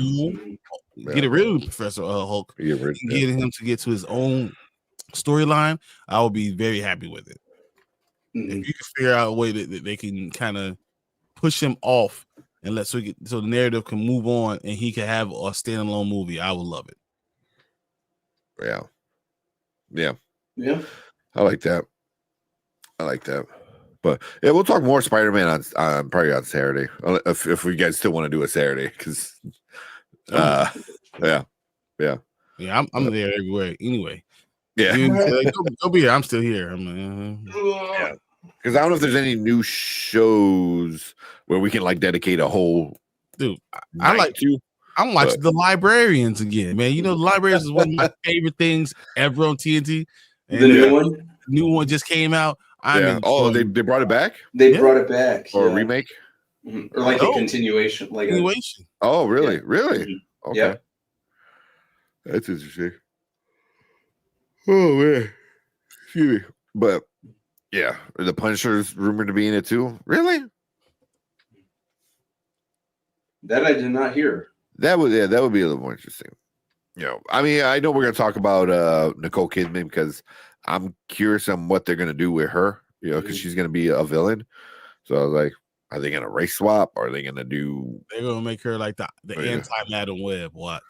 get rid of Professor Hulk, getting him to get to his own storyline, I will be very happy with it. If you can figure out a way that they can kind of push him off and so the narrative can move on and he can have a standalone movie, I would love it. Yeah. I like that. But yeah, we'll talk more Spider-Man on probably on Saturday if we guys still want to do a Saturday because I'm there everywhere anyway. Yeah, go be here. I'm still here. Yeah, because I don't know if there's any new shows where we can like dedicate a whole I'm watching The Librarians again, man. You know, The Librarians is one of my favorite things ever on TNT. And the new one just came out. They brought it back. They brought it back, or a remake, or like a continuation, Oh, really? Yeah. Really? Okay, yeah. That's interesting. Oh man, excuse me. But yeah, the Punisher's rumored to be in it too. Really? That I did not hear. That would be a little more interesting. I mean, I know we're gonna talk about Nicole Kidman because I'm curious on what they're gonna do with her. Because she's gonna be a villain. So I was like, are they gonna race swap? Or are they gonna do? They're gonna make her like the anti-Madam Web. Watch,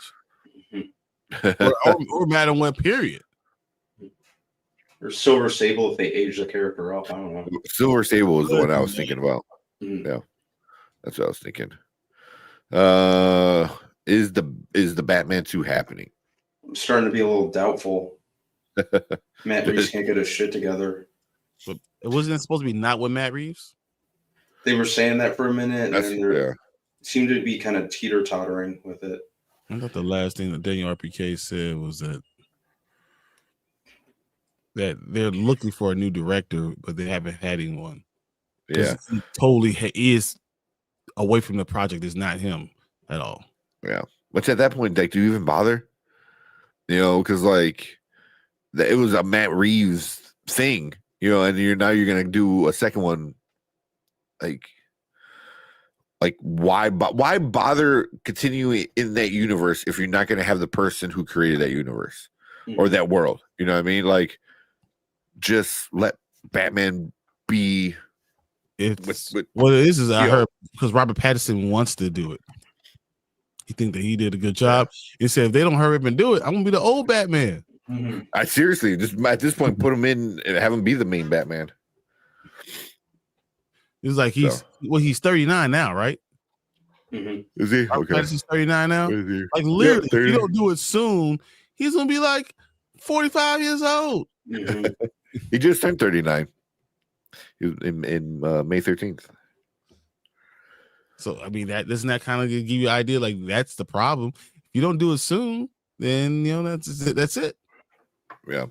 or Madam Web. Period. Or Silver Sable if they age the character up. I don't know. Silver Sable is the one I was thinking about. Yeah, that's what I was thinking. Is the Batman 2 happening? I'm starting to be a little doubtful. Matt Reeves can't get his shit together. But it wasn't supposed to be not with Matt Reeves. They were saying that for a minute, and then seemed to be kind of teeter-tottering with it. I thought the last thing that Daniel RPK said was that they're looking for a new director, but they haven't had anyone. Yeah, he totally is away from the project. It's not him at all. Yeah, which at that point, like, do you even bother? Because like it was a Matt Reeves thing, and you're gonna do a second one. Like why bother continuing in that universe if you're not gonna have the person who created that universe or that world? You know what I mean? Like, just let Batman be. What it is I heard because Robert Pattinson wants to do it. He think that he did a good job. He said if they don't hurry up and do it, I'm gonna be the old Batman. I seriously just at this point put him in and have him be the main Batman. It's like he's 39 now, right? Is he? Robert Okay. Pattinson's 39 now. Like literally, if you don't do it soon, he's gonna be like 45 years old. He just turned 39. In May 13th. So I mean, doesn't that kind of give you an idea? Like, that's the problem. If you don't do it soon, then that's it. Yeah.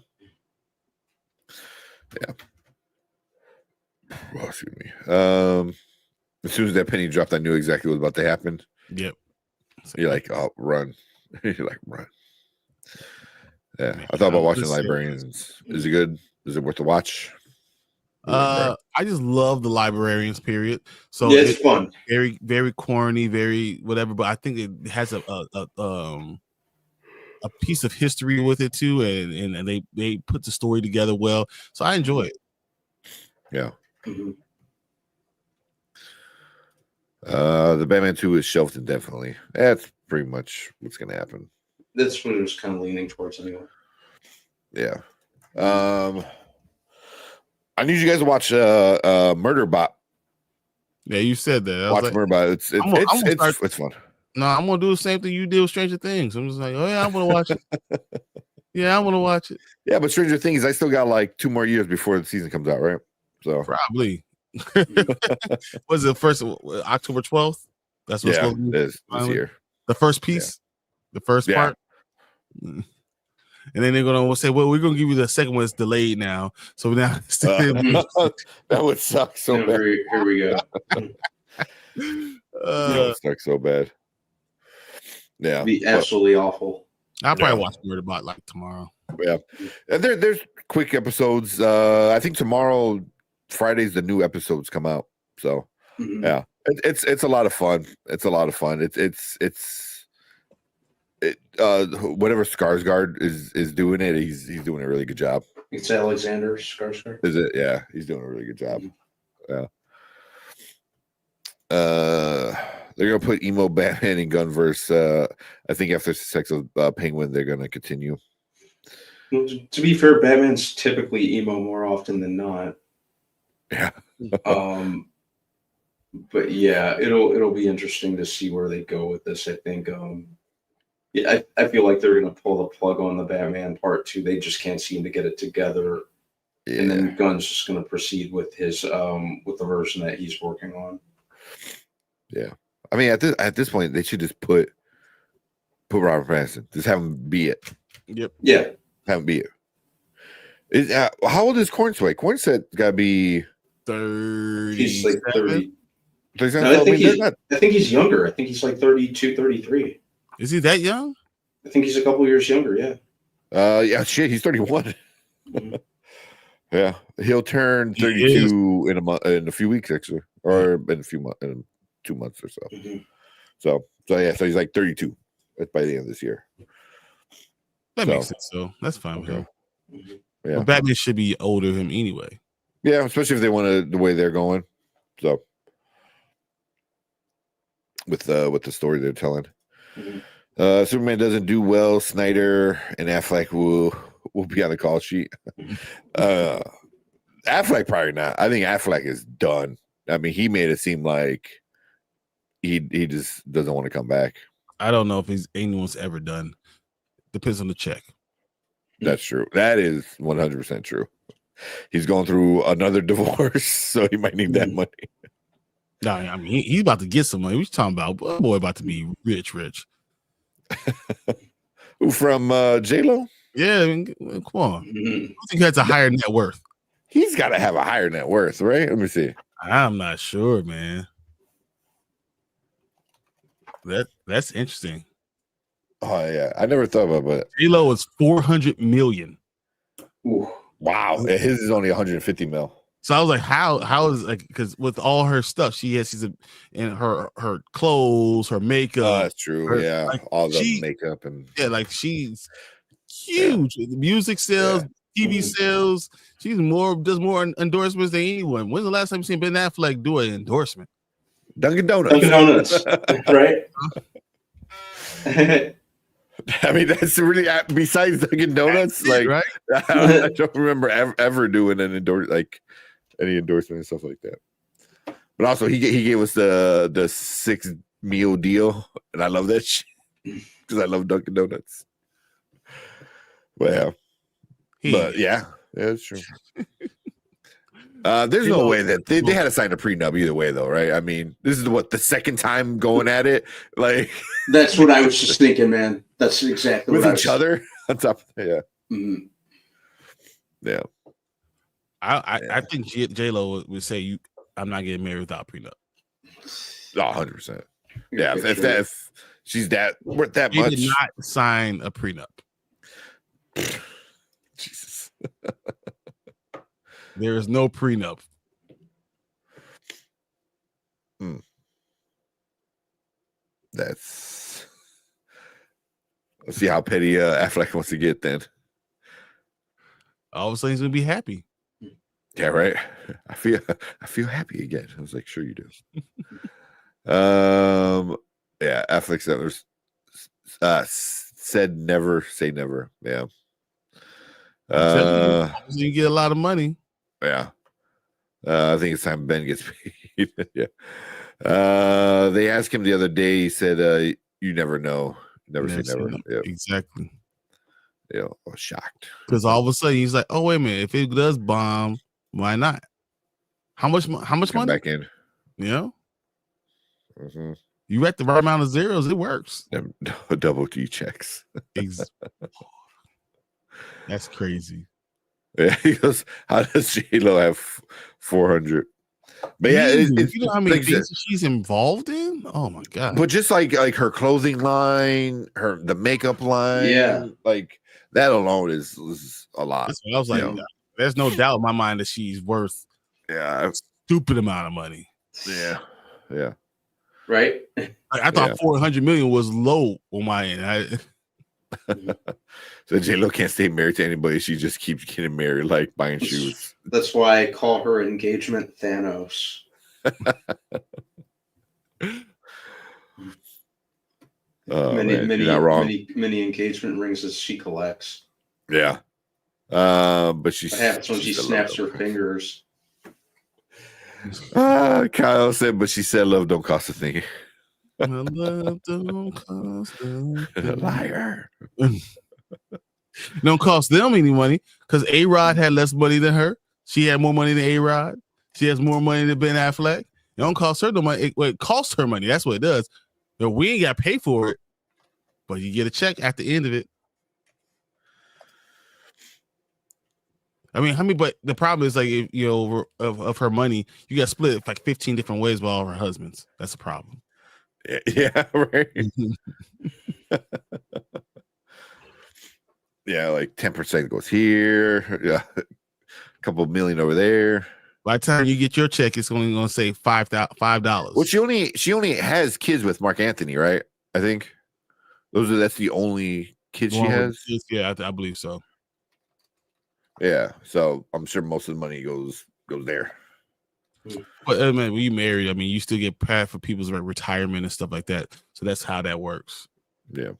Oh, excuse me. As soon as that penny dropped, I knew exactly what was about to happen. Yep. You're like, oh, run. You're like, run. Yeah. Man, I thought about watching Librarians. Is it good? Is it worth the watch? I just love the Librarians period. So it's fun. Very, very corny, very whatever. But I think it has a piece of history with it too, and they put the story together well. So I enjoy it. Yeah. Mhm. The Batman 2 is shelved indefinitely. That's pretty much what's gonna happen. That's what it was kind of leaning towards anyway. Yeah. I need you guys to watch Murderbot. Yeah, you said that. I was Watch like, Murderbot. It's fun. no, I'm gonna do the same thing you did with Stranger Things. I'm just like, oh yeah, I want to watch it. Yeah, I want to watch it. Yeah, but Stranger Things, I still got like 2 more years before the season comes out, right? So Probably. Was it first October 12th? That's what's going to be this year. The first piece, the first part. And then they're gonna say, "Well, we're gonna give you the second one. It's delayed now." So now that would suck so bad. Here we go. That would suck so bad. Yeah, it'd be absolutely awful. I'll probably watch Murderbot like tomorrow. Yeah, and there's quick episodes. I think tomorrow, Friday's the new episodes come out. So yeah, it's a lot of fun. It's a lot of fun. Whatever Skarsgård is doing it, he's doing a really good job. It's Alexander Skarsgård. Is it? Yeah, he's doing a really good job. Yeah. They're gonna put emo Batman in Gunverse. I think after Sex of Penguin, they're gonna continue. Well, to be fair, Batman's typically emo more often than not. Yeah. But yeah, it'll be interesting to see where they go with this. I think. Yeah, I feel like they're going to pull the plug on the Batman Part 2. They just can't seem to get it together. Yeah. And then Gunn's just going to proceed with his with the version that he's working on. Yeah, I mean at this point they should just put Robert Pattinson. Just have him be it. Yep. Yeah. Have him be it. How old is Cornsway? Cornsway's got to be 30. He's like 30. No, I think he's younger. I think he's like 32, 33. Is he that young? I think he's a couple years younger. Yeah. Yeah. Shit, he's 31. Yeah, he'll turn 32 in a few weeks, actually, or in 2 months or so. So yeah, so he's like 32 by the end of this year. That makes sense. So that's fine with him. Yeah, but Batman should be older than him anyway. Yeah, especially if they want to the way they're going. So with the story they're telling. Superman doesn't do well. Snyder and Affleck will be on the call sheet. Affleck probably not. I think Affleck is done. I mean, he made it seem like he just doesn't want to come back. I don't know if anyone's ever done. Depends on the check. That's true. That is 100% true. He's going through another divorce, so he might need that money. No, I mean he's about to get some money. We're talking about boy about to be rich. Who from J-Lo? Yeah, I mean, come on. I think he has a higher net worth. He's got to have a higher net worth, right? Let me see. I'm not sure, man. That's interesting. Oh yeah, I never thought about it. J-Lo is 400 million. Ooh. Wow, his is only 150 mil. So I was like, how is like because with all her stuff, she's in her clothes, her makeup. Oh, that's true. Yeah, like all the makeup and like she's huge. The music sales, TV sales. She's does more endorsements than anyone. When's the last time you seen Ben Affleck do an endorsement? Dunkin' Donuts, right? I mean, that's really besides Dunkin' Donuts, like right? I don't remember ever doing an any endorsement and stuff like that. But also, he gave us the 6 meal deal, and I love that shit because I love Dunkin' Donuts. But yeah, it's true. There's no way that they had to sign a prenup either way, though, right? I mean, this is the second time going at it. Like that's what I was just thinking, man. That's exactly with what each other on top. Yeah, yeah. I think J-Lo would say I'm not getting married without prenup. 100%. Yeah, if she's worth that much, did not sign a prenup. Jesus. There is no prenup. That's Let's see how petty Affleck wants to get then. All of a sudden, he's gonna be happy. Yeah, right. I feel happy again. I was like, sure you do. Yeah, Affleck said never say never. Yeah. You get a lot of money. Yeah. I think it's time Ben gets paid. Yeah. They asked him the other day. He said, "You never know. Never say never." Yeah. Exactly. Yeah, I was shocked because all of a sudden he's like, "Oh wait a minute! If it does bomb, why not? How much money? Back in. You know, you at the right amount of zeros, it works. Double G checks. That's crazy. Yeah, he goes, "How does J-Lo have 400?" But yeah, you know how many things she's involved in? Oh my god! But just like her clothing line, the makeup line, like that alone is a lot. That's what I was like, there's no doubt in my mind that she's worth a stupid amount of money. Yeah. Right. I thought 400 million was low on my end. So J-Lo can't stay married to anybody. She just keeps getting married, like buying shoes. That's why I call her engagement Thanos. Many engagement rings as she collects. Yeah. But what happens when she snaps her fingers? Kyle said, but she said love don't cost a thing. Love don't cost a thing. Liar. Don't cost them any money because A-Rod had less money than her. She had more money than A-Rod. She has more money than Ben Affleck. It don't cost her no money. It costs her money. That's what it does. But we ain't got to pay for it, but you get a check at the end of it. I mean, but the problem is like, if, you know, of her money, you got split like 15 different ways by all of her husbands. That's a problem. Yeah, right. Yeah, like 10% goes here. Yeah, a couple of million over there. By the time you get your check, it's only going to say $5. Well, she only has kids with Mark Anthony, right? I think that's the only kids she has. Yeah, I believe so. Yeah, so I'm sure most of the money goes there. But I mean, when you married, I mean, you still get paid for people's retirement and stuff like that. So that's how that works. Yeah.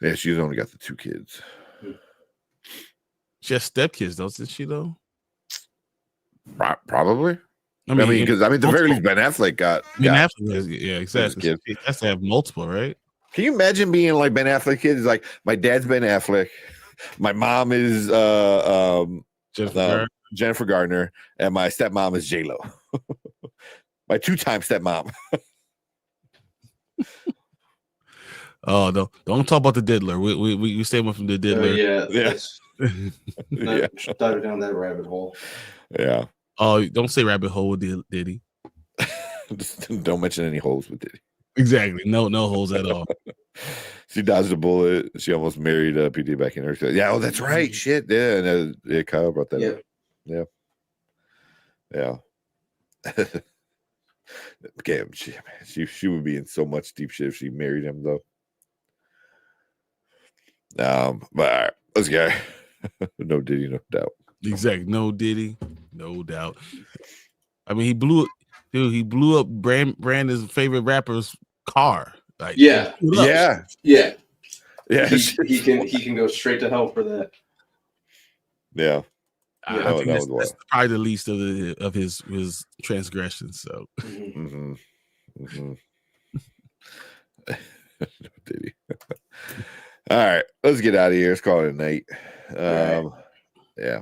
Yeah, she's only got the 2 kids. She has stepkids, doesn't she? Though, probably. I mean, because the very least Ben Affleck got. Yeah, exactly. He has to have multiple, right? Can you imagine being like Ben Affleck kid? It's like my dad's Ben Affleck, my mom is Jennifer Gardner, and my stepmom is J-Lo. My 2-time stepmom. Oh, don't talk about the diddler. We stay away from the diddler. Dive down that rabbit hole. Yeah. Oh, don't say rabbit hole, Diddy. Don't mention any holes with Diddy. Exactly. No holes at all. She dodged a bullet. She almost married PD back in her. Yeah. Oh, that's right. Shit. Yeah. And Kyle brought that up. Yeah. Okay. She would be in so much deep shit if she married him, though. But all right, let's go. No Diddy, no doubt. Exactly. No Diddy, no doubt. I mean, he blew up Brandon's favorite rapper's car. Like, yeah. He can go straight to hell for that. Yeah. I think that's probably the least of his transgressions. So. No Diddy. All right, let's get out of here. Let's call it a night. Yeah,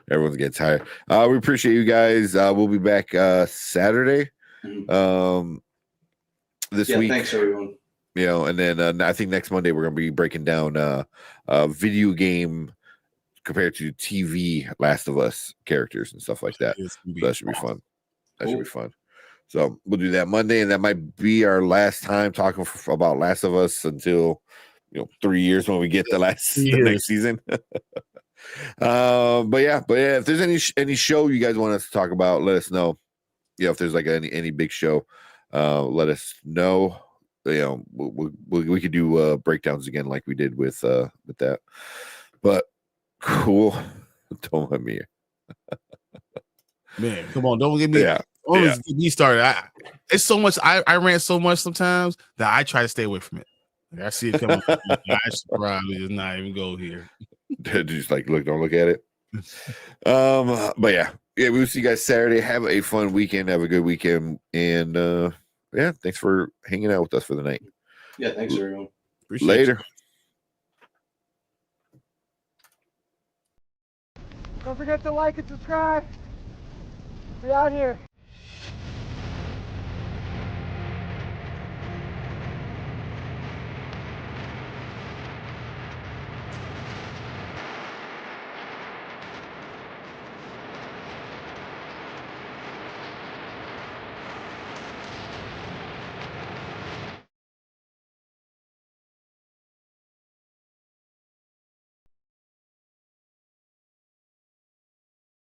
everyone's getting tired. We appreciate you guys. We'll be back Saturday. This week. Thanks everyone. You know, and then I think next Monday we're gonna be breaking down video game compared to TV Last of Us characters and stuff like that. So that should be fun. Should be fun. So we'll do that Monday, and that might be our last time talking about Last of Us until 3 years when we get the next season. But yeah, if there's any show you guys want us to talk about, let us know. If there's like any big show, let us know. we could do breakdowns again like we did with that. But cool. Don't let me. Man, come on! Don't get me. Yeah. Get me started. It's so much. I rant so much sometimes that I try to stay away from it. Like, I see it coming. I should probably just not even go here. Just like don't look at it. But yeah, we'll see you guys Saturday. Have a fun weekend. Have a good weekend, and thanks for hanging out with us for the night. Yeah, thanks everyone. Appreciate Later. Don't forget to like and subscribe. We out here.